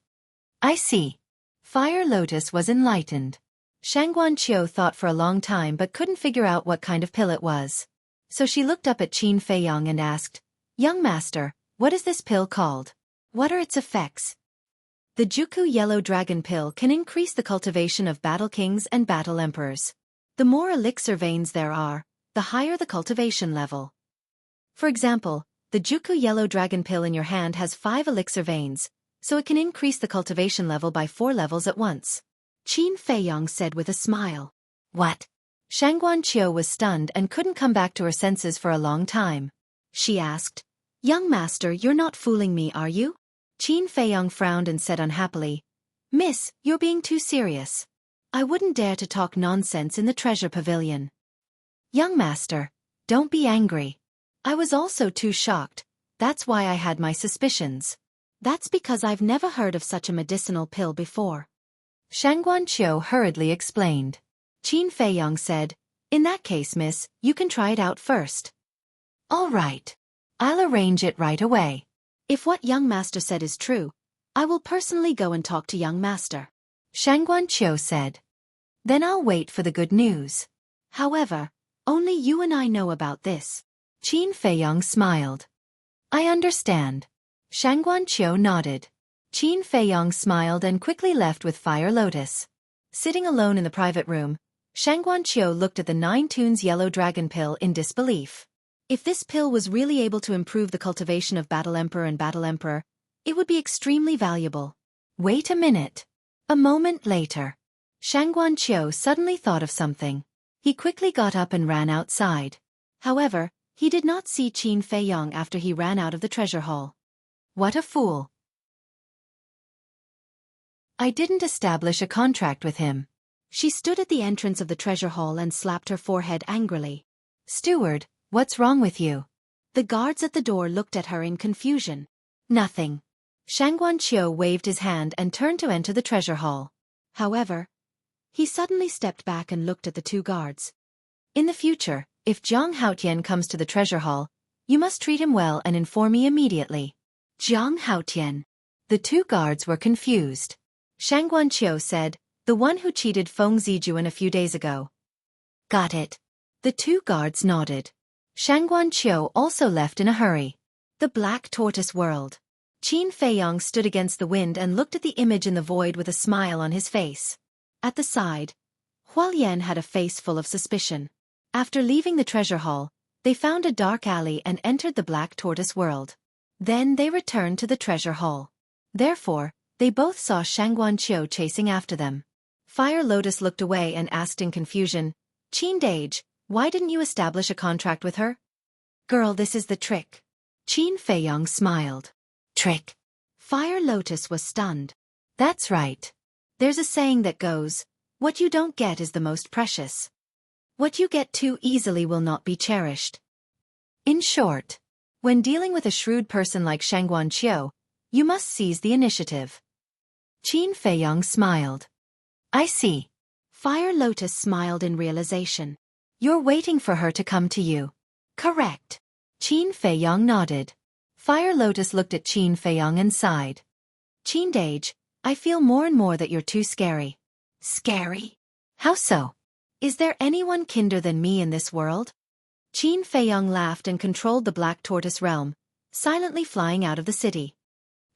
I see. Fire Lotus was enlightened. Shangguanqiu thought for a long time but couldn't figure out what kind of pill it was. So she looked up at Qin Feiyong and asked, "Young master, what is this pill called? What are its effects?" The Xueqi yellow dragon pill can increase the cultivation of battle kings and battle emperors. The more elixir veins there are, the higher the cultivation level. For example, the Xueqi yellow dragon pill in your hand has 5 elixir veins, so it can increase the cultivation level by 4 levels at once. Qin Feiyong said with a smile. What? Shangguan Qiu was stunned and couldn't come back to her senses for a long time. She asked, "Young master, you're not fooling me, are you?" Qin Feiyong frowned and said unhappily, "Miss, you're being too serious. I wouldn't dare to talk nonsense in the treasure pavilion." "Young master, don't be angry. I was also too shocked, that's why I had my suspicions. That's because I've never heard of such a medicinal pill before." Shangguan Qiu hurriedly explained. Qin Feiyong said, "In that case, miss, you can try it out first." "All right. I'll arrange it right away. If what young master said is true, I will personally go and talk to young master," Shangguan Qiu said. "Then I'll wait for the good news. However, only you and I know about this." Qin Feiyong smiled. "I understand." Shangguan Qiu nodded. Qin Feiyong smiled and quickly left with Fire Lotus. Sitting alone in the private room, Shangguan Qiu looked at the 9 tunes yellow dragon pill in disbelief. If this pill was really able to improve the cultivation of Battle Emperor and Battle Emperor, it would be extremely valuable. Wait a minute. A moment later, Shangguan Qiu suddenly thought of something. He quickly got up and ran outside. However, he did not see Qin Feiyong after he ran out of the treasure hall. What a fool. I didn't establish a contract with him. She stood at the entrance of the treasure hall and slapped her forehead angrily. "Steward, what's wrong with you?" The guards at the door looked at her in confusion. "Nothing." Shangguan Qiu waved his hand and turned to enter the treasure hall. However, he suddenly stepped back and looked at the 2 guards. "In the future, if Zhang Haotian comes to the treasure hall, you must treat him well and inform me immediately." Zhang Haotian. The 2 guards were confused. Shangguan Qiu said, "The one who cheated Feng Zijuan a few days ago." "Got it." The 2 guards nodded. Shangguan Qiu also left in a hurry. The Black Tortoise World. Qin Feiyong stood against the wind and looked at the image in the void with a smile on his face. At the side, Hualien had a face full of suspicion. After leaving the treasure hall, they found a dark alley and entered the Black Tortoise World. Then they returned to the treasure hall. Therefore, they both saw Shangguan Qiu chasing after them. Fire Lotus looked away and asked in confusion, "Qin Dage, why didn't you establish a contract with her?" "Girl, this is the trick." Qin Feiyong smiled. "Trick?" Fire Lotus was stunned. "That's right. There's a saying that goes, what you don't get is the most precious. What you get too easily will not be cherished." In short, when dealing with a shrewd person like Shangguan Qiu, you must seize the initiative. Qin Feiyong smiled. "I see." Fire Lotus smiled in realization. "You're waiting for her to come to you." "Correct." Qin Feiyong nodded. Fire Lotus looked at Qin Feiyong and sighed. "Qin Dage, I feel more and more that you're too scary." "Scary? How so? Is there anyone kinder than me in this world?" Qin Feiyong laughed and controlled the Black Tortoise realm, silently flying out of the city.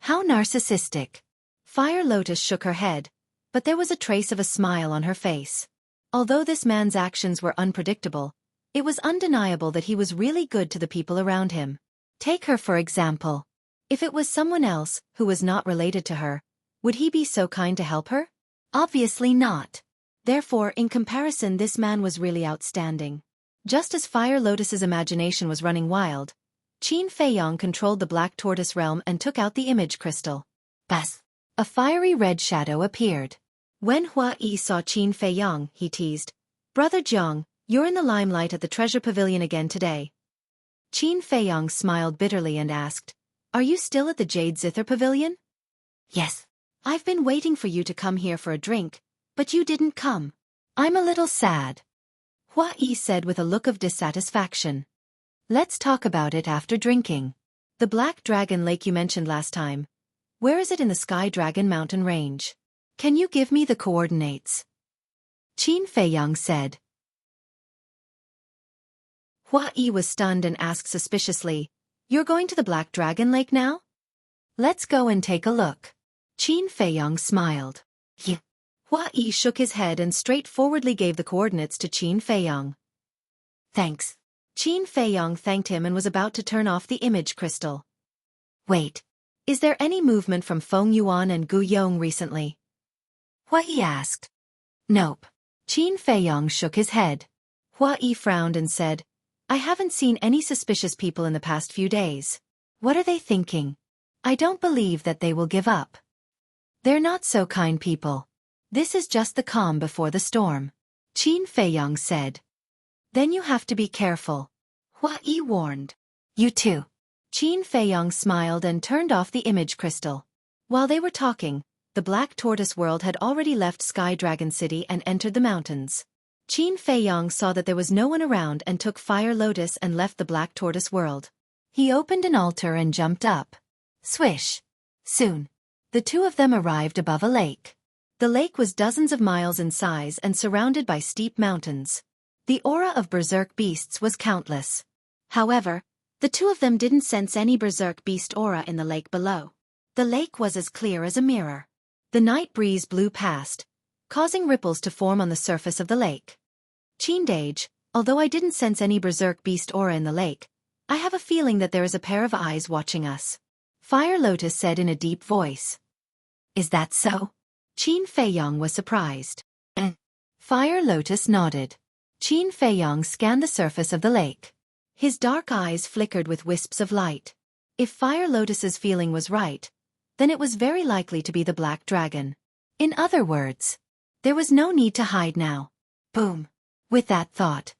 "How narcissistic." Fire Lotus shook her head, but there was a trace of a smile on her face. Although this man's actions were unpredictable, it was undeniable that he was really good to the people around him. Take her for example. If it was someone else, who was not related to her, would he be so kind to help her? Obviously not. Therefore, in comparison, this man was really outstanding. Just as Fire Lotus's imagination was running wild, Qin Feiyong controlled the Black Tortoise realm and took out the image crystal. Bas! A fiery red shadow appeared. When Huayi saw Qin Feiyong, he teased, "Brother Jiang, you're in the limelight at the treasure pavilion again today." Qin Feiyong smiled bitterly and asked, "Are you still at the Jade Zither pavilion?" "Yes. I've been waiting for you to come here for a drink, but you didn't come." "I'm a little sad," Huayi said with a look of dissatisfaction. "Let's talk about it after drinking." "The Black Dragon Lake you mentioned last time. Where is it in the Sky Dragon Mountain Range? Can you give me the coordinates?" Qin Feiyong said. Huayi was stunned and asked suspiciously, "You're going to the Black Dragon Lake now?" "Let's go and take a look." Qin Feiyong smiled. Yeah. Huayi shook his head and straightforwardly gave the coordinates to Qin Feiyong. "Thanks." Qin Feiyong thanked him and was about to turn off the image crystal. "Wait. Is there any movement from Feng Yuan and Gu Yong recently?" Huayi asked. "Nope. Qin Feiyong shook his head. Hua Yi frowned and said, I haven't seen any suspicious people in the past few days. What are they thinking? I don't believe that they will give up. They're not so kind people. This is just the calm before the storm. Qin Feiyong said. Then you have to be careful. Hua Yi warned. You too. Qin Feiyong smiled and turned off the image crystal. While they were talking, the Black Tortoise world had already left Sky Dragon City and entered the mountains. Qin Feiyong saw that there was no one around and took Fire Lotus and left the Black Tortoise world. He opened an altar and jumped up. Swish! Soon, the two of them arrived above a lake. The lake was dozens of miles in size and surrounded by steep mountains. The aura of berserk beasts was countless. However, the two of them didn't sense any berserk beast aura in the lake below. The lake was as clear as a mirror. The night breeze blew past, causing ripples to form on the surface of the lake. Qindage, although I didn't sense any berserk beast aura in the lake, I have a feeling that there is a pair of eyes watching us. Fire Lotus said in a deep voice. Is that so? Qin Feiyong was surprised. Fire Lotus nodded. Qin Feiyong scanned the surface of the lake. His dark eyes flickered with wisps of light. If Fire Lotus's feeling was right, then it was very likely to be the Black Dragon. In other words, there was no need to hide now. Boom! With that thought,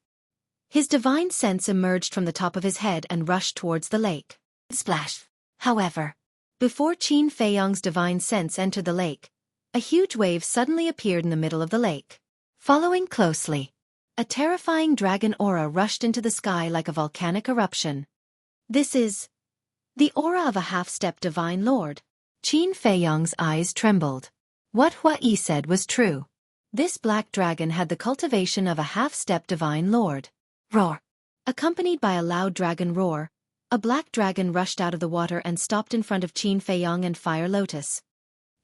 his divine sense emerged from the top of his head and rushed towards the lake. Splash! However, before Qin Feiyong's divine sense entered the lake, a huge wave suddenly appeared in the middle of the lake. Following closely, a terrifying dragon aura rushed into the sky like a volcanic eruption. This is the aura of a half-step divine lord. Qin Feiyong's eyes trembled. What Hua Yi said was true. This black dragon had the cultivation of a half-step divine lord. Roar! Accompanied by a loud dragon roar, a black dragon rushed out of the water and stopped in front of Qin Feiyong and Fire Lotus.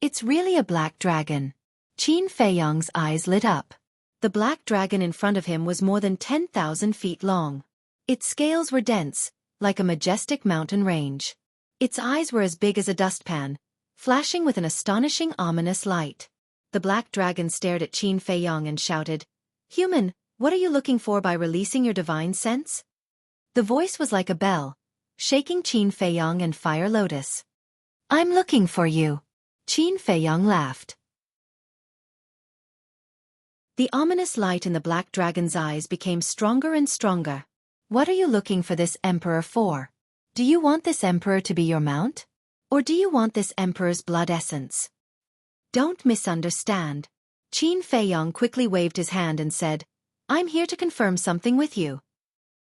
It's really a black dragon. Qin Feiyong's eyes lit up. The black dragon in front of him was more than 10,000 feet long. Its scales were dense, like a majestic mountain range. Its eyes were as big as a dustpan, flashing with an astonishing ominous light. The black dragon stared at Qin Feiyong and shouted, Human, what are you looking for by releasing your divine sense? The voice was like a bell, shaking Qin Feiyong and Fire Lotus. I'm looking for you. Qin Feiyong laughed. The ominous light in the black dragon's eyes became stronger and stronger. What are you looking for this emperor for? Do you want this emperor to be your mount? Or do you want this emperor's blood essence? Don't misunderstand. Qin Feiyong quickly waved his hand and said, I'm here to confirm something with you.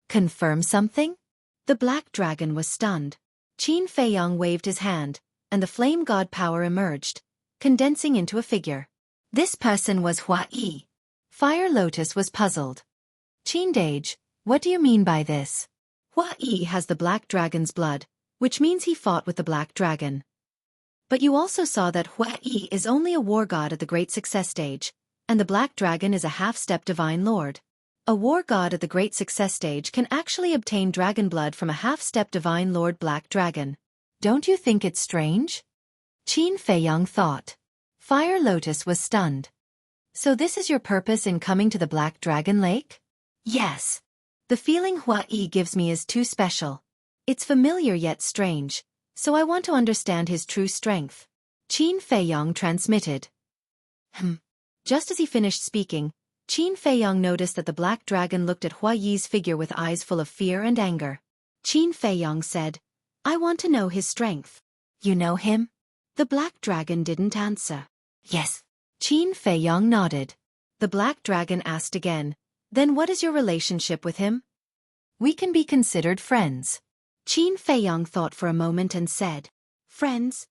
Confirm something? The black dragon was stunned. Qin Feiyong waved his hand, and the flame god power emerged, condensing into a figure. This person was Hua Yi. Fire Lotus was puzzled. Qindage, what do you mean by this? Hua Yi has the black dragon's blood, which means he fought with the black dragon. But you also saw that Hua Yi is only a war god at the Great Success stage, and the black dragon is a half-step divine lord. A war god at the Great Success stage can actually obtain dragon blood from a half-step divine lord black dragon. Don't you think it's strange? Qin Feiyong thought. Fire Lotus was stunned. So this is your purpose in coming to the Black Dragon Lake? Yes. The feeling Hua Yi gives me is too special. It's familiar yet strange, so I want to understand his true strength. Qin Feiyong transmitted. Just as he finished speaking, Qin Feiyong noticed that the black dragon looked at Hua Yi's figure with eyes full of fear and anger. Qin Feiyong said, I want to know his strength. You know him? The black dragon didn't answer. Yes. Qin Feiyong nodded. The black dragon asked again, Then what is your relationship with him? We can be considered friends. Qin Feiyong thought for a moment and said, Friends?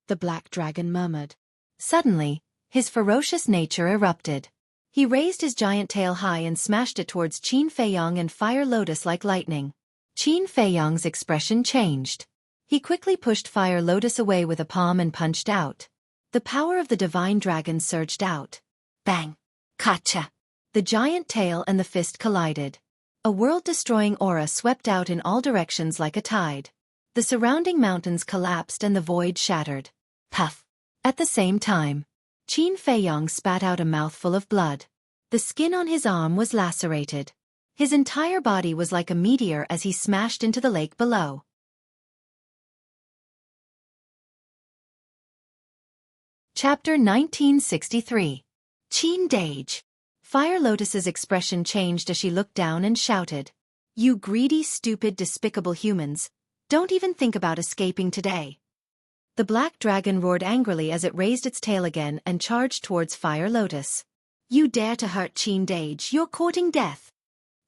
The black dragon murmured. Suddenly, his ferocious nature erupted. He raised his giant tail high and smashed it towards Qin Feiyong and Fire Lotus like lightning. Qin Feiyong's expression changed. He quickly pushed Fire Lotus away with a palm and punched out. The power of the divine dragon surged out. Bang! Kacha! The giant tail and the fist collided. A world-destroying aura swept out in all directions like a tide. The surrounding mountains collapsed and the void shattered. Puff! At the same time, Qin Feiyong spat out a mouthful of blood. The skin on his arm was lacerated. His entire body was like a meteor as he smashed into the lake below. Chapter 1963. Qin Dage. Fire Lotus's expression changed as she looked down and shouted, "You greedy, stupid, despicable humans, don't even think about escaping today." The black dragon roared angrily as it raised its tail again and charged towards Fire Lotus. "You dare to hurt Qin Dage, you're courting death."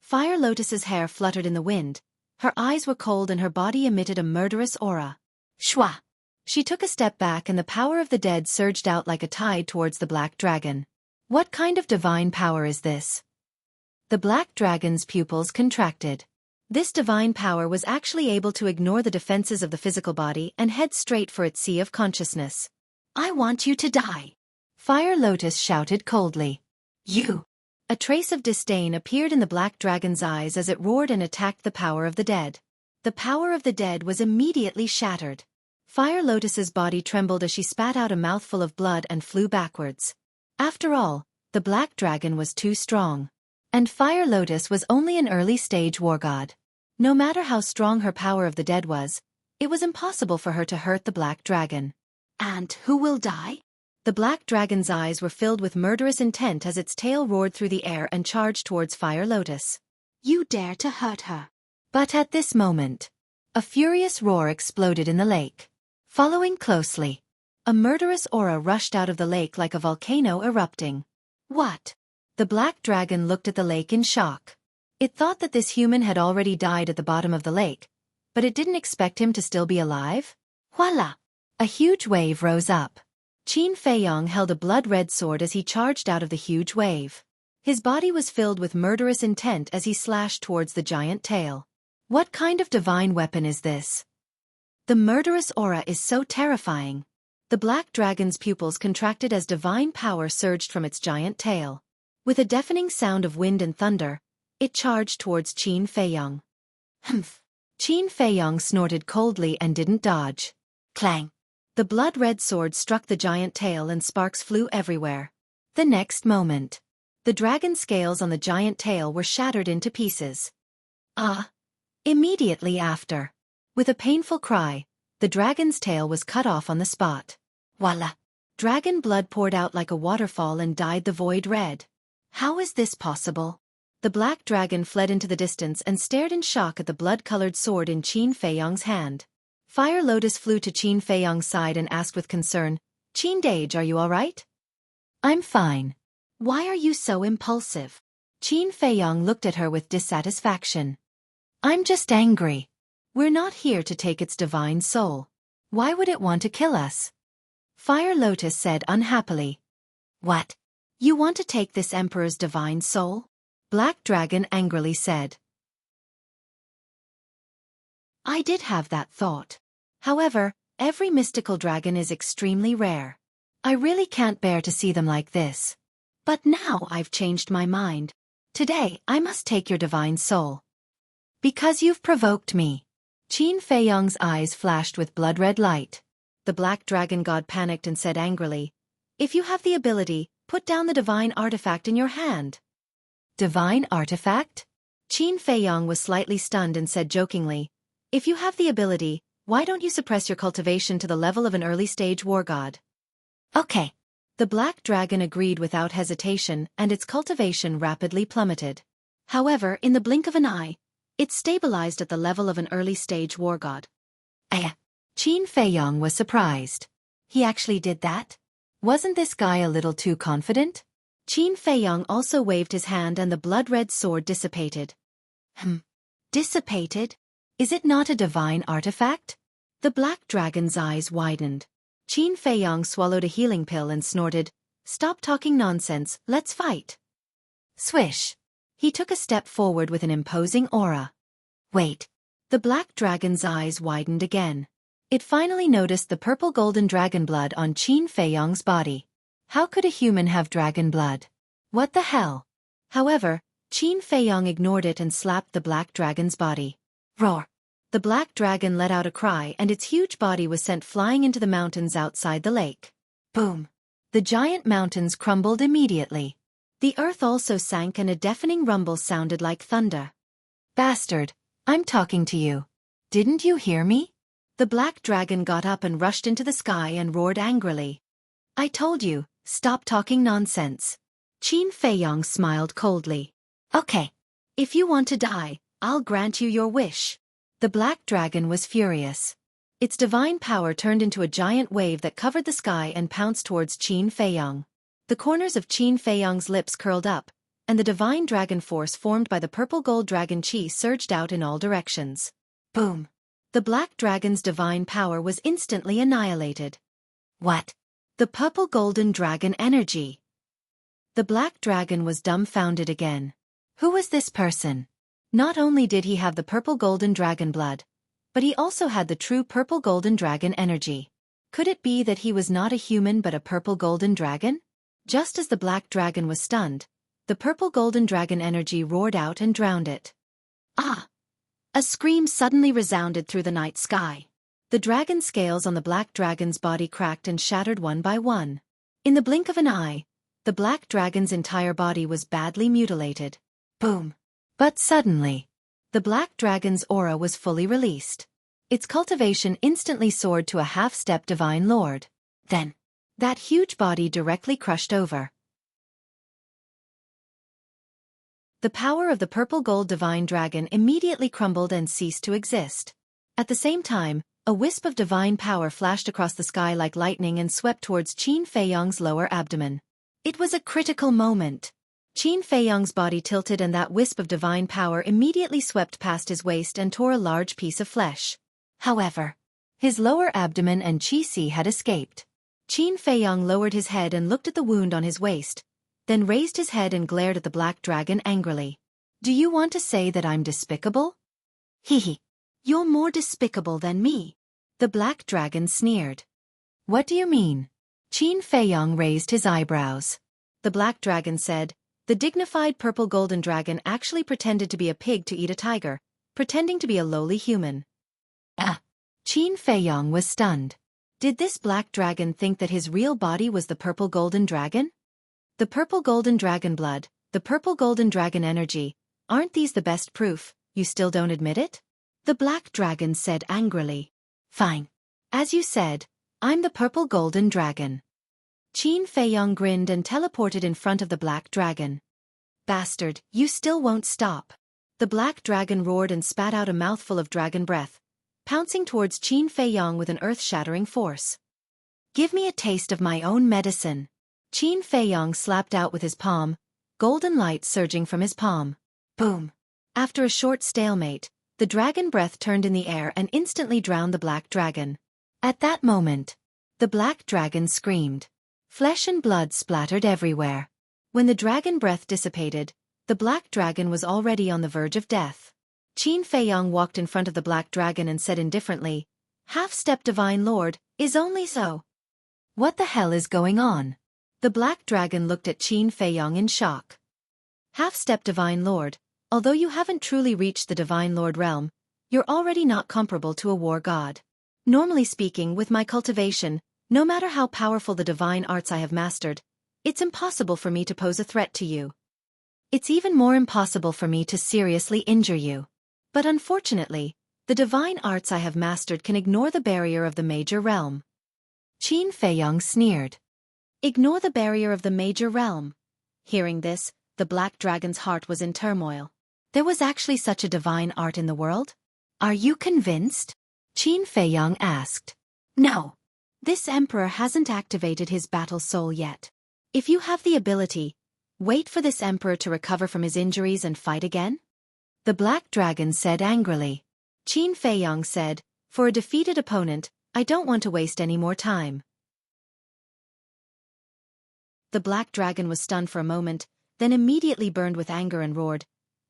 Fire Lotus's hair fluttered in the wind, her eyes were cold and her body emitted a murderous aura. Shwa! She took a step back and the power of the dead surged out like a tide towards the black dragon. What kind of divine power is this? The black dragon's pupils contracted. This divine power was actually able to ignore the defenses of the physical body and head straight for its sea of consciousness. "I want you to die," Fire Lotus shouted coldly. "You!" A trace of disdain appeared in the black dragon's eyes as it roared and attacked the power of the dead. The power of the dead was immediately shattered. Fire Lotus's body trembled as she spat out a mouthful of blood and flew backwards. After all, the black dragon was too strong. And Fire Lotus was only an early-stage war god. No matter how strong her power of the dead was, it was impossible for her to hurt the black dragon. "And who will die?" The black dragon's eyes were filled with murderous intent as its tail roared through the air and charged towards Fire Lotus. "You dare to hurt her." But at this moment, a furious roar exploded in the lake. Following closely, a murderous aura rushed out of the lake like a volcano erupting. "What?" The black dragon looked at the lake in shock. It thought that this human had already died at the bottom of the lake, but it didn't expect him to still be alive. Voila! A huge wave rose up. Qin Feiyong held a blood-red sword as he charged out of the huge wave. His body was filled with murderous intent as he slashed towards the giant tail. What kind of divine weapon is this? The murderous aura is so terrifying. The black dragon's pupils contracted as divine power surged from its giant tail. With a deafening sound of wind and thunder, it charged towards Qin Feiyong. Humph! Qin Feiyong snorted coldly and didn't dodge. Clang! The blood-red sword struck the giant tail and sparks flew everywhere. The next moment, the dragon scales on the giant tail were shattered into pieces. Immediately after, with a painful cry, the dragon's tail was cut off on the spot. Voila! Dragon blood poured out like a waterfall and dyed the void red. How is this possible? The black dragon fled into the distance and stared in shock at the blood-colored sword in Qin Feiyong's hand. Fire Lotus flew to Qin Feiyong's side and asked with concern, "Qin Dage, are you all right?" "I'm fine." "Why are you so impulsive?" Qin Feiyong looked at her with dissatisfaction. "I'm just angry. We're not here to take its divine soul. Why would it want to kill us?" Fire Lotus said unhappily. "What? You want to take this emperor's divine soul?" Black Dragon angrily said. "I did have that thought. However, every mystical dragon is extremely rare. I really can't bear to see them like this. But now I've changed my mind. Today I must take your divine soul. Because you've provoked me." Qin Feiyong's eyes flashed with blood-red light. The black dragon god panicked and said angrily, "If you have the ability, put down the divine artifact in your hand." "Divine artifact?" Qin Feiyong was slightly stunned and said jokingly, "If you have the ability, why don't you suppress your cultivation to the level of an early-stage war god?" "Okay." The black dragon agreed without hesitation and its cultivation rapidly plummeted. However, in the blink of an eye, it stabilized at the level of an early-stage war god. Qin Feiyong was surprised. He actually did that? Wasn't this guy a little too confident? Qin Feiyong also waved his hand and the blood-red sword dissipated. Dissipated? Is it not a divine artifact? The black dragon's eyes widened. Qin Feiyong swallowed a healing pill and snorted, "Stop talking nonsense, let's fight." Swish! He took a step forward with an imposing aura. Wait. The black dragon's eyes widened again. It finally noticed the purple-golden dragon blood on Qin Feiyong's body. How could a human have dragon blood? What the hell? However, Qin Feiyong ignored it and slapped the black dragon's body. Roar! The black dragon let out a cry and its huge body was sent flying into the mountains outside the lake. Boom! The giant mountains crumbled immediately. The earth also sank and a deafening rumble sounded like thunder. Bastard, I'm talking to you. Didn't you hear me? The black dragon got up and rushed into the sky and roared angrily. I told you, stop talking nonsense. Qin Feiyong smiled coldly. Okay. If you want to die, I'll grant you your wish. The black dragon was furious. Its divine power turned into a giant wave that covered the sky and pounced towards Qin Feiyong. The corners of Qin Feiyong's lips curled up, and the divine dragon force formed by the purple gold dragon chi surged out in all directions. Boom! The black dragon's divine power was instantly annihilated. What? The purple golden dragon energy. The black dragon was dumbfounded again. Who was this person? Not only did he have the purple golden dragon blood, but he also had the true purple golden dragon energy. Could it be that he was not a human but a purple golden dragon? Just as the black dragon was stunned, the purple golden dragon energy roared out and drowned it. Ah! A scream suddenly resounded through the night sky. The dragon scales on the black dragon's body cracked and shattered one by one. In the blink of an eye, the black dragon's entire body was badly mutilated. Boom! But suddenly, the black dragon's aura was fully released. Its cultivation instantly soared to a half-step divine lord. Then, that huge body directly crushed over. The power of the purple gold divine dragon immediately crumbled and ceased to exist. At the same time, a wisp of divine power flashed across the sky like lightning and swept towards Qin Feiyong's lower abdomen. It was a critical moment. Qin Feiyong's body tilted and that wisp of divine power immediately swept past his waist and tore a large piece of flesh. However, his lower abdomen and chi had escaped. Qin Feiyong lowered his head and looked at the wound on his waist, then raised his head and glared at the black dragon angrily. Do you want to say that I'm despicable? Hehe. You're more despicable than me. The black dragon sneered. What do you mean? Qin Feiyong raised his eyebrows. The black dragon said, the dignified purple golden dragon actually pretended to be a pig to eat a tiger, pretending to be a lowly human. Ah! Qin Feiyong was stunned. Did this black dragon think that his real body was the purple golden dragon? The purple golden dragon blood, the purple golden dragon energy, aren't these the best proof? You still don't admit it? The black dragon said angrily. Fine. As you said, I'm the purple golden dragon. Qin Feiyong grinned and teleported in front of the black dragon. Bastard, you still won't stop. The black dragon roared and spat out a mouthful of dragon breath, pouncing towards Qin Feiyong with an earth-shattering force. Give me a taste of my own medicine. Qin Feiyong slapped out with his palm, golden light surging from his palm. Boom! After a short stalemate, the dragon breath turned in the air and instantly drowned the black dragon. At that moment, the black dragon screamed. Flesh and blood splattered everywhere. When the dragon breath dissipated, the black dragon was already on the verge of death. Qin Feiyong walked in front of the black dragon and said indifferently, Half-step divine lord, is only so. What the hell is going on? The black dragon looked at Qin Feiyong in shock. Half-step divine lord, although you haven't truly reached the divine lord realm, you're already not comparable to a war god. Normally speaking, with my cultivation, no matter how powerful the divine arts I have mastered, it's impossible for me to pose a threat to you. It's even more impossible for me to seriously injure you. But unfortunately, the divine arts I have mastered can ignore the barrier of the major realm. Qin Feiyong sneered. Ignore the barrier of the major realm. Hearing this, the black dragon's heart was in turmoil. There was actually such a divine art in the world? Are you convinced? Qin Feiyong asked. No. This emperor hasn't activated his battle soul yet. If you have the ability, wait for this emperor to recover from his injuries and fight again? The black dragon said angrily. Qin Feiyong said, for a defeated opponent, I don't want to waste any more time. The black dragon was stunned for a moment, then immediately burned with anger and roared,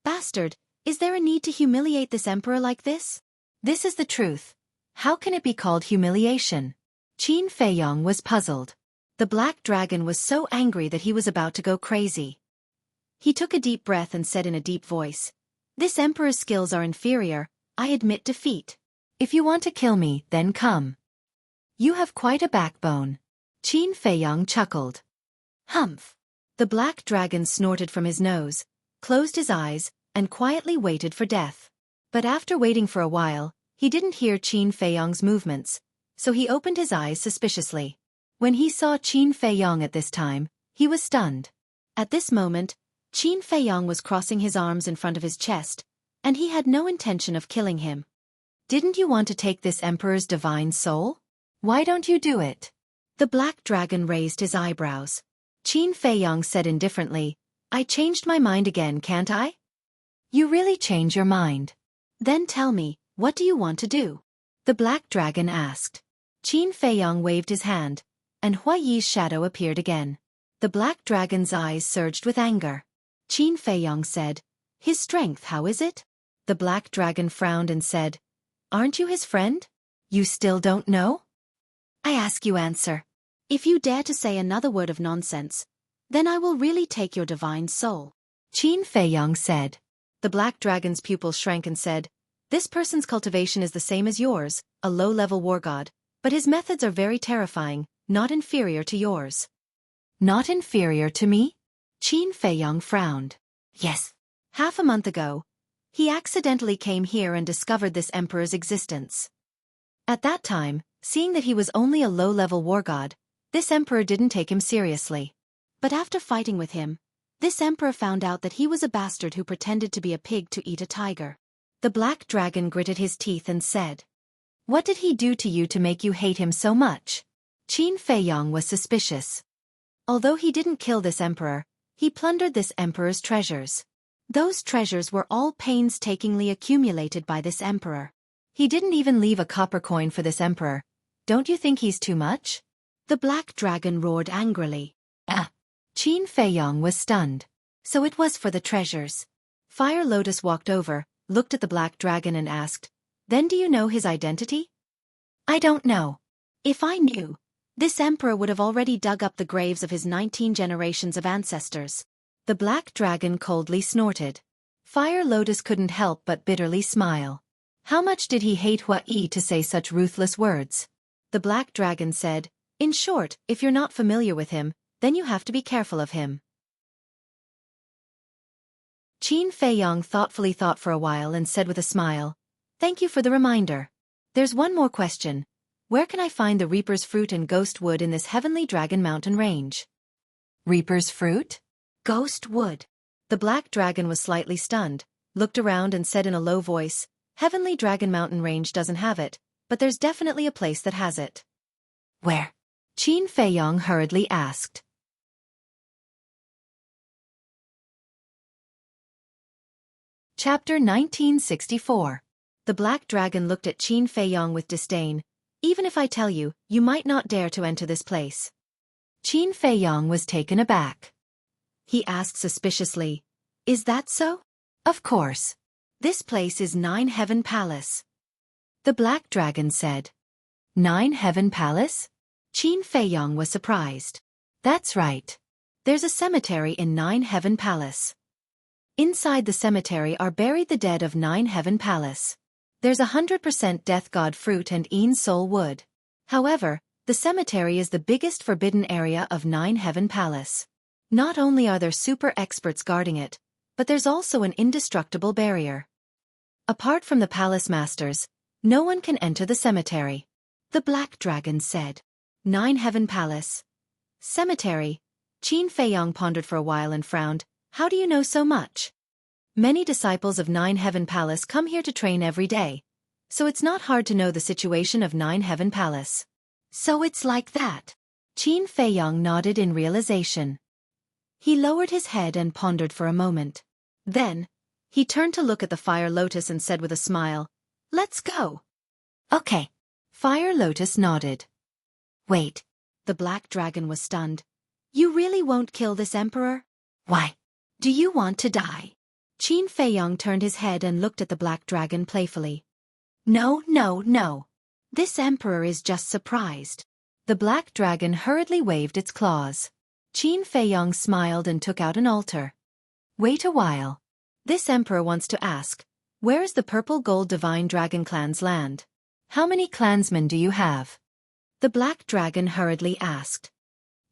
Bastard, is there a need to humiliate this emperor like this? This is the truth. How can it be called humiliation? Qin Feiyong was puzzled. The black dragon was so angry that he was about to go crazy. He took a deep breath and said in a deep voice, This emperor's skills are inferior, I admit defeat. If you want to kill me, then come. You have quite a backbone. Qin Feiyong chuckled. Humph. The black dragon snorted from his nose, closed his eyes, and quietly waited for death. But after waiting for a while, he didn't hear Qin Feiyong's movements, so he opened his eyes suspiciously. When he saw Qin Feiyong at this time, he was stunned. At this moment, Qin Feiyong was crossing his arms in front of his chest, and he had no intention of killing him. Didn't you want to take this emperor's divine soul? Why don't you do it? The black dragon raised his eyebrows. Qin Feiyong said indifferently, I changed my mind again, can't I? You really change your mind. Then tell me, what do you want to do? The black dragon asked. Qin Feiyong waved his hand, and Hua Yi's shadow appeared again. The black dragon's eyes surged with anger. Qin Feiyong said, His strength, how is it? The black dragon frowned and said, Aren't you his friend? You still don't know? I ask you answer. If you dare to say another word of nonsense, then I will really take your divine soul. Qin Feiyong said. The black dragon's pupils shrank and said, This person's cultivation is the same as yours, a low-level war god, but his methods are very terrifying, not inferior to yours. Not inferior to me? Qin Feiyong frowned. Yes. Half a month ago, he accidentally came here and discovered this emperor's existence. At that time, seeing that he was only a low-level war god, this emperor didn't take him seriously. But after fighting with him, this emperor found out that he was a bastard who pretended to be a pig to eat a tiger. The black dragon gritted his teeth and said, What did he do to you to make you hate him so much? Qin Feiyong was suspicious. Although he didn't kill this emperor, he plundered this emperor's treasures. Those treasures were all painstakingly accumulated by this emperor. He didn't even leave a copper coin for this emperor. Don't you think he's too much? The black dragon roared angrily. Qin Feiyong was stunned. So it was for the treasures. Fire Lotus walked over, looked at the black dragon and asked, Then do you know his identity? I don't know. If I knew, this emperor would have already dug up the graves of his 19 generations of ancestors. The black dragon coldly snorted. Fire Lotus couldn't help but bitterly smile. How much did he hate Hua Yi to say such ruthless words? The black dragon said, In short, if you're not familiar with him, then you have to be careful of him. Qin Feiyong thoughtfully thought for a while and said with a smile, Thank you for the reminder. There's one more question. Where can I find the Reaper's Fruit and Ghost Wood in this heavenly Dragon Mountain range? Reaper's Fruit? Ghost Wood. The black dragon was slightly stunned, looked around and said in a low voice, Heavenly Dragon Mountain range doesn't have it, but there's definitely a place that has it. Where? Qin Feiyong hurriedly asked. Chapter 1964. The black dragon looked at Qin Feiyong with disdain. Even if I tell you, you might not dare to enter this place. Qin Feiyong was taken aback. He asked suspiciously, Is that so? Of course. This place is Nine Heaven Palace. The black dragon said. Nine Heaven Palace? Qin Feiyong was surprised. That's right. There's a cemetery in Nine Heaven Palace. Inside the cemetery are buried the dead of Nine Heaven Palace. There's 100% Death God fruit and Een Soul wood. However, the cemetery is the biggest forbidden area of Nine Heaven Palace. Not only are there super experts guarding it, but there's also an indestructible barrier. Apart from the palace masters, no one can enter the cemetery. The black dragon said. Nine Heaven Palace. Cemetery. Qin Feiyong pondered for a while and frowned. How do you know so much? Many disciples of Nine Heaven Palace come here to train every day, so it's not hard to know the situation of Nine Heaven Palace. So it's like that. Qin Feiyong nodded in realization. He lowered his head and pondered for a moment. Then, he turned to look at the Fire Lotus and said with a smile, Let's go. Okay. Fire Lotus nodded. Wait. The black dragon was stunned. You really won't kill this emperor? Why? Do you want to die? Qin Feiyong turned his head and looked at the black dragon playfully. No, no, no. This emperor is just surprised. The black dragon hurriedly waved its claws. Qin Feiyong smiled and took out an altar. Wait a while. This emperor wants to ask, where is the purple gold divine dragon clan's land? How many clansmen do you have? The black dragon hurriedly asked.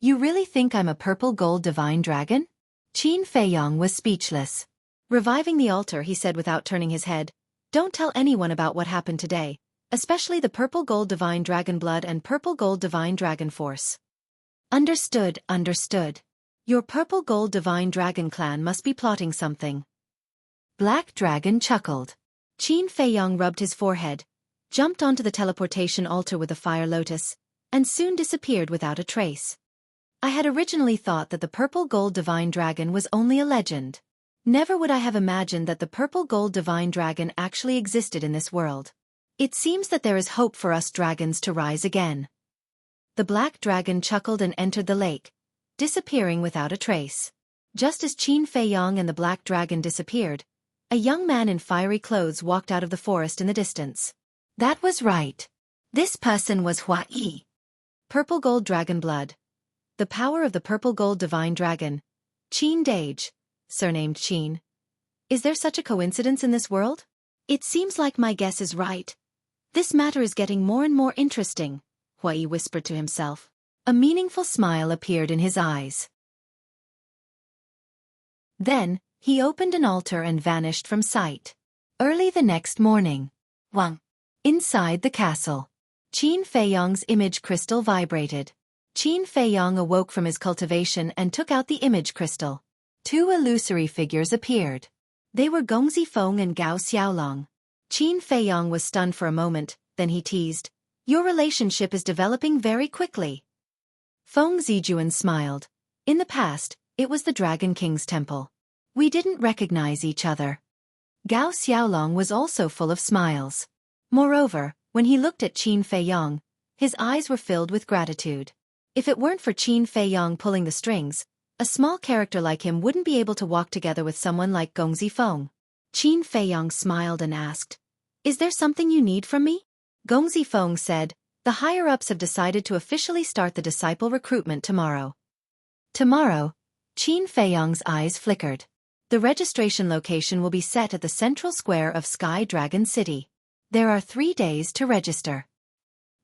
You really think I'm a purple gold divine dragon? Qin Feiyong was speechless. Reviving the altar, he said without turning his head, "Don't tell anyone about what happened today, especially the purple gold divine dragon blood and purple gold divine dragon force." Understood, understood. Your purple gold divine dragon clan must be plotting something. Black Dragon chuckled. Qin Feiyong rubbed his forehead, jumped onto the teleportation altar with the fire lotus, and soon disappeared without a trace. I had originally thought that the purple gold divine dragon was only a legend. Never would I have imagined that the purple gold divine dragon actually existed in this world. It seems that there is hope for us dragons to rise again. The black dragon chuckled and entered the lake, disappearing without a trace. Just as Qin Feiyong and the black dragon disappeared, a young man in fiery clothes walked out of the forest in the distance. That was right. This person was Xueqi. Purple gold dragon blood. The power of the purple gold divine dragon. Qin Dage, surnamed Qin. Is there such a coincidence in this world? It seems like my guess is right. This matter is getting more and more interesting, Xueqi whispered to himself. A meaningful smile appeared in his eyes. Then, he opened an altar and vanished from sight. Early the next morning. Wang. Inside the castle. Qin Feiyong's image crystal vibrated. Qin Feiyong awoke from his cultivation and took out the image crystal. Two illusory figures appeared. They were Gongzi Feng and Gao Xiaolong. Qin Feiyong was stunned for a moment, then he teased, "Your relationship is developing very quickly." Feng Zijuan smiled. In the past, it was the Dragon King's temple. We didn't recognize each other. Gao Xiaolong was also full of smiles. Moreover, when he looked at Qin Feiyong, his eyes were filled with gratitude. If it weren't for Qin Feiyong pulling the strings, a small character like him wouldn't be able to walk together with someone like Gongzi Feng. Qin Feiyong smiled and asked, "Is there something you need from me?" Gongzi Feng said, "The higher-ups have decided to officially start the disciple recruitment tomorrow." Tomorrow? Qin Feiyong's eyes flickered. The registration location will be set at the central square of Sky Dragon City. There are 3 days to register.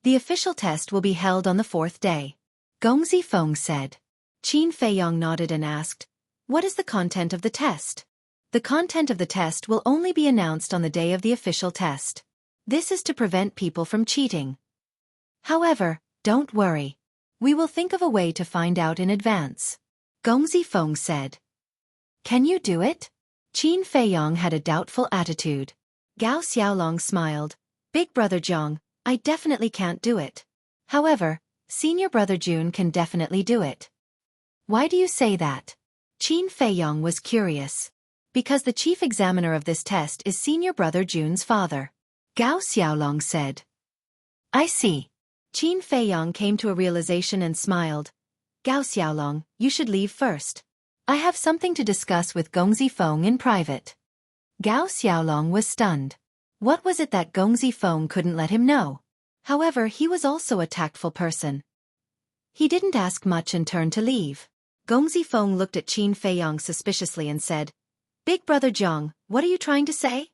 The official test will be held on the 4th day. Gongzi Feng said. Qin Feiyong nodded and asked, "What is the content of the test?" The content of the test will only be announced on the day of the official test. This is to prevent people from cheating. However, don't worry. We will think of a way to find out in advance. Gongzi Feng said. Can you do it? Qin Feiyong had a doubtful attitude. Gao Xiaolong smiled. Big brother Zhang, I definitely can't do it. However, senior brother Jun can definitely do it. Why do you say that? Qin Feiyong was curious. Because the chief examiner of this test is senior brother Jun's father. Gao Xiaolong said. I see. Qin Feiyong came to a realization and smiled. Gao Xiaolong, you should leave first. I have something to discuss with Gongzi Feng in private. Gao Xiaolong was stunned. What was it that Gongzi Feng couldn't let him know? However, he was also a tactful person. He didn't ask much and turned to leave. Gongzi Feng looked at Qin Feiyong suspiciously and said, Big brother Zhang, what are you trying to say?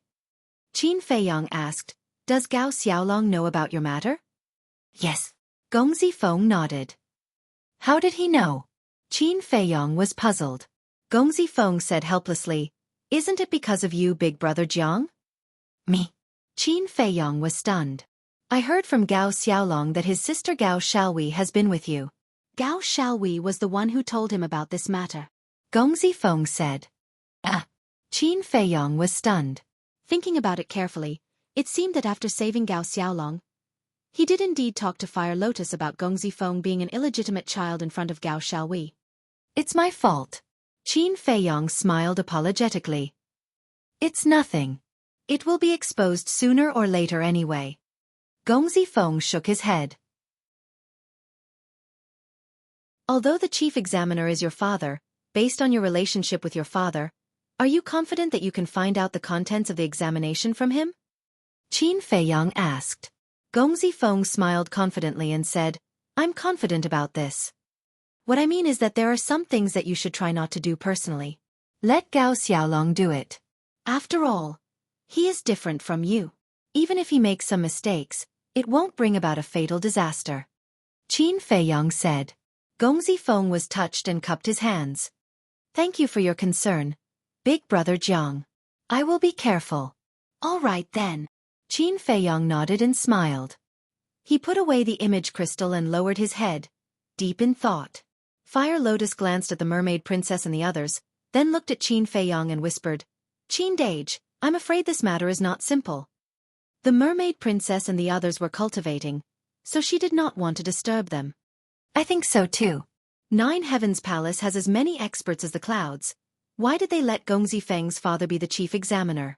Qin Feiyong asked, Does Gao Xiaolong know about your matter? Yes. Gongzi Feng nodded. How did he know? Qin Feiyong was puzzled. Gongzi Feng said helplessly, Isn't it because of you, big brother Zhang? Me. Qin Feiyong was stunned. I heard from Gao Xiaolong that his sister Gao Xiaowei has been with you. Gao Xiaowei was the one who told him about this matter. Gongzi Feng said. Qin Feiyong was stunned. Thinking about it carefully, it seemed that after saving Gao Xiaolong, he did indeed talk to Fire Lotus about Gongzi Feng being an illegitimate child in front of Gao Xiaowei. It's my fault. Qin Feiyong smiled apologetically. It's nothing. It will be exposed sooner or later anyway. Gongzi Feng shook his head. Although the chief examiner is your father, based on your relationship with your father, are you confident that you can find out the contents of the examination from him? Qin Feiyong asked. Gongzi Feng smiled confidently and said, I'm confident about this. What I mean is that there are some things that you should try not to do personally. Let Gao Xiaolong do it. After all, he is different from you. Even if he makes some mistakes, it won't bring about a fatal disaster. Qin Feiyong said. Gongzi Feng was touched and cupped his hands. Thank you for your concern, Big Brother Jiang. I will be careful. All right then. Qin Feiyong nodded and smiled. He put away the image crystal and lowered his head, deep in thought. Fire Lotus glanced at the mermaid princess and the others, then looked at Qin Feiyong and whispered, Qin Dage, I'm afraid this matter is not simple. The mermaid princess and the others were cultivating, so she did not want to disturb them. I think so too. Nine Heavens Palace has as many experts as the clouds. Why did they let Gongzi Feng's father be the chief examiner?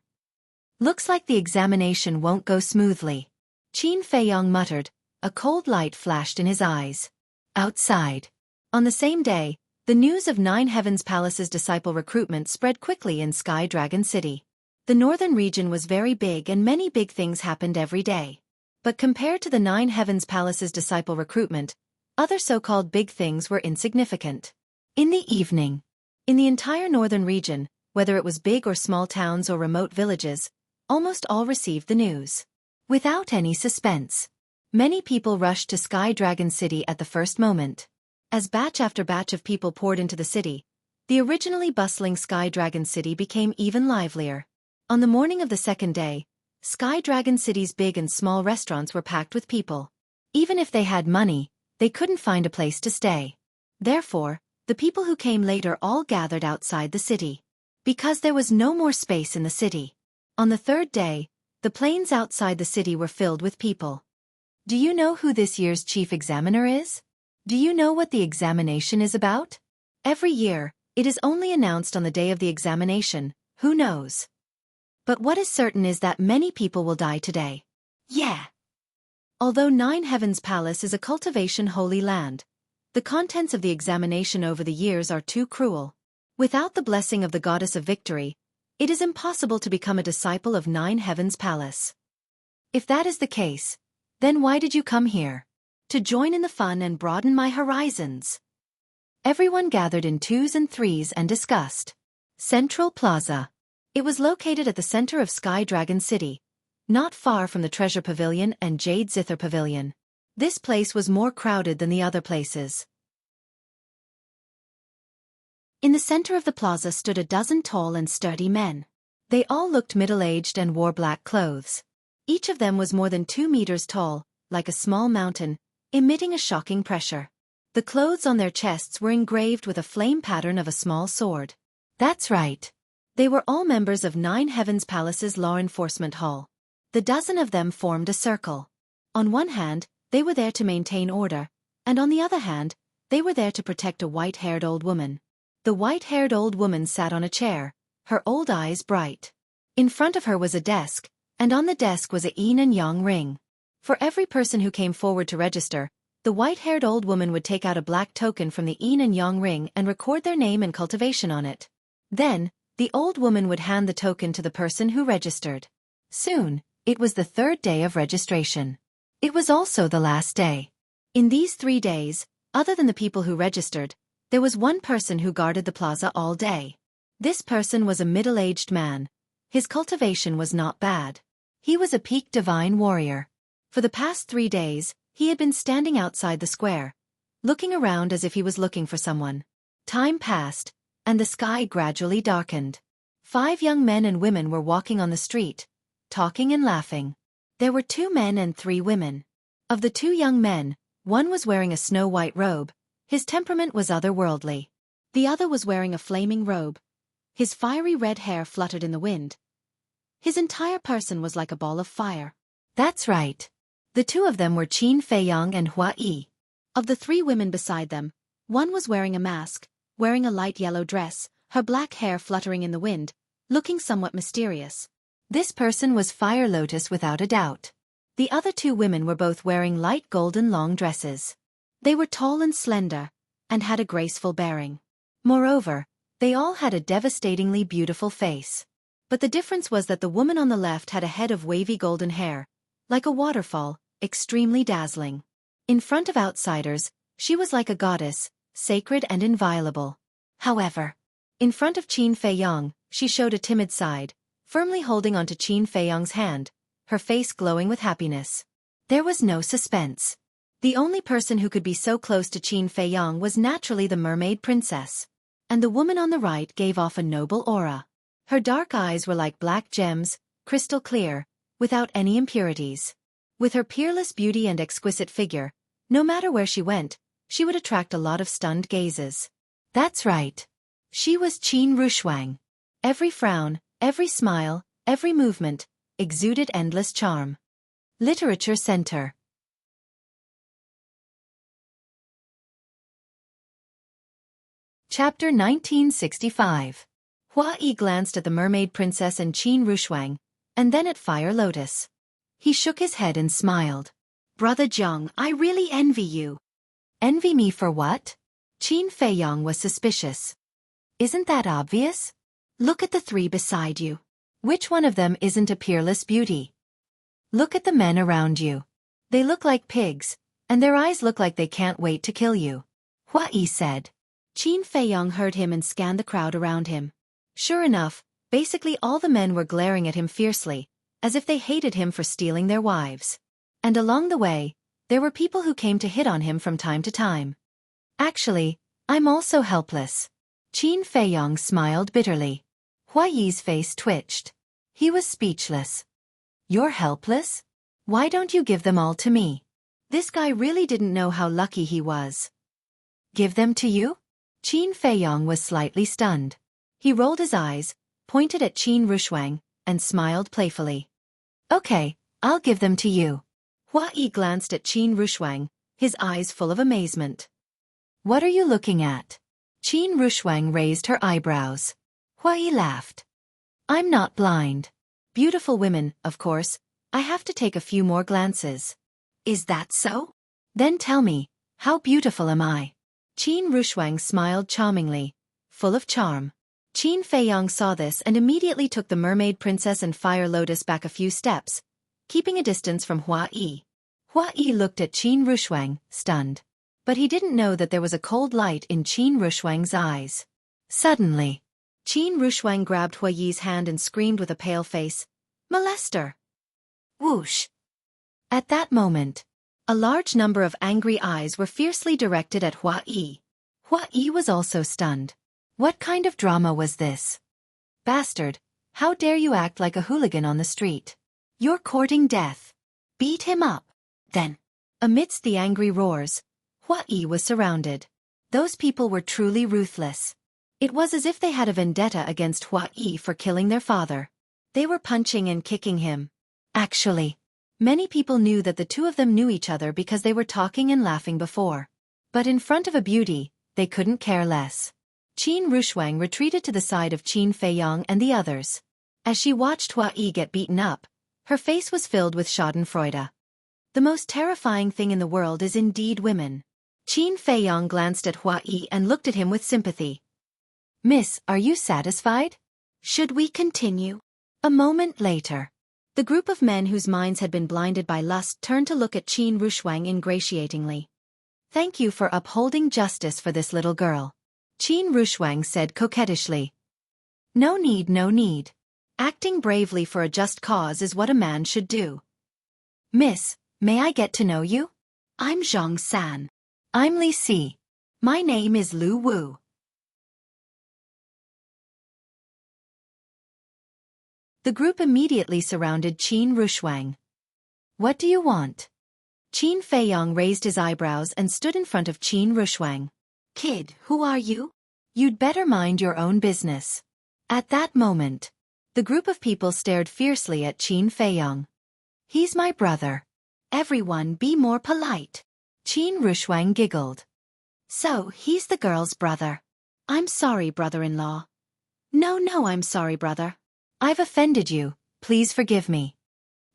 Looks like the examination won't go smoothly. Qin Feiyong muttered. A cold light flashed in his eyes. Outside. On the same day, the news of Nine Heavens Palace's disciple recruitment spread quickly in Sky Dragon City. The northern region was very big and many big things happened every day. But compared to the Nine Heavens Palace's disciple recruitment, other so-called big things were insignificant. In the evening, in the entire northern region, whether it was big or small towns or remote villages, almost all received the news. Without any suspense. Many people rushed to Sky Dragon City at the first moment. As batch after batch of people poured into the city, the originally bustling Sky Dragon City became even livelier. On the morning of the second day, Sky Dragon City's big and small restaurants were packed with people. Even if they had money, they couldn't find a place to stay. Therefore, the people who came later all gathered outside the city. Because there was no more space in the city. On the third day, the plains outside the city were filled with people. Do you know who this year's chief examiner is? Do you know what the examination is about? Every year, it is only announced on the day of the examination, who knows? But what is certain is that many people will die today. Yeah. Although Nine Heavens Palace is a cultivation holy land, the contents of the examination over the years are too cruel. Without the blessing of the Goddess of Victory, it is impossible to become a disciple of Nine Heavens Palace. If that is the case, then why did you come here? To join in the fun and broaden my horizons. Everyone gathered in twos and threes and discussed. Central Plaza. It was located at the center of Sky Dragon City, not far from the Treasure Pavilion and Jade Zither Pavilion. This place was more crowded than the other places. In the center of the plaza stood a dozen tall and sturdy men. They all looked middle-aged and wore black clothes. Each of them was more than 2 meters tall, like a small mountain, emitting a shocking pressure. The clothes on their chests were engraved with a flame pattern of a small sword. That's right. They were all members of Nine Heavens Palace's Law Enforcement Hall. The dozen of them formed a circle. On one hand, they were there to maintain order, and on the other hand, they were there to protect a white-haired old woman. The white-haired old woman sat on a chair, her old eyes bright. In front of her was a desk, and on the desk was a yin and yang ring. For every person who came forward to register, the white-haired old woman would take out a black token from the yin and yang ring and record their name and cultivation on it. Then, the old woman would hand the token to the person who registered. Soon, it was the third day of registration. It was also the last day. In these 3 days, other than the people who registered, there was one person who guarded the plaza all day. This person was a middle-aged man. His cultivation was not bad. He was a peak divine warrior. For the past 3 days, he had been standing outside the square, looking around as if he was looking for someone. Time passed, and the sky gradually darkened. 5 young men and women were walking on the street, talking and laughing. There were 2 men and 3 women. Of the 2 young men, one was wearing a snow-white robe. His temperament was otherworldly. The other was wearing a flaming robe. His fiery red hair fluttered in the wind. His entire person was like a ball of fire. That's right. The 2 of them were Qin Feiyong and Xueqi. Of the 3 women beside them, one was wearing a mask, wearing a light yellow dress, her black hair fluttering in the wind, looking somewhat mysterious. This person was Fire Lotus without a doubt. The other 2 women were both wearing light golden long dresses. They were tall and slender, and had a graceful bearing. Moreover, they all had a devastatingly beautiful face. But the difference was that the woman on the left had a head of wavy golden hair, like a waterfall, extremely dazzling. In front of outsiders, she was like a goddess, sacred and inviolable. However, in front of Qin Feiyong, she showed a timid side, firmly holding onto Qin Feiyong's hand, her face glowing with happiness. There was no suspense. The only person who could be so close to Qin Feiyong was naturally the mermaid princess. And the woman on the right gave off a noble aura. Her dark eyes were like black gems, crystal clear, without any impurities. With her peerless beauty and exquisite figure, no matter where she went, she would attract a lot of stunned gazes. That's right. She was Qin Rushuang. Every frown, every smile, every movement, exuded endless charm. Literature Center. Chapter 1965. Hua Yi glanced at the mermaid princess and Qin Rushuang, and then at Fire Lotus. He shook his head and smiled. Brother Jiang, I really envy you. Envy me for what? Qin Feiyong was suspicious. Isn't that obvious? Look at the three beside you. Which one of them isn't a peerless beauty? Look at the men around you. They look like pigs, and their eyes look like they can't wait to kill you. Hua Yi said. Qin Feiyong heard him and scanned the crowd around him. Sure enough, basically all the men were glaring at him fiercely, as if they hated him for stealing their wives. And along the way, there were people who came to hit on him from time to time. Actually, I'm also helpless. Qin Feiyong smiled bitterly. Hua Yi's face twitched. He was speechless. You're helpless? Why don't you give them all to me? This guy really didn't know how lucky he was. Give them to you? Qin Feiyong was slightly stunned. He rolled his eyes, pointed at Qin Rushuang, and smiled playfully. Okay, I'll give them to you. Hua Yi glanced at Qin Rushuang, his eyes full of amazement. What are you looking at? Qin Rushuang raised her eyebrows. Hua Yi laughed. I'm not blind. Beautiful women, of course, I have to take a few more glances. Is that so? Then tell me, how beautiful am I? Qin Rushuang smiled charmingly, full of charm. Qin Feiyong saw this and immediately took the mermaid princess and Fire Lotus back a few steps, keeping a distance from Hua Yi. Hua Yi looked at Qin Rushuang, stunned. But he didn't know that there was a cold light in Qin Rushuang's eyes. Suddenly, Qin Rushuang grabbed Hua Yi's hand and screamed with a pale face, "Molester!" Whoosh! At that moment, a large number of angry eyes were fiercely directed at Hua Yi. Hua Yi was also stunned. What kind of drama was this? Bastard, how dare you act like a hooligan on the street? You're courting death. Beat him up. Then, amidst the angry roars, Hua Yi was surrounded. Those people were truly ruthless. It was as if they had a vendetta against Hua Yi for killing their father. They were punching and kicking him. Actually, many people knew that the two of them knew each other because they were talking and laughing before. But in front of a beauty, they couldn't care less. Qin Rushuang retreated to the side of Qin Feiyong and the others. As she watched Hua Yi get beaten up, her face was filled with schadenfreude. The most terrifying thing in the world is indeed women. Qin Feiyong glanced at Hua Yi and looked at him with sympathy. Miss, are you satisfied? Should we continue? A moment later, the group of men whose minds had been blinded by lust turned to look at Qin Rushuang ingratiatingly. Thank you for upholding justice for this little girl. Qin Rushuang said coquettishly. No need, no need. Acting bravely for a just cause is what a man should do. Miss, may I get to know you? I'm Zhang San. I'm Li Si. My name is Lu Wu. The group immediately surrounded Qin Rushuang. What do you want? Qin Feiyong raised his eyebrows and stood in front of Qin Rushuang. Kid, who are you? You'd better mind your own business. At that moment, the group of people stared fiercely at Qin Feiyong. He's my brother. Everyone be more polite. Qin Rushuang giggled. So, he's the girl's brother. I'm sorry, brother-in-law. No, I'm sorry, brother. I've offended you, please forgive me.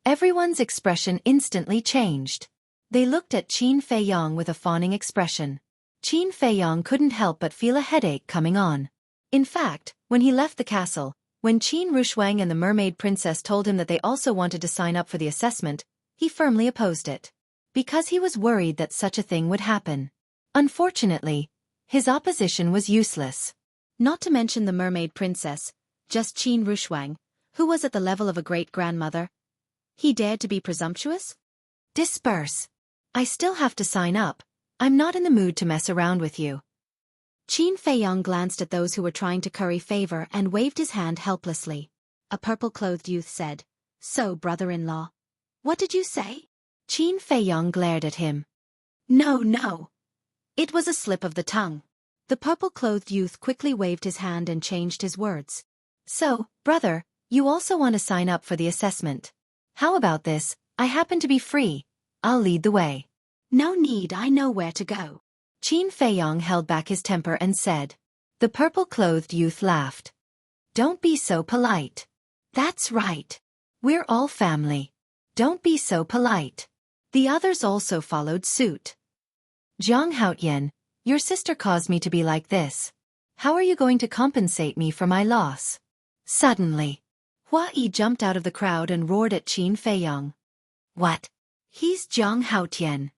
Everyone's expression instantly changed. They looked at Qin Feiyong with a fawning expression. Qin Feiyong couldn't help but feel a headache coming on. In fact, when he left the castle, when Qin Rushuang and the mermaid princess told him that they also wanted to sign up for the assessment, he firmly opposed it. Because he was worried that such a thing would happen. Unfortunately, his opposition was useless. Not to mention the mermaid princess, just Qin Rushuang, who was at the level of a great-grandmother. He dared to be presumptuous? Disperse. I still have to sign up. I'm not in the mood to mess around with you. Qin Feiyong glanced at those who were trying to curry favor and waved his hand helplessly. A purple-clothed youth said, "So, brother-in-law, what did you say?" Qin Feiyong glared at him. No. It was a slip of the tongue. The purple-clothed youth quickly waved his hand and changed his words. "So, brother, you also want to sign up for the assessment. How about this? I happen to be free. I'll lead the way." "No need, I know where to go." Qin Feiyong held back his temper and said. The purple-clothed youth laughed. "Don't be so polite." "That's right. We're all family. Don't be so polite." The others also followed suit. "Jiang Haotian, your sister caused me to be like this. How are you going to compensate me for my loss?" Suddenly, Hua Yi jumped out of the crowd and roared at Qin Feiyong. "What? He's Jiang Haotian,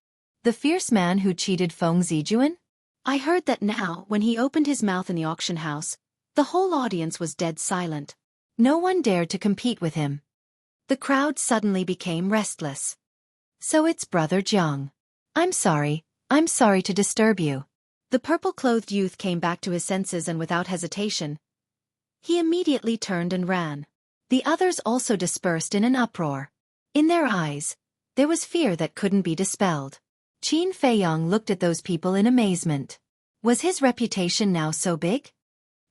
the fierce man who cheated Feng Zijuan? I heard that now, when he opened his mouth in the auction house, the whole audience was dead silent. No one dared to compete with him." The crowd suddenly became restless. "So it's Brother Jiang. I'm sorry to disturb you." The purple-clothed youth came back to his senses and without hesitation, he immediately turned and ran. The others also dispersed in an uproar. In their eyes, there was fear that couldn't be dispelled. Qin Feiyong looked at those people in amazement. Was his reputation now so big?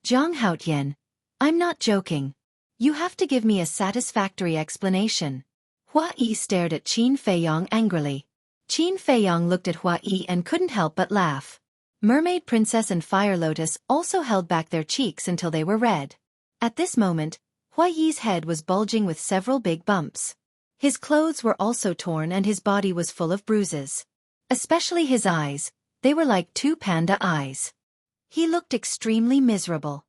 "Jiang Haotian, I'm not joking. You have to give me a satisfactory explanation." Hua Yi stared at Qin Feiyong angrily. Qin Feiyong looked at Hua Yi and couldn't help but laugh. Mermaid Princess and Fire Lotus also held back their cheeks until they were red. At this moment, Hua Yi's head was bulging with several big bumps. His clothes were also torn and his body was full of bruises. Especially his eyes, they were like two panda eyes. He looked extremely miserable.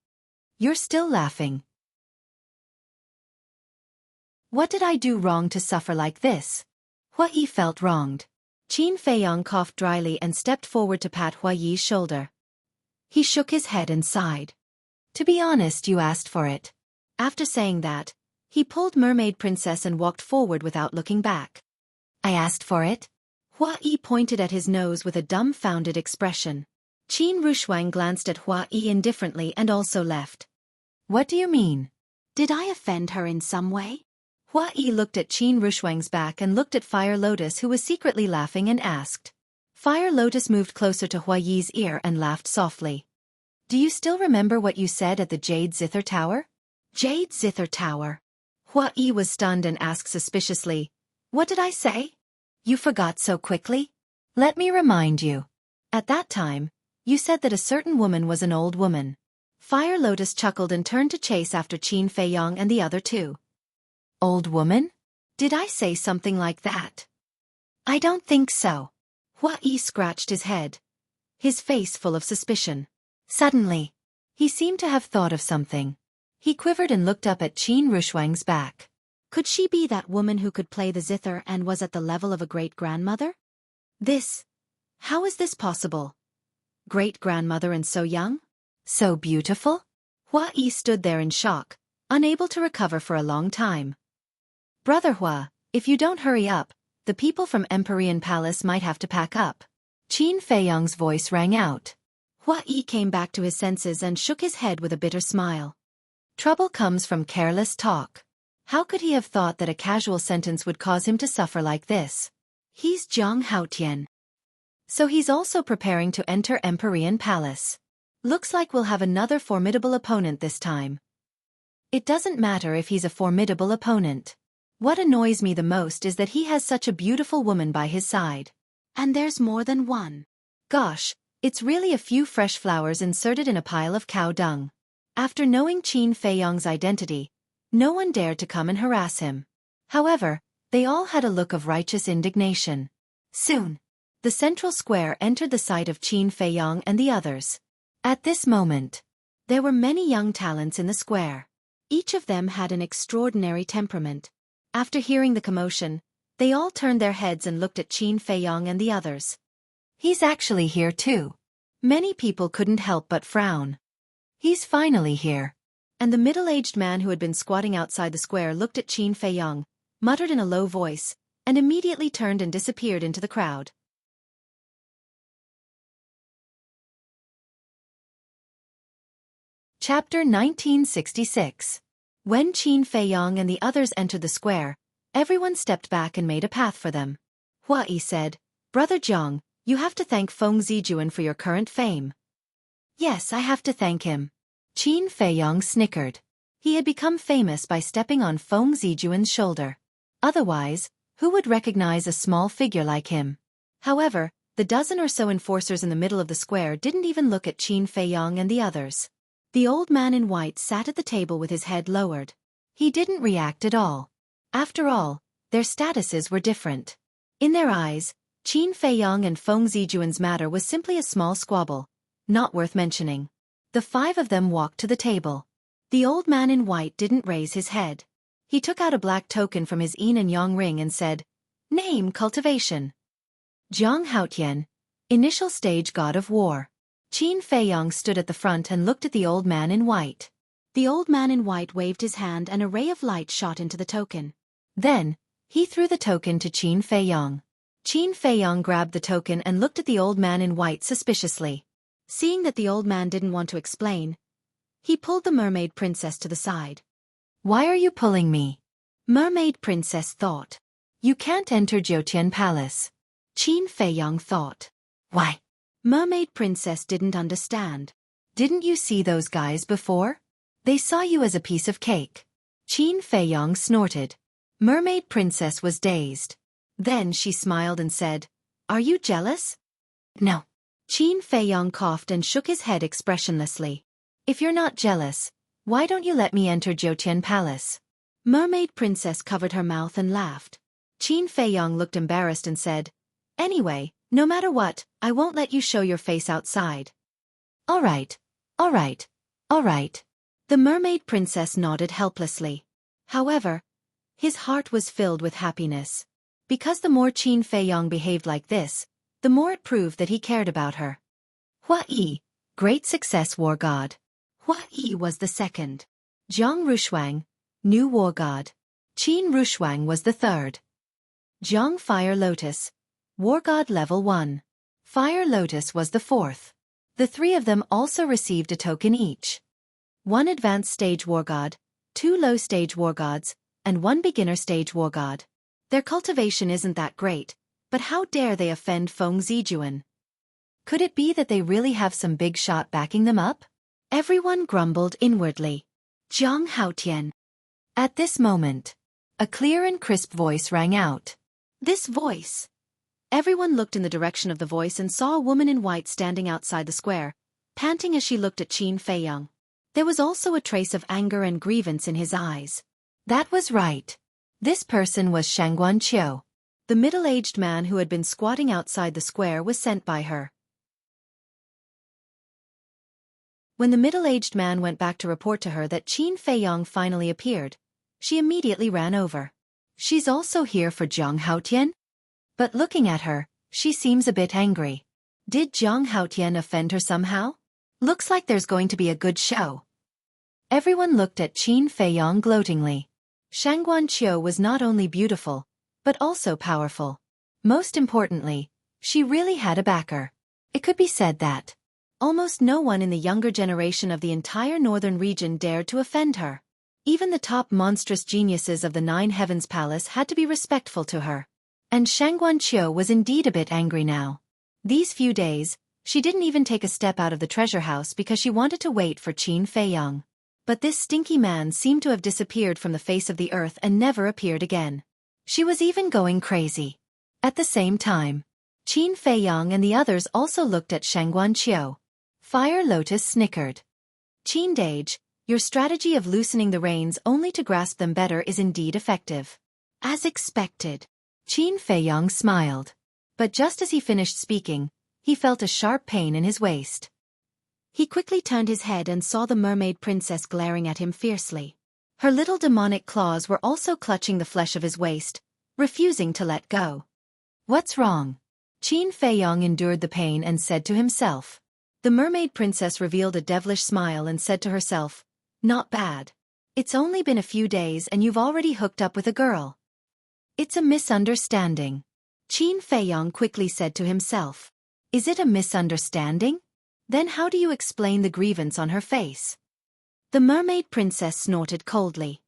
"You're still laughing. What did I do wrong to suffer like this?" Hua Yi felt wronged. Qin Feiyong coughed dryly and stepped forward to pat Hua Yi's shoulder. He shook his head and sighed. "To be honest, you asked for it." After saying that, he pulled Mermaid Princess and walked forward without looking back. "I asked for it?" Hua Yi pointed at his nose with a dumbfounded expression. Qin Rushuang glanced at Hua Yi indifferently and also left. "What do you mean? Did I offend her in some way?" Hua Yi looked at Qin Rushuang's back and looked at Fire Lotus, who was secretly laughing, and asked. Fire Lotus moved closer to Hua Yi's ear and laughed softly. "Do you still remember what you said at the Jade Zither Tower?" "Jade Zither Tower?" Hua Yi was stunned and asked suspiciously. "What did I say? You forgot so quickly? Let me remind you. At that time, you said that a certain woman was an old woman." Fire Lotus chuckled and turned to chase after Qin Feiyong and the other two. "Old woman? Did I say something like that?" "I don't think so." Hua Yi scratched his head, his face full of suspicion. Suddenly, he seemed to have thought of something. He quivered and looked up at Qin Rushuang's back. Could she be that woman who could play the zither and was at the level of a great-grandmother? How is this possible? Great-grandmother and so young? So beautiful? Hua Yi stood there in shock, unable to recover for a long time. "Brother Hua, if you don't hurry up, the people from Empyrean Palace might have to pack up." Qin Feiyong's voice rang out. Hua Yi came back to his senses and shook his head with a bitter smile. Trouble comes from careless talk. How could he have thought that a casual sentence would cause him to suffer like this? He's Jiang Haotian. So he's also preparing to enter Empyrean Palace. Looks like we'll have another formidable opponent this time. It doesn't matter if he's a formidable opponent. What annoys me the most is that he has such a beautiful woman by his side. And there's more than one. Gosh, it's really a few fresh flowers inserted in a pile of cow dung. After knowing Qin Feiyong's identity, no one dared to come and harass him. However, they all had a look of righteous indignation. Soon, the central square entered the sight of Qin Feiyong and the others. At this moment, there were many young talents in the square. Each of them had an extraordinary temperament. After hearing the commotion, they all turned their heads and looked at Qin Feiyong and the others. He's actually here too. Many people couldn't help but frown. He's finally here. And the middle-aged man who had been squatting outside the square looked at Qin Feiyong, muttered in a low voice, and immediately turned and disappeared into the crowd. Chapter 1966. When Qin Feiyang and the others entered the square, everyone stepped back and made a path for them. Xueqi said, "Brother Jiang, you have to thank Feng Zijuan for your current fame." "Yes, I have to thank him." Qin Feiyang snickered. He had become famous by stepping on Feng Zijuan's shoulder. Otherwise, who would recognize a small figure like him? However, the dozen or so enforcers in the middle of the square didn't even look at Qin Feiyang and the others. The old man in white sat at the table with his head lowered. He didn't react at all. After all, their statuses were different. In their eyes, Qin Feiyang and Feng Zijuan's matter was simply a small squabble, not worth mentioning. The five of them walked to the table. The old man in white didn't raise his head. He took out a black token from his yin and yang ring and said, "Name cultivation. Jiang Haotian, initial stage god of war." Qin Feiyang stood at the front and looked at the old man in white. The old man in white waved his hand and a ray of light shot into the token. Then, he threw the token to Qin Feiyang. Qin Feiyang grabbed the token and looked at the old man in white suspiciously. Seeing that the old man didn't want to explain, he pulled the mermaid princess to the side. "Why are you pulling me?" Mermaid princess thought. "You can't enter Jiutian Palace." Qin Feiyang thought. "Why?" Mermaid princess didn't understand. "Didn't you see those guys before? They saw you as a piece of cake." Qin Feiyang snorted. Mermaid princess was dazed. Then she smiled and said, "Are you jealous?" "No." Qin Feiyang coughed and shook his head expressionlessly. "If you're not jealous, why don't you let me enter Jiutian Palace?" Mermaid princess covered her mouth and laughed. Qin Feiyang looked embarrassed and said, "Anyway, no matter what, I won't let you show your face outside." All right. The mermaid princess nodded helplessly. However, his heart was filled with happiness. Because the more Qin Feiyang behaved like this, the more it proved that he cared about her. Xueqi, great success war god. Xueqi was the second. Zhang Rushuang, new war god. Qin Rushuang was the third. Zhang Fire Lotus, war god level 1. Fire Lotus was the fourth. The three of them also received a token each. 1 advanced stage war god, 2 low stage war gods, and 1 beginner stage war god. Their cultivation isn't that great, but how dare they offend Feng Zijuan? Could it be that they really have some big shot backing them up? Everyone grumbled inwardly. Jiang Haotian. At this moment, a clear and crisp voice rang out. This voice. Everyone looked in the direction of the voice and saw a woman in white standing outside the square, panting as she looked at Qin Feiyang. There was also a trace of anger and grievance in his eyes. That was right. This person was Shangguan Qiu. The middle-aged man who had been squatting outside the square was sent by her. When the middle-aged man went back to report to her that Qin Feiyang finally appeared, she immediately ran over. "She's also here for Jiang Haotian?" But looking at her, she seems a bit angry. Did Jiang Haotian offend her somehow? Looks like there's going to be a good show. Everyone looked at Qin Feiyang gloatingly. Shangguan Qiu was not only beautiful, but also powerful. Most importantly, she really had a backer. It could be said that almost no one in the younger generation of the entire northern region dared to offend her. Even the top monstrous geniuses of the Nine Heavens Palace had to be respectful to her. And Shangguan Qiu was indeed a bit angry now. These few days, she didn't even take a step out of the treasure house because she wanted to wait for Qin Feiyang. But this stinky man seemed to have disappeared from the face of the earth and never appeared again. She was even going crazy. At the same time, Qin Feiyang and the others also looked at Shangguan Qiu. Fire Lotus snickered. "Qin Dage, your strategy of loosening the reins only to grasp them better is indeed effective." As expected, Qin Feiyang smiled. But just as he finished speaking, he felt a sharp pain in his waist. He quickly turned his head and saw the mermaid princess glaring at him fiercely. Her little demonic claws were also clutching the flesh of his waist, refusing to let go. "What's wrong?" Qin Feiyang endured the pain and said to himself. The mermaid princess revealed a devilish smile and said to herself, "Not bad. It's only been a few days and you've already hooked up with a girl." "It's a misunderstanding." Qin Feiyang quickly said to himself. "Is it a misunderstanding? Then how do you explain the grievance on her face?" The mermaid princess snorted coldly.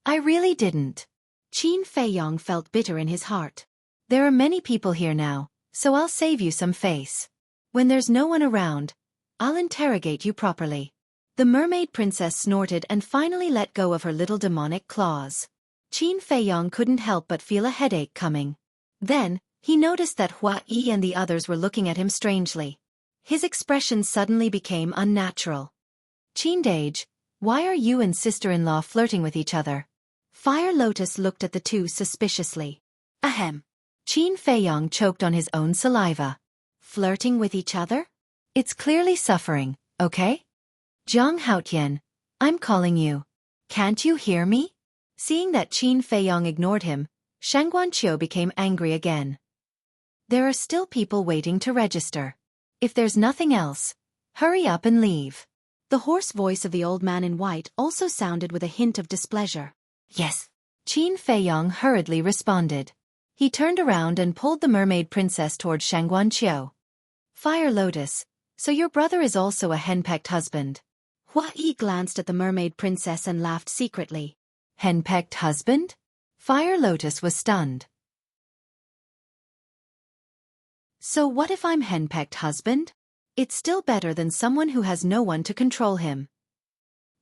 I really didn't. Qin Feiyong felt bitter in his heart. There are many people here now, so I'll save you some face. When there's no one around, I'll interrogate you properly. The mermaid princess snorted and finally let go of her little demonic claws. Qin Feiyong couldn't help but feel a headache coming. Then, he noticed that Xueqi and the others were looking at him strangely. His expression suddenly became unnatural. Qindage, why are you and sister-in-law flirting with each other? Fire Lotus looked at the two suspiciously. Ahem. Qin Feiyong choked on his own saliva. Flirting with each other? It's clearly suffering, okay? Zhang Haotian, I'm calling you. Can't you hear me? Seeing that Qin Feiyong ignored him, Shangguanqiu became angry again. There are still people waiting to register. If there's nothing else, hurry up and leave. The hoarse voice of the old man in white also sounded with a hint of displeasure. Yes. Qin Feiyong hurriedly responded. He turned around and pulled the mermaid princess toward Shangguanqiu. Fire Lotus, so your brother is also a henpecked husband. Xueqi glanced at the mermaid princess and laughed secretly. Henpecked husband? Fire Lotus was stunned. So what if I'm henpecked husband? It's still better than someone who has no one to control him.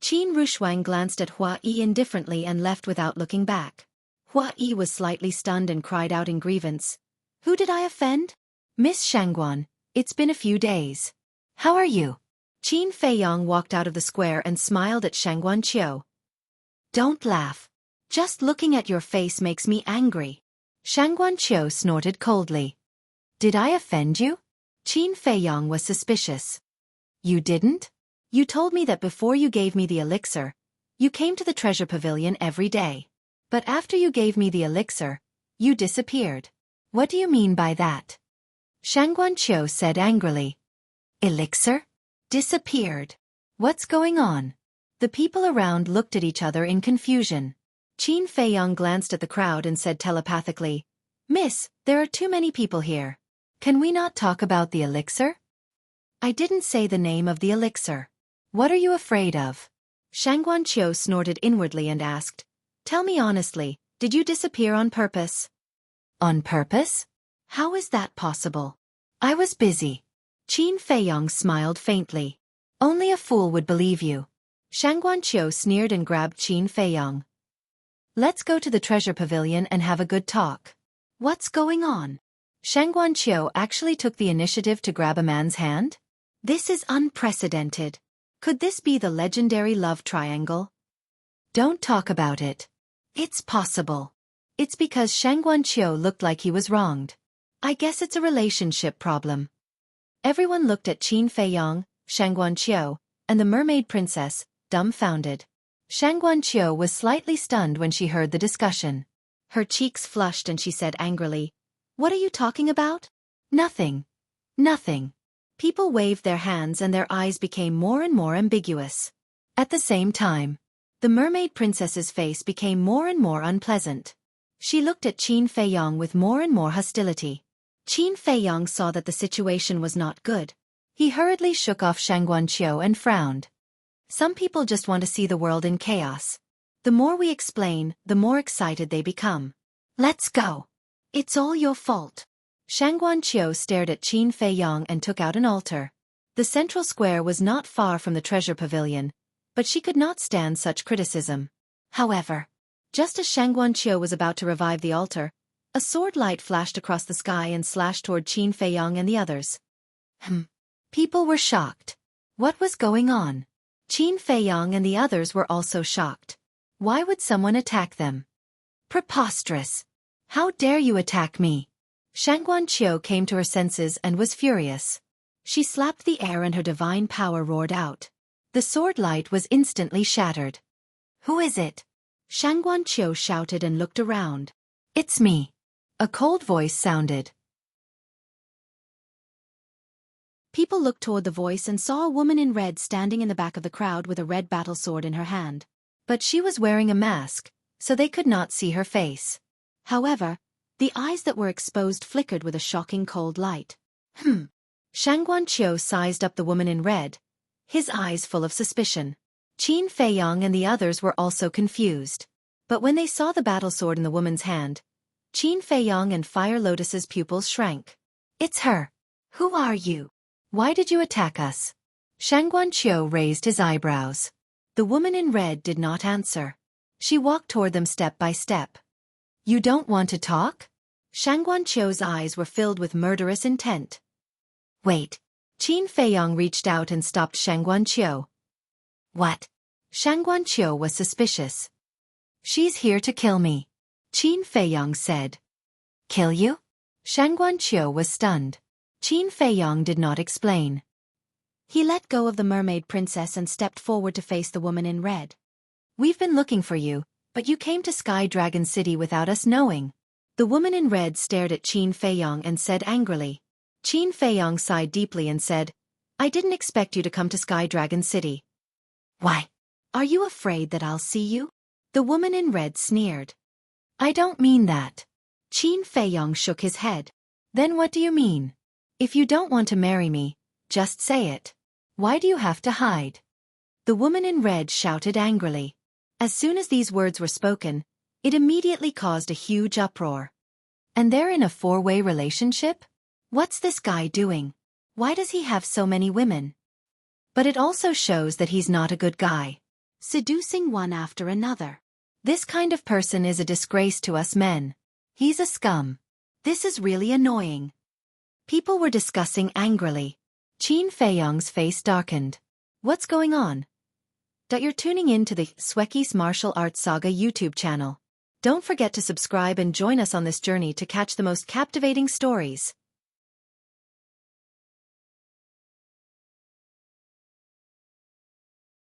Qin Rushuang glanced at Xueqi indifferently and left without looking back. Xueqi was slightly stunned and cried out in grievance. Who did I offend? Miss Shangguan, it's been a few days. How are you? Qin Feiyong walked out of the square and smiled at Shangguanqiu. Don't laugh. Just looking at your face makes me angry. Shangguanqiu snorted coldly. Did I offend you? Qin Feiyong was suspicious. You didn't? You told me that before you gave me the elixir, you came to the treasure pavilion every day. But after you gave me the elixir, you disappeared. What do you mean by that? Shangguanqiu said angrily. Elixir? Disappeared. What's going on? The people around looked at each other in confusion. Qin Feiyong glanced at the crowd and said telepathically, Miss, there are too many people here. Can we not talk about the elixir? I didn't say the name of the elixir. What are you afraid of? Shangguanqiu snorted inwardly and asked, Tell me honestly, did you disappear on purpose? On purpose? How is that possible? I was busy. Qin Feiyong smiled faintly. Only a fool would believe you. Shangguanqiu sneered and grabbed Qin Feiyong. Let's go to the treasure pavilion and have a good talk. What's going on? Shangguanqiu actually took the initiative to grab a man's hand? This is unprecedented. Could this be the legendary love triangle? Don't talk about it. It's possible. It's because Shangguanqiu looked like he was wronged. I guess it's a relationship problem. Everyone looked at Qin Feiyong, Shangguanqiu, and the mermaid princess, dumbfounded. Shangguanqiu was slightly stunned when she heard the discussion. Her cheeks flushed and she said angrily, What are you talking about? Nothing. Nothing. People waved their hands and their eyes became more and more ambiguous. At the same time, the mermaid princess's face became more and more unpleasant. She looked at Qin Feiyong with more and more hostility. Qin Feiyong saw that the situation was not good. He hurriedly shook off Shangguanqiu and frowned. Some people just want to see the world in chaos. The more we explain, the more excited they become. Let's go. It's all your fault. Shangguanqiu stared at Qin Feiyong and took out an altar. The central square was not far from the treasure pavilion, but she could not stand such criticism. However, just as Shangguanqiu was about to revive the altar, a sword light flashed across the sky and slashed toward Qin Feiyong and the others. People were shocked. What was going on? Qin Feiyong and the others were also shocked. Why would someone attack them? Preposterous. How dare you attack me? Shangguanqiu came to her senses and was furious. She slapped the air and her divine power roared out. The sword light was instantly shattered. Who is it? Shangguanqiu shouted and looked around. It's me. A cold voice sounded. People looked toward the voice and saw a woman in red standing in the back of the crowd with a red battle sword in her hand. But she was wearing a mask, so they could not see her face. However, the eyes that were exposed flickered with a shocking cold light. Shangguanqiu sized up the woman in red, his eyes full of suspicion. Qin Feiyong and the others were also confused. But when they saw the battle sword in the woman's hand, Qin Feiyong and Fire Lotus's pupils shrank. It's her. Who are you? Why did you attack us? Shangguanqiu raised his eyebrows. The woman in red did not answer. She walked toward them step by step. You don't want to talk? Shangguanqiu's eyes were filled with murderous intent. Wait. Qin Feiyong reached out and stopped Shangguanqiu. What? Shangguanqiu was suspicious. She's here to kill me, Qin Feiyong said. Kill you? Shangguanqiu was stunned. Qin Feiyong did not explain. He let go of the mermaid princess and stepped forward to face the woman in red. We've been looking for you, but you came to Sky Dragon City without us knowing. The woman in red stared at Qin Feiyong and said angrily. Qin Feiyong sighed deeply and said, I didn't expect you to come to Sky Dragon City. Why? Are you afraid that I'll see you? The woman in red sneered. I don't mean that. Qin Feiyong shook his head. Then what do you mean? If you don't want to marry me, just say it. Why do you have to hide? The woman in red shouted angrily. As soon as these words were spoken, it immediately caused a huge uproar. And they're in a four-way relationship? What's this guy doing? Why does he have so many women? But it also shows that he's not a good guy. Seducing one after another. This kind of person is a disgrace to us men. He's a scum. This is really annoying. People were discussing angrily. Qin Feiyong's face darkened. What's going on? You're tuning in to the Xueqi's Martial Arts Saga YouTube channel. Don't forget to subscribe and join us on this journey to catch the most captivating stories.